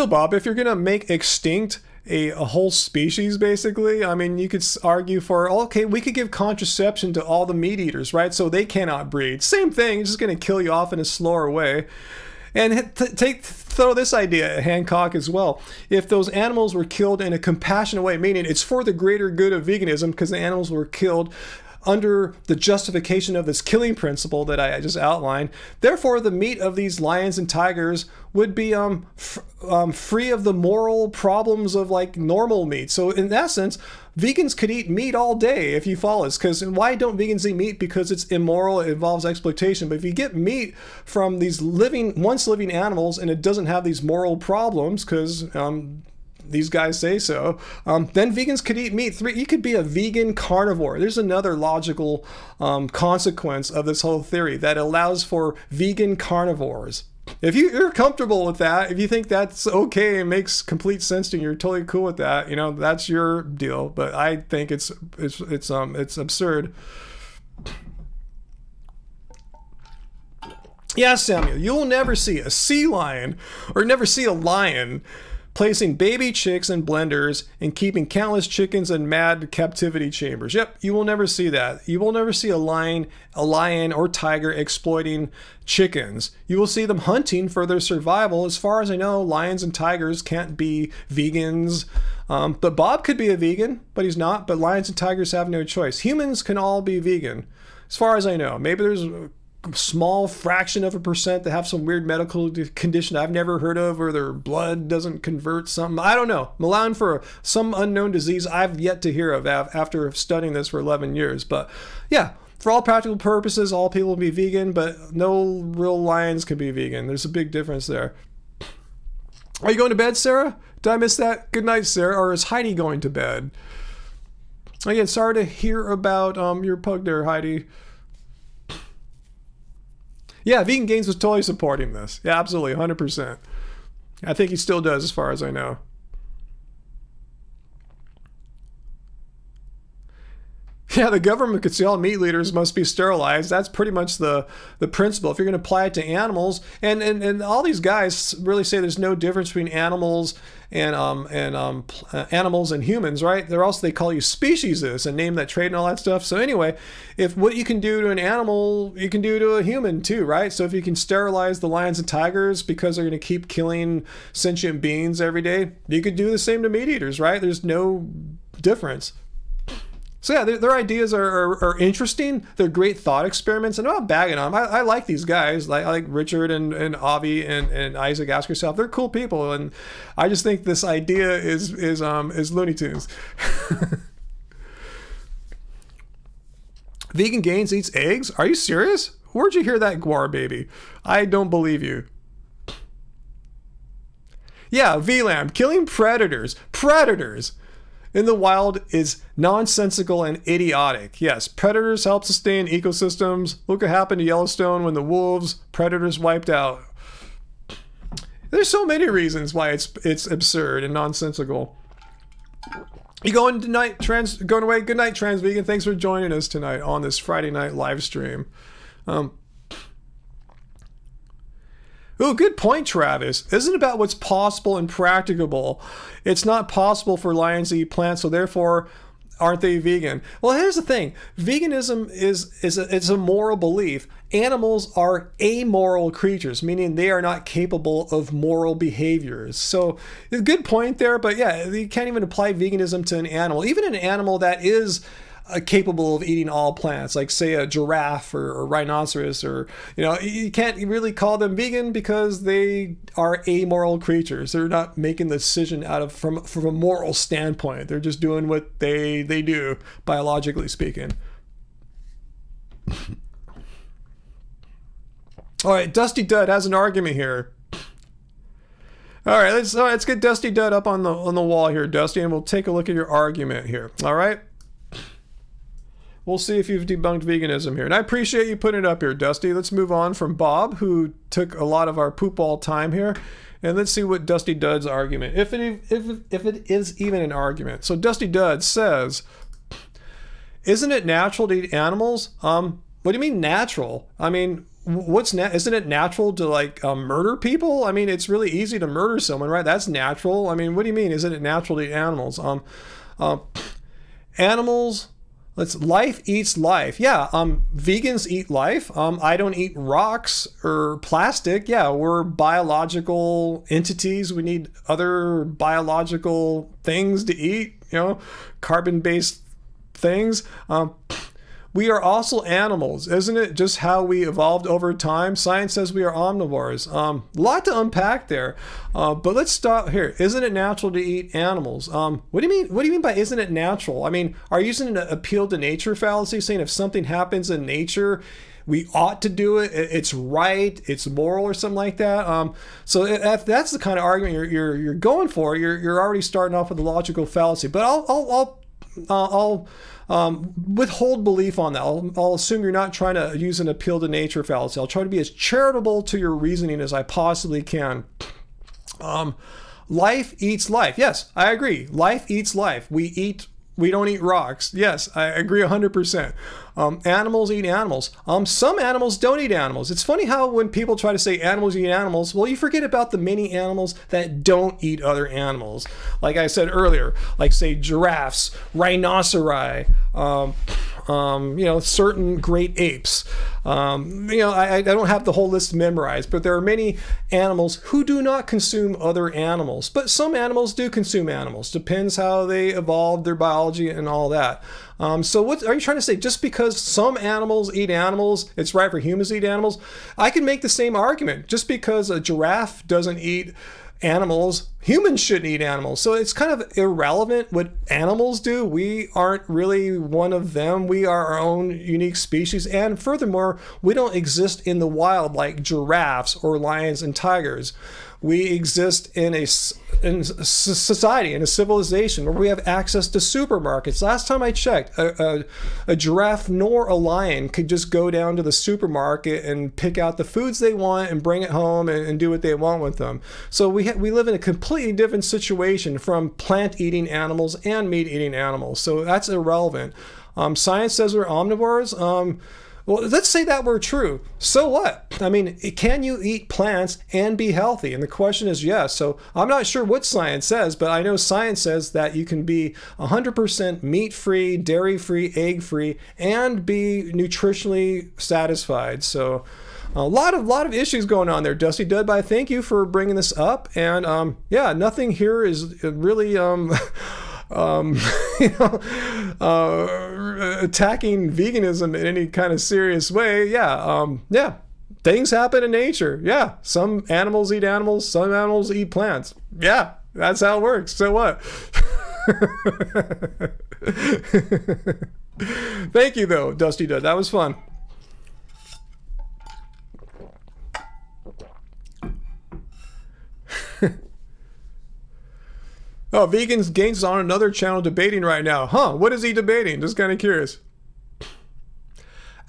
Bob, if you're gonna make extinct a whole species, basically, I mean, you could argue for, okay, we could give contraception to all the meat eaters, right? So they cannot breed. Same thing, it's just gonna kill you off in a slower way. And throw this idea at Hancock as well. If those animals were killed in a compassionate way, meaning it's for the greater good of veganism because the animals were killed under the justification of this killing principle that I just outlined. Therefore, the meat of these lions and tigers would be free of the moral problems of like normal meat. So in essence, vegans could eat meat all day if you follow this. Because why don't vegans eat meat? Because it's immoral, it involves exploitation. But if you get meat from these once living animals and it doesn't have these moral problems, because these guys say so, then vegans could eat meat. You could be a vegan carnivore. There's another logical consequence of this whole theory that allows for vegan carnivores. If you're comfortable with that, if you think that's okay and makes complete sense to you, you're totally cool with that, that's your deal. But I think it's absurd. Yeah, Samuel, you'll never see a sea lion or never see a lion placing baby chicks in blenders and keeping countless chickens in mad captivity chambers. Yep, you will never see that. You will never see a lion or tiger exploiting chickens. You will see them hunting for their survival. As far as I know, lions and tigers can't be vegans. But Bob could be a vegan, but he's not. But lions and tigers have no choice. Humans can all be vegan, as far as I know. Maybe there's a small fraction of a percent that have some weird medical condition I've never heard of, or their blood doesn't convert something. I don't know. Allowing for some unknown disease I've yet to hear of after studying this for 11 years. But yeah, for all practical purposes, all people will be vegan, but no real lions can be vegan. There's a big difference there. Are you going to bed, Sarah? Did I miss that? Good night, Sarah. Or is Heidi going to bed? Again, sorry to hear about your pug there, Heidi. Yeah, Vegan Gains was totally supporting this. Yeah, absolutely, 100%. I think he still does, as far as I know. Yeah, the government could say all meat eaters must be sterilized. That's pretty much the principle. If you're going to apply it to animals, and all these guys really say there's no difference between animals and animals and humans, right? They call you speciesists and name that trait and all that stuff. So anyway, if what you can do to an animal, you can do to a human too, right? So if you can sterilize the lions and tigers because they're going to keep killing sentient beings every day, you could do the same to meat eaters, right? There's no difference. So yeah, their ideas are interesting. They're great thought experiments, and I'm not bagging on them. I like these guys. I like Richard and Avi and Isaac Ask Yourself. They're cool people, and I just think this idea is Looney Tunes. Vegan Gains eats eggs? Are you serious? Where'd you hear that, Guar baby? I don't believe you. Yeah, VLAM, killing predators in the wild is nonsensical and idiotic. Yes, predators help sustain ecosystems. Look what happened to Yellowstone when the wolves, predators wiped out. There's so many reasons why it's absurd and nonsensical. You going tonight, going away? Good night, trans vegan. Thanks for joining us tonight on this Friday night live stream. Oh, good point, Travis. Isn't it about what's possible and practicable? It's not possible for lions to eat plants, so therefore, aren't they vegan? Well, here's the thing. Veganism is a moral belief. Animals are amoral creatures, meaning they are not capable of moral behaviors. So, a good point there, but yeah, you can't even apply veganism to an animal. Even an animal that is capable of eating all plants, like say a giraffe or rhinoceros, or you can't really call them vegan because they are amoral creatures. They're not making the decision from a moral standpoint. They're just doing what they do, biologically speaking. All right, Dusty Dud has an argument here. All right, let's get Dusty Dud up on the wall here, Dusty, and we'll take a look at your argument here. All right. We'll see if you've debunked veganism here. And I appreciate you putting it up here, Dusty. Let's move on from Bob, who took a lot of our poop ball time here. And let's see what Dusty Dud's argument, if it is even an argument. So Dusty Dud says, isn't it natural to eat animals? What do you mean natural? I mean, isn't it natural to murder people? I mean, it's really easy to murder someone, right? That's natural. I mean, what do you mean? Isn't it natural to eat animals? Animals... Life eats life. Yeah, vegans eat life. I don't eat rocks or plastic. Yeah, we're biological entities. We need other biological things to eat, carbon-based things. We are also animals. Isn't it just how we evolved over time? Science says we are omnivores. A lot to unpack there. But let's stop here. Isn't it natural to eat animals? What do you mean? What do you mean by isn't it natural? I mean, are you using an appeal to nature fallacy, saying if something happens in nature, we ought to do it, it's right, it's moral, or something like that? So if that's the kind of argument you're going for, you're already starting off with a logical fallacy. But I'll withhold belief on that. I'll assume you're not trying to use an appeal to nature fallacy. I'll try to be as charitable to your reasoning as I possibly can. Life eats life. Yes, I agree. Life eats life. We don't eat rocks. Yes, I agree 100%. Animals eat animals. Some animals don't eat animals. It's funny how when people try to say animals eat animals, well, you forget about the many animals that don't eat other animals. Like I said earlier, like say giraffes, rhinoceri, certain great apes. I don't have the whole list memorized, but there are many animals who do not consume other animals. But some animals do consume animals. Depends how they evolved, their biology, and all that. So what are you trying to say? Just because some animals eat animals, it's right for humans to eat animals? I can make the same argument. Just because a giraffe doesn't eat animals, humans shouldn't eat animals. So it's kind of irrelevant what animals do. We aren't really one of them. We are our own unique species. And furthermore, we don't exist in the wild like giraffes or lions and tigers. We exist in a society, in a civilization where we have access to supermarkets. Last time I checked, a giraffe nor a lion could just go down to the supermarket and pick out the foods they want and bring it home and do what they want with them. So we live in a completely different situation from plant-eating animals and meat-eating animals. So that's irrelevant. Science says we're omnivores. Well, let's say that were true. So what? I mean, can you eat plants and be healthy? And the question is yes. So I'm not sure what science says, but I know science says that you can be 100% meat-free, dairy-free, egg-free, and be nutritionally satisfied. So a lot of issues going on there, Dusty Dud, but I thank you for bringing this up. And nothing here is really attacking veganism in any kind of serious way, yeah, things happen in nature. Yeah, some animals eat animals, some animals eat plants. Yeah, that's how it works. So what? Thank you, though, Dusty Dud. That was fun. Oh, Vegans Gains is on another channel debating right now. Huh, what is he debating? Just kind of curious.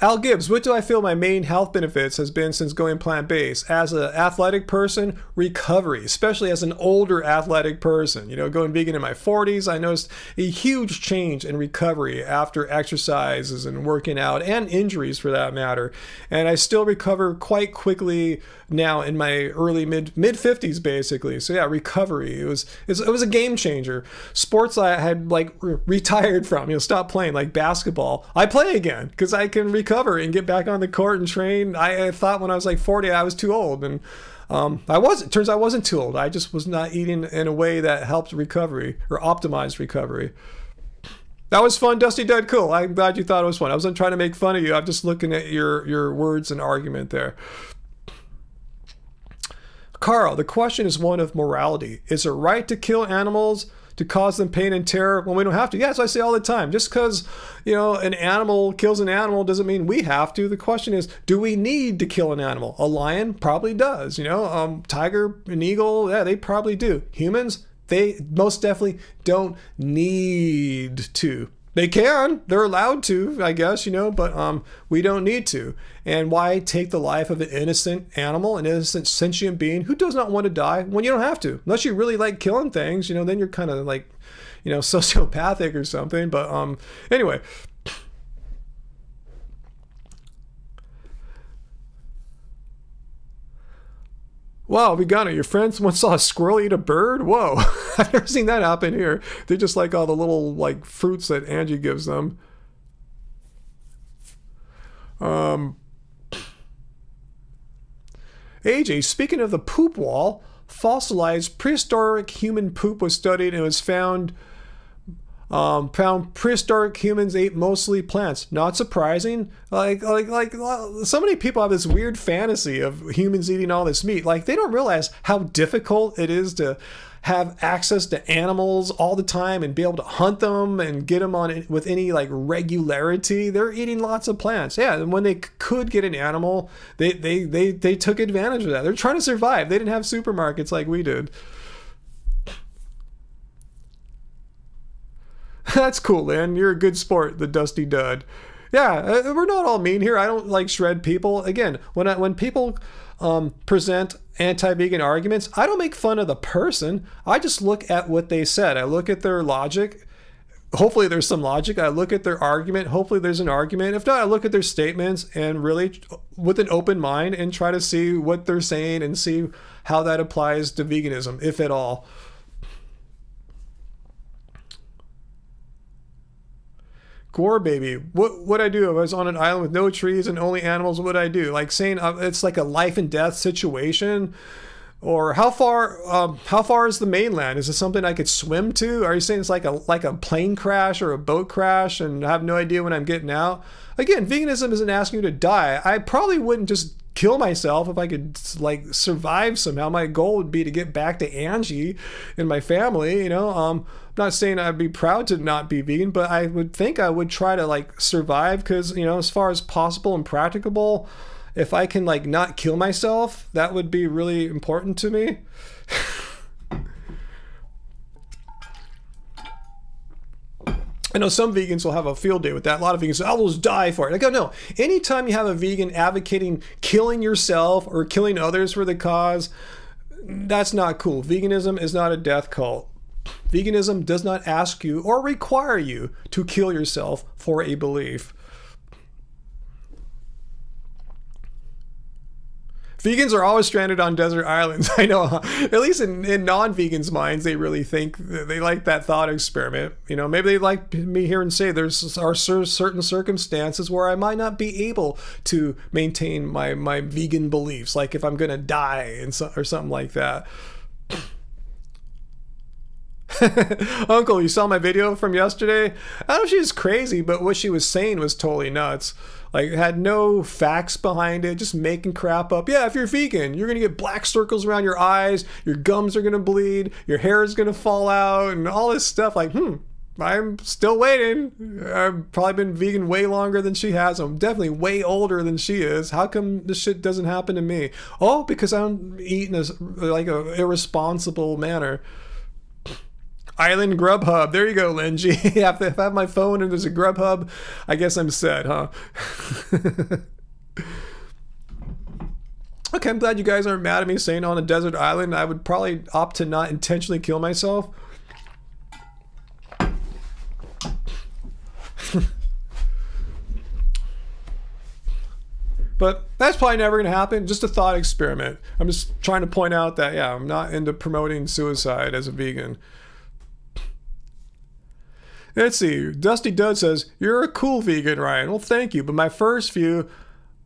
Al Gibbs, what do I feel my main health benefits has been since going plant-based? As an athletic person, recovery, especially as an older athletic person. You know, going vegan in my 40s, I noticed a huge change in recovery after exercises and working out, and injuries for that matter. And I still recover quite quickly now in my early mid 50s, basically. So yeah, recovery. It was a game changer. Sports I had like retired from, stopped playing, like basketball. I play again because I can recover and get back on the court and train. I thought when I was like 40 I was too old, and it turns out I wasn't too old. I just was not eating in a way that helped recovery or optimized recovery. That was fun, Dusty Dead. Cool. I'm glad you thought it was fun. I wasn't trying to make fun of you. I'm just looking at your words and argument there. Carl, the question is one of morality. Is it right to kill animals to cause them pain and terror when we don't have to? Yeah, that's what I say all the time. Just because, an animal kills an animal doesn't mean we have to. The question is, do we need to kill an animal? A lion probably does. Tiger, an eagle, yeah, they probably do. Humans, they most definitely don't need to. They can, they're allowed to, I guess, but we don't need to. And why take the life of an innocent animal, an innocent sentient being who does not want to die when you don't have to? Unless you really like killing things, then you're kind of like, sociopathic or something. But anyway. Wow, Vegano, your friends once saw a squirrel eat a bird? Whoa, I've never seen that happen here. They just like all the little fruits that Angie gives them. AJ, speaking of the poop wall, fossilized prehistoric human poop was studied and was found prehistoric humans ate mostly plants. Not surprising. Like so many people have this weird fantasy of humans eating all this meat. Like, they don't realize how difficult it is to have access to animals all the time and be able to hunt them and get them on with any regularity. They're eating lots of plants. Yeah, and when they could get an animal, they took advantage of that. They're trying to survive. They didn't have supermarkets like we did. That's cool, Lynn. You're a good sport, the Dusty Dud. Yeah, we're not all mean here. I don't shred people. Again, when people present anti-vegan arguments, I don't make fun of the person. I just look at what they said. I look at their logic. Hopefully there's some logic. I look at their argument. Hopefully there's an argument. If not, I look at their statements and really with an open mind and try to see what they're saying and see how that applies to veganism, if at all. Gore baby, what would I do if I was on an island with no trees and only animals? What would I do? Like saying it's like a life and death situation, or how far is the mainland? Is this something I could swim to? Are you saying it's like a plane crash or a boat crash and I have no idea when I'm getting out? Again, veganism isn't asking you to die. I probably wouldn't just kill myself if I could survive somehow. My goal would be to get back to Angie and my family. I'm not saying I'd be proud to not be vegan, but I would think I would try to survive, because as far as possible and practicable, if I can not kill myself, that would be really important to me. I know some vegans will have a field day with that. A lot of vegans say, I will just die for it. I go, no. Anytime you have a vegan advocating killing yourself or killing others for the cause, that's not cool. Veganism is not a death cult. Veganism does not ask you or require you to kill yourself for a belief. Vegans are always stranded on desert islands. I know, at least in non-vegans' minds, they really think they like that thought experiment. Maybe they like me hearing say are certain circumstances where I might not be able to maintain my vegan beliefs, like if I'm going to die or something like that. Uncle, you saw my video from yesterday? I don't know if she's crazy, but what she was saying was totally nuts. Like, it had no facts behind it, just making crap up. Yeah, if you're vegan, you're going to get black circles around your eyes, your gums are going to bleed, your hair is going to fall out, and all this stuff. Like, I'm still waiting. I've probably been vegan way longer than she has. I'm definitely way older than she is. How come this shit doesn't happen to me? Oh, because I'm eating like a irresponsible manner. Island Grubhub. There you go, Linji. If I have my phone and there's a Grubhub, I guess I'm set, huh? Okay, I'm glad you guys aren't mad at me saying on a desert island. I would probably opt to not intentionally kill myself. But that's probably never going to happen. Just a thought experiment. I'm just trying to point out that, yeah, I'm not into promoting suicide as a vegan. Let's see. Dusty Dud says, you're a cool vegan, Ryan. Well, thank you. But my first view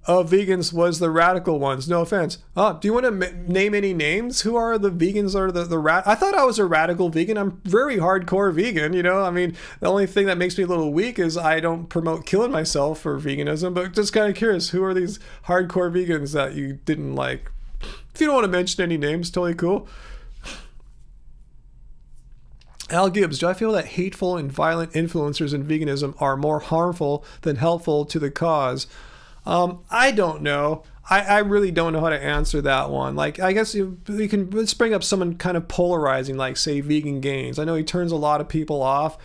of vegans was the radical ones. No offense. Do you want to name any names? Who are the vegans or the I thought I was a radical vegan. I'm very hardcore vegan, you know? I mean, the only thing that makes me a little weak is I don't promote killing myself for veganism, but just kind of curious, who are these hardcore vegans that you didn't like? If you don't want to mention any names, totally cool. Al Gibbs, do I feel that hateful and violent influencers in veganism are more harmful than helpful to the cause? I don't know. I really don't know how to answer that one. Like, I guess let's bring up someone kind of polarizing, like, say, Vegan Gains. I know he turns a lot of people off,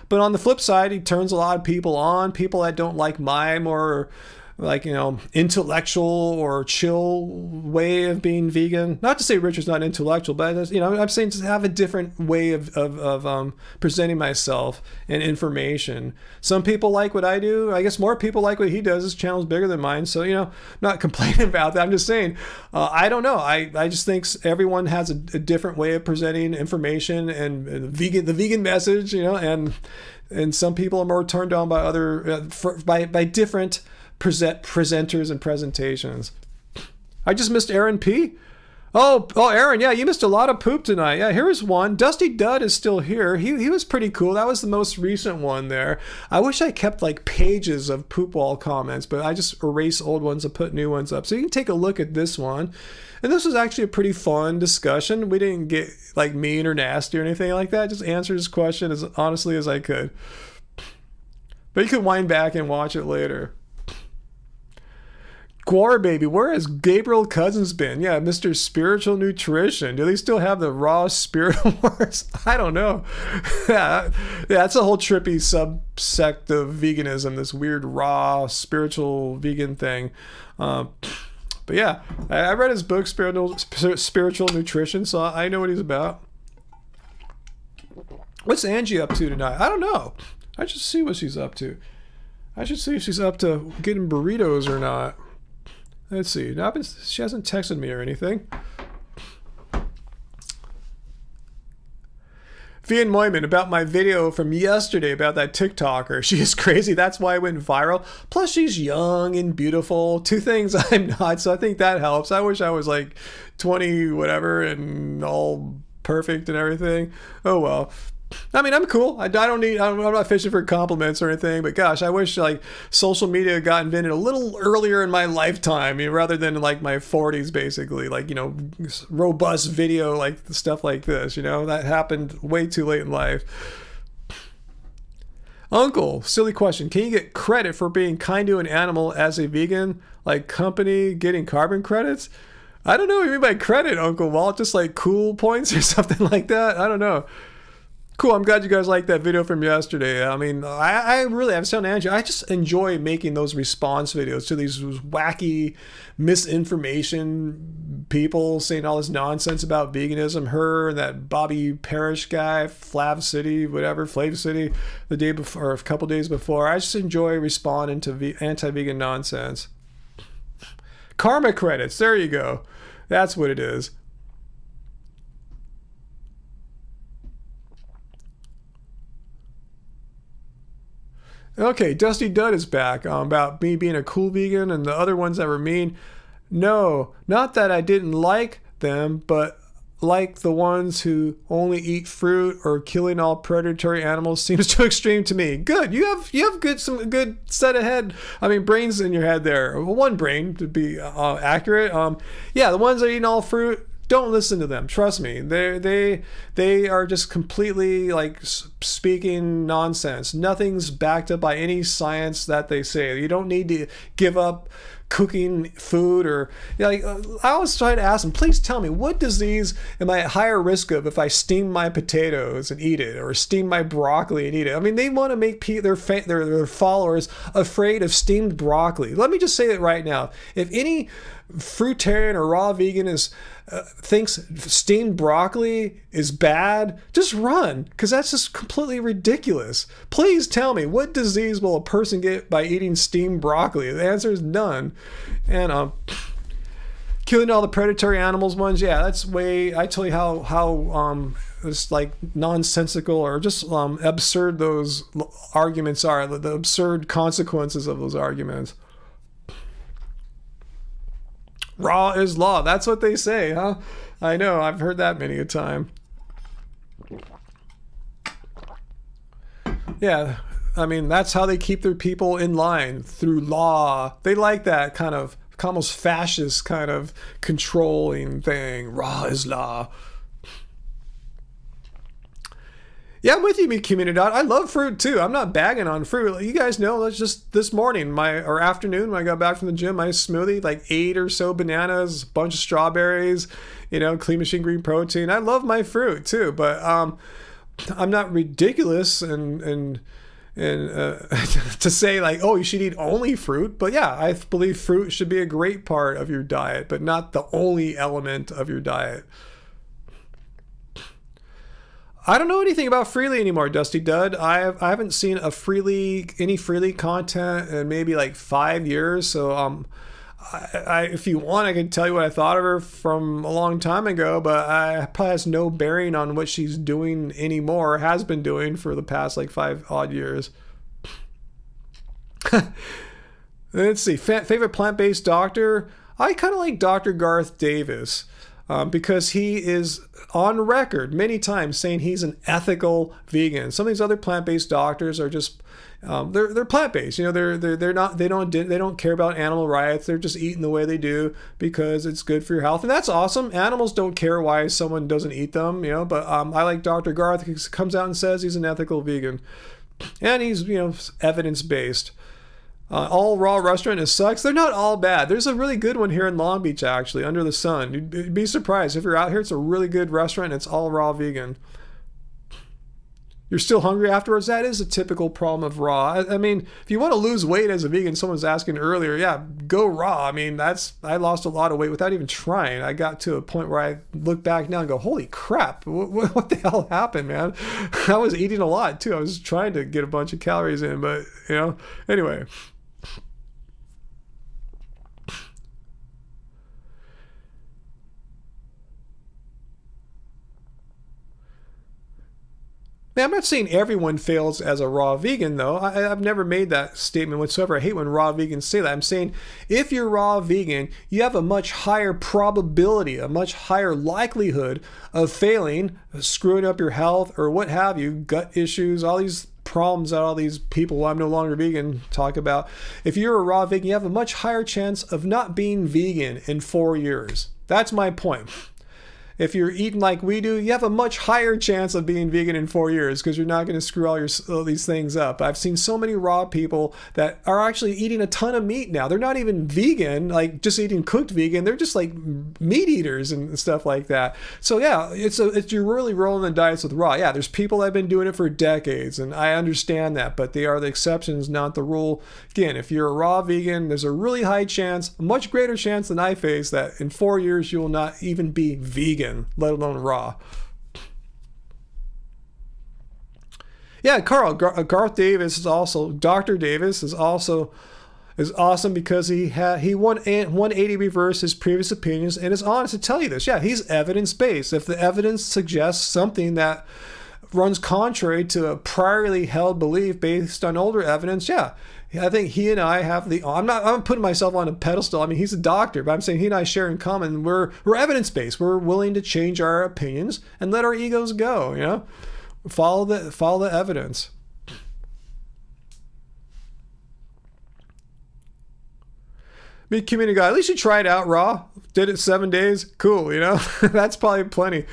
but on the flip side, he turns a lot of people on, people that don't like my more, like, you know, intellectual or chill way of being vegan. Not to say Richard's not intellectual, but, you know, I'm saying to have a different way of presenting myself and information. Some people like what I do. I guess more people like what he does. His channel's bigger than mine. So, you know, not complaining about that. I'm just saying, I don't know. I just think everyone has a different way of presenting information and the vegan message, you know, and some people are more turned on by by different presenters and presentations. I just missed Aaron P. Oh, Aaron, yeah, you missed a lot of poop tonight. Yeah, here's one. Dusty Dud is still here. He was pretty cool. That was the most recent one there. I wish I kept like pages of poop wall comments, but I just erase old ones and put new ones up. So you can take a look at this one. And this was actually a pretty fun discussion. We didn't get like mean or nasty or anything like that. Just answered his question as honestly as I could. But you could wind back and watch it later. Guar Baby, where has Gabriel Cousins been? Yeah, Mr. Spiritual Nutrition. Do they still have the raw spirit wars? I don't know. Yeah, that's a whole trippy subsect of veganism, this weird raw spiritual vegan thing. But yeah, I read his book, Spiritual Nutrition, so I know what he's about. What's Angie up to tonight? I don't know. I should see what she's up to. I should see if she's up to getting burritos or not. Let's see. She hasn't texted me or anything. Vian Moyman, about my video from yesterday about that TikToker. She is crazy. That's why it went viral. Plus, she's young and beautiful. Two things I'm not, so I think that helps. I wish I was like 20 whatever and all perfect and everything. Oh well. I mean, I'm cool. I'm not fishing for compliments or anything, but gosh, I wish like social media got invented a little earlier in my lifetime, rather than like my 40s, basically, like, you know, robust video, like stuff like this, you know, that happened way too late in life. Uncle, silly question. Can you get credit for being kind to an animal as a vegan? Like company getting carbon credits? I don't know what you mean by credit, Uncle Walt. Just like cool points or something like that? I don't know. Cool, I'm glad you guys liked that video from yesterday. I mean, I really, I'm telling Andrew, I just enjoy making those response videos to these wacky misinformation people saying all this nonsense about veganism. Her and that Bobby Parish guy, Flav City, the day before, or a couple days before. I just enjoy responding to anti-vegan nonsense. Karma credits, there you go. That's what it is. Okay, Dusty Dud is back about me being a cool vegan and the other ones that were mean. No, not that I didn't like them, but like the ones who only eat fruit or killing all predatory animals seems too extreme to me. Good. You have some good set ahead. I mean, brains in your head there. One brain to be accurate. Yeah, the ones that are eating all fruit, don't listen to them. Trust me. They are just completely like speaking nonsense. Nothing's backed up by any science that they say. You don't need to give up cooking food or like I always try to ask them, please tell me, what disease am I at higher risk of if I steam my potatoes and eat it, or steam my broccoli and eat it? I mean, they want to make their followers afraid of steamed broccoli. Let me just say it right now. If any fruitarian or raw vegan thinks steamed broccoli is bad, just run, because that's just completely ridiculous. Please tell me, what disease will a person get by eating steamed broccoli? The answer is none. And killing all the predatory animals ones, yeah, that's way, I tell you how it's like nonsensical or just absurd those arguments are, the absurd consequences of those arguments. Raw is law. That's what they say, huh? I know. I've heard that many a time. Yeah. I mean, that's how they keep their people in line, through law. They like that kind of almost fascist kind of controlling thing. Raw is law. Yeah, I'm with you, community. I love fruit too. I'm not bagging on fruit. You guys know, that's just this morning, or afternoon when I got back from the gym, my smoothie, like 8 or so bananas, a bunch of strawberries, clean machine green protein. I love my fruit too, but I'm not ridiculous and to say like, oh, you should eat only fruit. But yeah, I believe fruit should be a great part of your diet, but not the only element of your diet. I don't know anything about Freely anymore, Dusty Dud. I haven't seen any Freely content in maybe like 5 years. So if you want, I can tell you what I thought of her from a long time ago, but I probably has no bearing on what she's doing anymore, or has been doing for the past like 5 odd years. Let's see. Favorite plant-based doctor? I kind of like Dr. Garth Davis. Because he is on record many times saying he's an ethical vegan. Some of these other plant-based doctors are just they're plant-based. They don't care about animal rights. They're just eating the way they do because it's good for your health, and that's awesome. Animals don't care why someone doesn't eat them. But I like Dr. Garth. He comes out and says he's an ethical vegan, and he's evidence-based. All raw restaurant is sucks. They're not all bad. There's a really good one here in Long Beach, actually, Under the Sun. You'd be surprised. If you're out here, it's a really good restaurant, and it's all raw vegan. You're still hungry afterwards? That is a typical problem of raw. I mean, if you want to lose weight as a vegan, someone was asking earlier, yeah, go raw. I mean, I lost a lot of weight without even trying. I got to a point where I look back now and go, holy crap, what the hell happened, man? I was eating a lot, too. I was trying to get a bunch of calories in, but, anyway. Now, I'm not saying everyone fails as a raw vegan, though. I've never made that statement whatsoever. I hate when raw vegans say that. I'm saying if you're raw vegan, you have a much higher probability, a much higher likelihood of failing, screwing up your health, or what have you, gut issues, all these problems that all these people, I'm no longer vegan, talk about. If you're a raw vegan, you have a much higher chance of not being vegan in 4 years. That's my point. If you're eating like we do, you have a much higher chance of being vegan in 4 years because you're not going to screw all these things up. I've seen so many raw people that are actually eating a ton of meat now. They're not even vegan, like just eating cooked vegan. They're just like meat eaters and stuff like that. So yeah, you're really rolling the dice with raw. Yeah, there's people that have been doing it for decades, and I understand that, but they are the exceptions, not the rule. Again, if you're a raw vegan, there's a really high chance, a much greater chance than I face, that in 4 years you will not even be vegan, let alone raw. Yeah, Carl, Garth Davis is also, Dr. Davis is awesome because he 180 reversed his previous opinions and is honest to tell you this. Yeah, he's evidence-based. If the evidence suggests something that runs contrary to a priorly held belief based on older evidence, yeah, I think he and I have I'm putting myself on a pedestal. I mean, he's a doctor, but I'm saying he and I share in common. We're evidence-based. We're willing to change our opinions and let our egos go, you know? Follow the evidence. Meat community guy, at least you tried out raw. Did it 7 days. Cool, you know? That's probably plenty.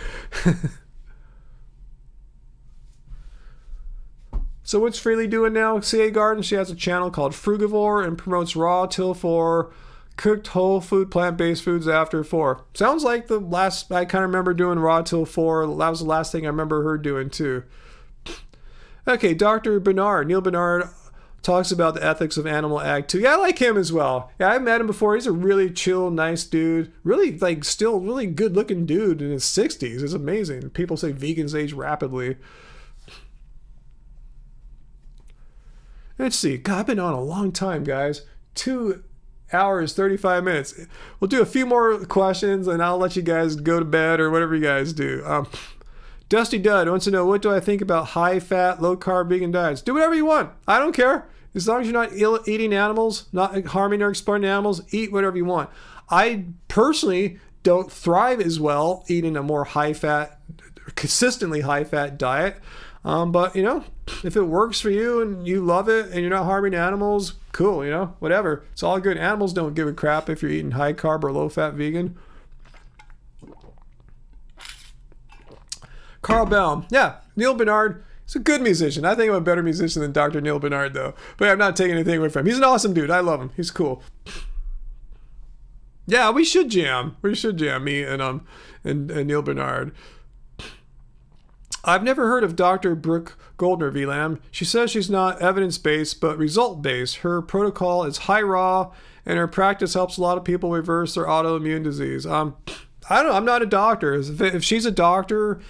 So what's Freely doing now? CA Garden, she has a channel called Frugivore and promotes raw till 4, cooked whole food, plant-based foods after 4. Sounds like the last, I kind of remember doing raw till 4. That was the last thing I remember her doing too. Okay, Dr. Bernard, Neil Bernard, talks about the ethics of animal ag too. Yeah, I like him as well. Yeah, I've met him before. He's a really chill, nice dude. Really, like, still really good-looking dude in his 60s. It's amazing. People say vegans age rapidly. Let's see. God, I've been on a long time, guys. 2 hours, 35 minutes. We'll do a few more questions, and I'll let you guys go to bed or whatever you guys do. Dusty Dud wants to know, what do I think about high-fat, low-carb vegan diets? Do whatever you want. I don't care. As long as you're not eating animals, not harming or exploiting animals, eat whatever you want. I personally don't thrive as well eating a more high-fat, consistently high-fat diet. But, you know, if it works for you and you love it and you're not harming animals, cool, you know, whatever. It's all good. Animals don't give a crap if you're eating high-carb or low-fat vegan. Carl Baum. Yeah, Neil Bernard. He's a good musician. I think I'm a better musician than Dr. Neil Bernard, though. But I'm not taking anything away from him. He's an awesome dude. I love him. He's cool. Yeah, we should jam. We should jam, me and Neil Bernard. I've never heard of Dr. Brooke Goldner, VLAM. She says she's not evidence-based, but result-based. Her protocol is high raw, and her practice helps a lot of people reverse their autoimmune disease. I don't know. I'm not a doctor. If she's a doctor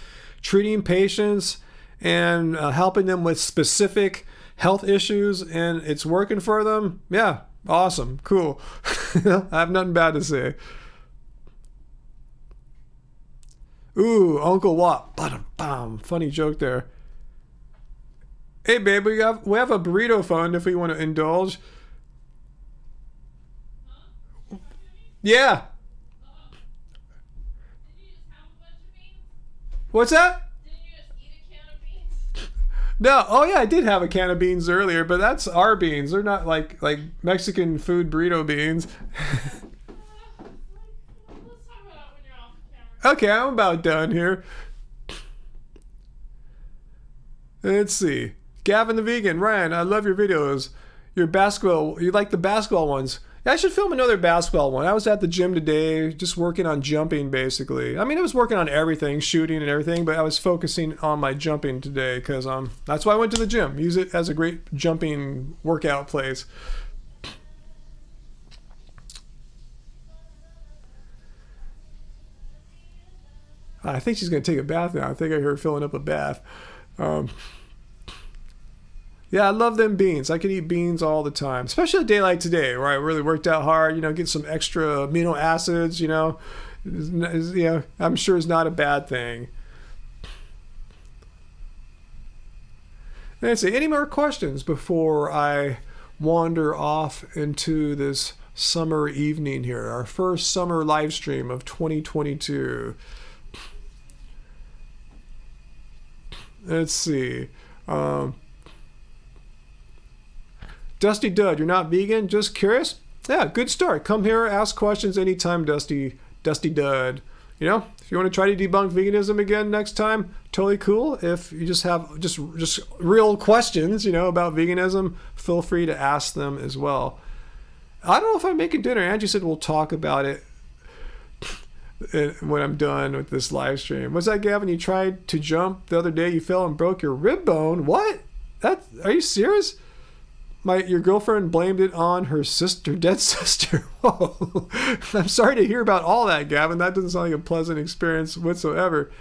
treating patients and helping them with specific health issues and it's working for them, yeah, awesome, cool. I have nothing bad to say. Ooh, Uncle Wop. Bam. Funny joke there. Hey, babe, we have a burrito fund if we want to indulge. Yeah. What's that? Didn't you just eat a can of beans? No. Oh, yeah, I did have a can of beans earlier, but that's our beans. They're not like Mexican food burrito beans. Okay, I'm about done here. Let's see. Gavin the Vegan. Ryan, I love your videos. You like the basketball ones. Yeah, I should film another basketball one. I was at the gym today, just working on jumping, basically. I mean, I was working on everything, shooting and everything, but I was focusing on my jumping today because that's why I went to the gym. Use it as a great jumping workout place. I think she's going to take a bath now. I think I heard her filling up a bath. Yeah, I love them beans. I could eat beans all the time, especially a day like today where I really worked out hard, you know, get some extra amino acids, you know. I'm sure it's not a bad thing. Let's see, any more questions before I wander off into this summer evening here, our first summer live stream of 2022. Let's see. Dusty Dud, you're not vegan? Just curious? Yeah, good start. Come here, ask questions anytime, Dusty Dud. You know, if you want to try to debunk veganism again next time, totally cool. If you just have just real questions, you know, about veganism, feel free to ask them as well. I don't know if I'm making dinner. Angie said we'll talk about it when I'm done with this live stream. What's that, Gavin? You tried to jump the other day, you fell and broke your rib bone. What? Are you serious? Your girlfriend blamed it on her dead sister. Whoa. I'm sorry to hear about all that, Gavin. That doesn't sound like a pleasant experience whatsoever.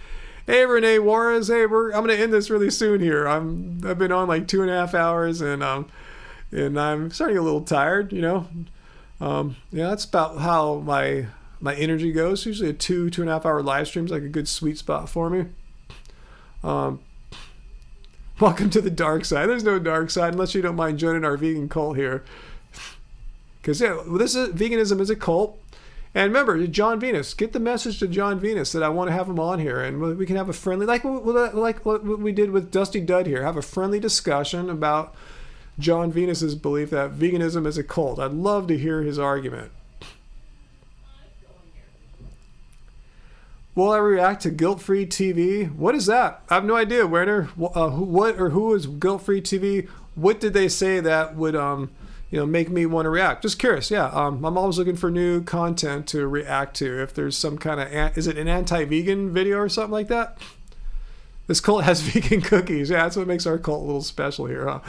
Hey, Renee Juarez. Hey, I'm going to end this really soon here. I've been on like 2.5 hours and I'm starting to get a little tired, you know. Yeah, that's about how my energy goes. Usually a 2.5 hour live stream is like a good sweet spot for me. Welcome to the dark side. There's no dark side unless you don't mind joining our vegan cult here. Because veganism is a cult. And remember, John Venus, get the message to John Venus that I want to have him on here, and we can have a friendly, like what we did with Dusty Dud here, have a friendly discussion about John Venus's belief that veganism is a cult. I'd love to hear his argument. Will I react to guilt-free TV? What is that? I have no idea, Werner. Who is guilt-free TV? What did they say that would make me want to react? Just curious. Yeah, I'm always looking for new content to react to. If there's some kind of is it an anti-vegan video or something like that? This cult has vegan cookies. Yeah, that's what makes our cult a little special here, huh?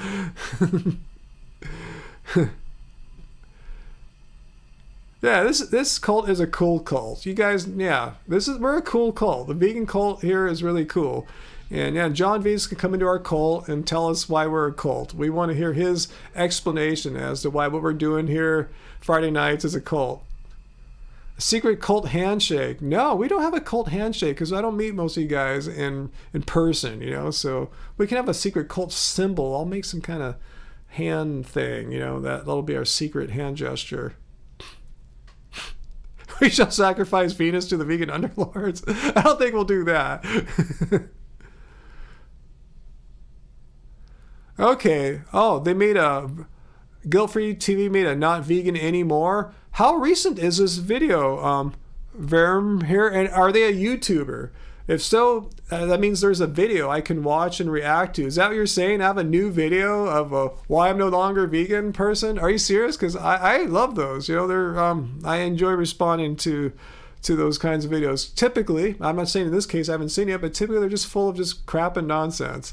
Yeah, this cult is a cool cult. You guys, yeah, we're a cool cult. The vegan cult here is really cool. And yeah, John Venus can come into our cult and tell us why we're a cult. We want to hear his explanation as to why what we're doing here Friday nights is a cult. A secret cult handshake. No, we don't have a cult handshake because I don't meet most of you guys in person, so we can have a secret cult symbol. I'll make some kind of hand thing, that'll be our secret hand gesture. We shall sacrifice Venus to the vegan underlords. I don't think we'll do that. Okay. Oh, they made a guilt-free TV made a not vegan anymore. How recent is this video? Verm here, and are they a YouTuber? If so, that means there's a video I can watch and react to. Is that what you're saying? I have a new video of why I'm no longer a vegan person? Are you serious? Because I love those. They're I enjoy responding to those kinds of videos. Typically, I'm not saying in this case I haven't seen it, but typically they're just full of just crap and nonsense.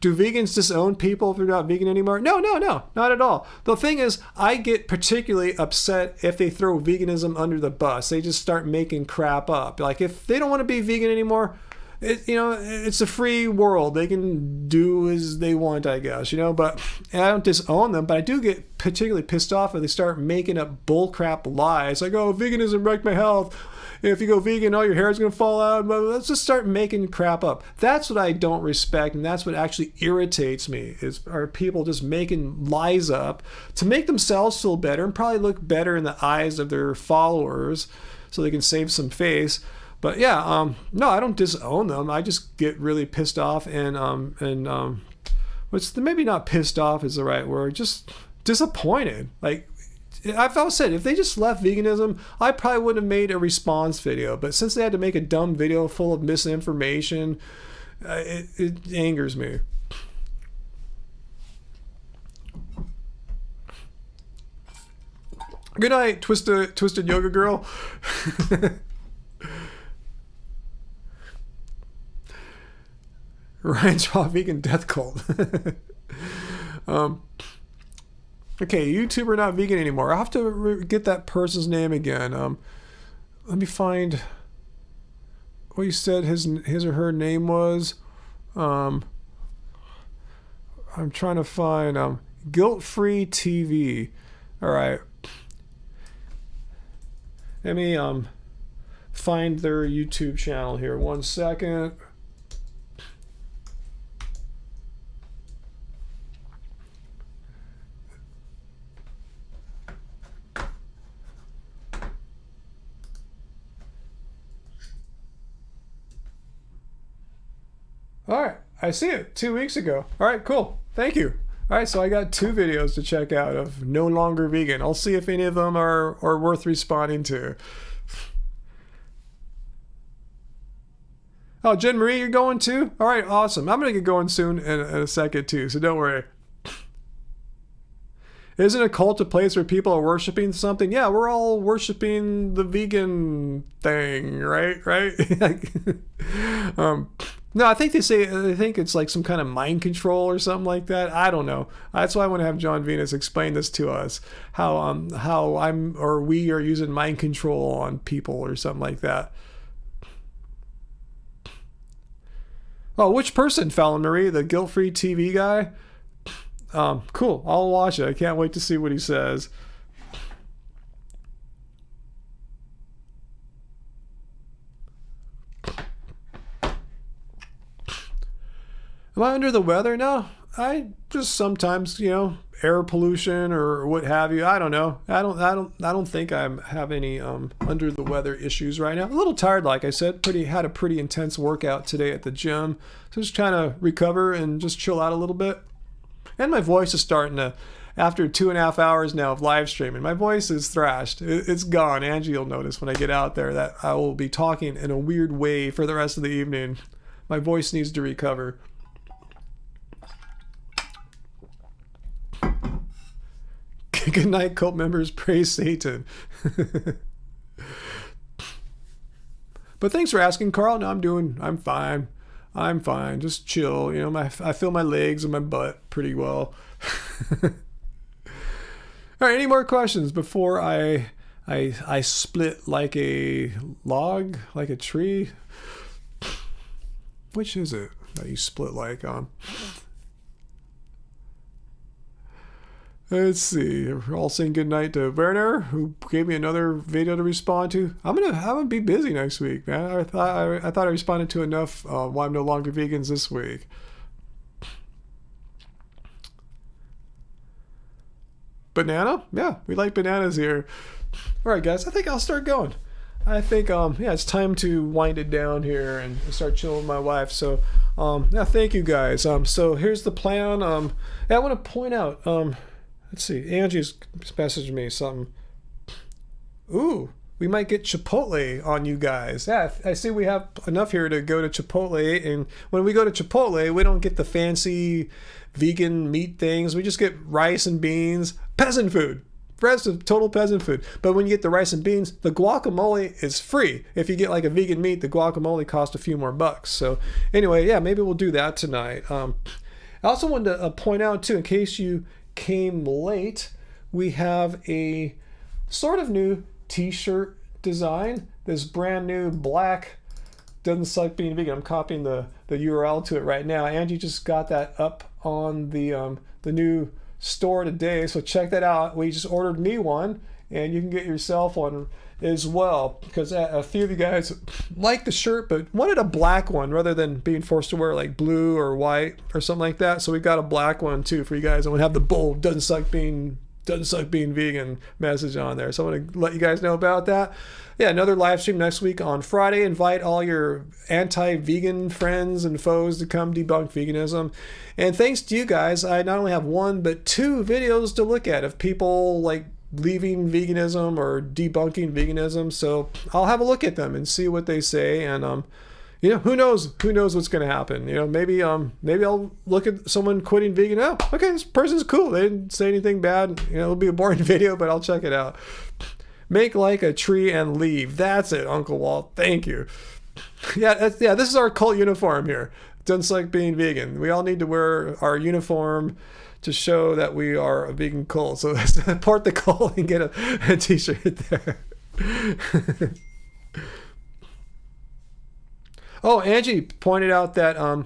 Do vegans disown people if they're not vegan anymore? No, not at all. The thing is, I get particularly upset if they throw veganism under the bus. They just start making crap up. Like, if they don't want to be vegan anymore, it's a free world. They can do as they want, I guess, but and I don't disown them, but I do get particularly pissed off if they start making up bullcrap lies. Like, oh, veganism wrecked my health. If you go vegan, all your hair is going to fall out. Let's just start making crap up. That's what I don't respect, and that's what actually irritates me, are people just making lies up to make themselves feel better and probably look better in the eyes of their followers so they can save some face. But yeah, no, I don't disown them. I just get really pissed off and maybe not pissed off is the right word, just disappointed. Like, I've always said, if they just left veganism, I probably wouldn't have made a response video. But since they had to make a dumb video full of misinformation, it angers me. Good night, Twisted Yoga Girl. Ryan's Raw Vegan Death Cult. Okay, YouTuber not vegan anymore. I'll have to get that person's name again. Let me find what you said his or her name was. I'm trying to find guilt-free TV. All right. Let me find their YouTube channel here. 1 second. All right, I see it 2 weeks ago. All right, cool. Thank you. All right, so I got 2 videos to check out of no longer vegan. I'll see if any of them are worth responding to. Oh, Jen Marie, you're going too? All right, awesome. I'm going to get going soon in a second too, so don't worry. Isn't a cult a place where people are worshiping something? Yeah, we're all worshiping the vegan thing, right? No, I think they think it's like some kind of mind control or something like that. I don't know. That's why I want to have John Venus explain this to us. How we are using mind control on people or something like that. Oh, which person, Fallon Marie? The guilt-free TV guy? Cool. I'll watch it. I can't wait to see what he says. Am I under the weather? No, I just sometimes, air pollution or what have you. I don't know. I don't think I have any under the weather issues right now. A little tired, like I said. Had a pretty intense workout today at the gym. So just trying to recover and just chill out a little bit. And my voice is starting to, after 2.5 hours now of live streaming, my voice is thrashed. It's gone. Angie will notice when I get out there that I will be talking in a weird way for the rest of the evening. My voice needs to recover. Good night, cult members. Praise Satan. But thanks for asking, Carl. No, I'm fine. I'm fine. Just chill. I feel my legs and my butt pretty well. All right. Any more questions before I split like a log, like a tree? Which is it that you split like on? Let's see. We're all saying goodnight to Werner, who gave me another video to respond to. I'm gonna be busy next week, man. I thought I responded to enough why I'm no longer vegans this week. Banana? Yeah, we like bananas here. All right, guys. I think I'll start going. I think it's time to wind it down here and start chilling with my wife. So thank you guys. So here's the plan. I want to point out. Let's see. Angie's messaged me something. Ooh, we might get Chipotle on you guys. Yeah, I see we have enough here to go to Chipotle. And when we go to Chipotle, we don't get the fancy vegan meat things. We just get rice and beans, peasant food. Rest of total peasant food. But when you get the rice and beans, the guacamole is free. If you get like a vegan meat, the guacamole costs a few more bucks. So anyway, yeah, maybe we'll do that tonight. I also wanted to point out too, in case you came late, we have a sort of new t-shirt design. This brand new black, doesn't suck being vegan. I'm copying the URL to it right now. Angie just got that up on the new store today, so check that out. We just ordered me one, and you can get yourself one as well, because a few of you guys like the shirt but wanted a black one rather than being forced to wear like blue or white or something like that. So we got a black one too for you guys. I want to have the bold doesn't suck being vegan message on there. So I want to let you guys know about that. Yeah, another live stream next week on Friday. Invite all your anti-vegan friends and foes to come debunk veganism. And thanks to you guys, I not only have one but two videos to look at of people like leaving veganism or debunking veganism. So I'll have a look at them and see what they say. And who knows what's going to happen. Maybe I'll look at someone quitting vegan. Oh, okay, this person's cool. They didn't say anything bad. It'll be a boring video, but I'll check it out. Make like a tree and leave. That's it, Uncle Walt. Thank you. This is our cult uniform here. Doesn't like being vegan. We all need to wear our uniform to show that we are a vegan cult. So support the cult and get a t-shirt there. Oh, Angie pointed out that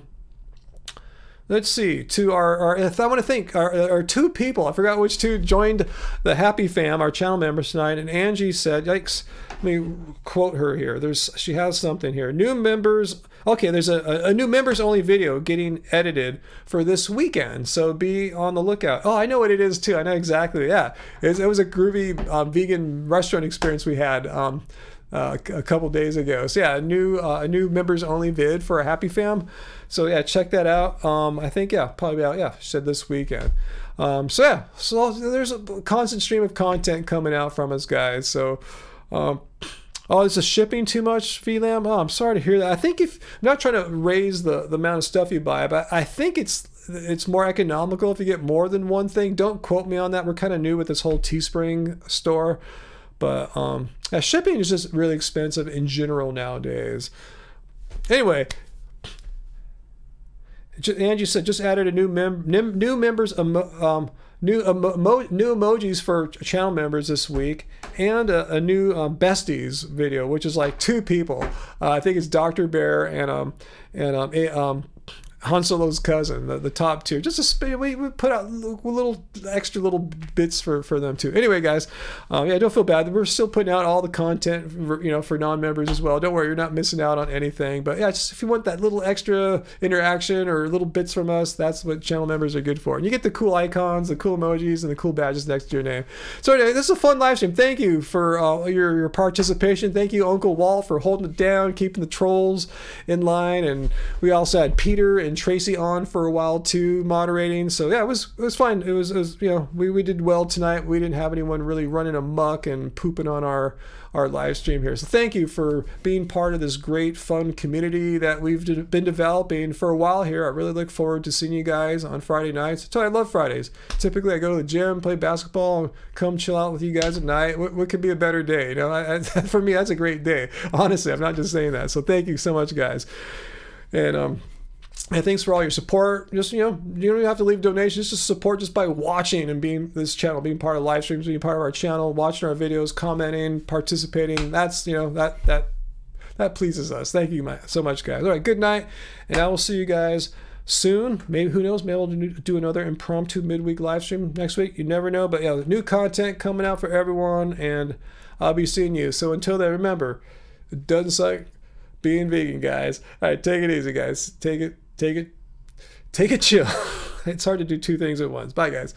let's see, to our I want to think our two people, I forgot which two, joined the Happy Fam, our channel members tonight, and Angie said, yikes, let me quote her here. She has something here. New members. Okay, there's a new members only video getting edited for this weekend, so be on the lookout. Oh, I know what it is too. I know exactly. Yeah, it was a groovy vegan restaurant experience we had a couple days ago. So yeah, a new members only vid for a Happy Fam. So yeah, check that out. I think probably out. Yeah, she said this weekend. So there's a constant stream of content coming out from us guys. So. Oh, is the shipping too much, VLAM? Oh, I'm sorry to hear that. I think I'm not trying to raise the amount of stuff you buy, but I think it's more economical if you get more than one thing. Don't quote me on that. We're kind of new with this whole Teespring store, but shipping is just really expensive in general nowadays. Anyway, Angie said just added a new members new emojis for channel members this week, and a new besties video, which is like two people. I think it's Dr. Bear and Han Solo's cousin, the top tier. Just a we put out little extra little bits for them too. Anyway, guys, don't feel bad. We're still putting out all the content, for non-members as well. Don't worry, you're not missing out on anything. But yeah, just if you want that little extra interaction or little bits from us, that's what channel members are good for. And you get the cool icons, the cool emojis, and the cool badges next to your name. So anyway, this is a fun live stream. Thank you for your participation. Thank you, Uncle Walt, for holding it down, keeping the trolls in line. And we also had Peter and Tracy on for a while too, moderating. So yeah, it was fine. It was we did well tonight. We didn't have anyone really running amok and pooping on our live stream here. So thank you for being part of this great fun community that we've been developing for a while here. I really look forward to seeing you guys on Friday nights. I love Fridays. Typically I go to the gym, play basketball, and come chill out with you guys at night. What could be a better day? For me, that's a great day. Honestly, I'm not just saying that. So thank you so much, guys. And thanks for all your support. Just, you don't even have to leave donations. Just support just by watching and being this channel, being part of live streams, being part of our channel, watching our videos, commenting, participating. That's, that pleases us. Thank you so much, guys. All right, good night. And I will see you guys soon. Maybe, who knows, maybe we'll do another impromptu midweek live stream next week. You never know. But yeah, new content coming out for everyone. And I'll be seeing you. So until then, remember, it doesn't suck being vegan, guys. All right, take it easy, guys. Take it chill. It's hard to do two things at once. Bye, guys.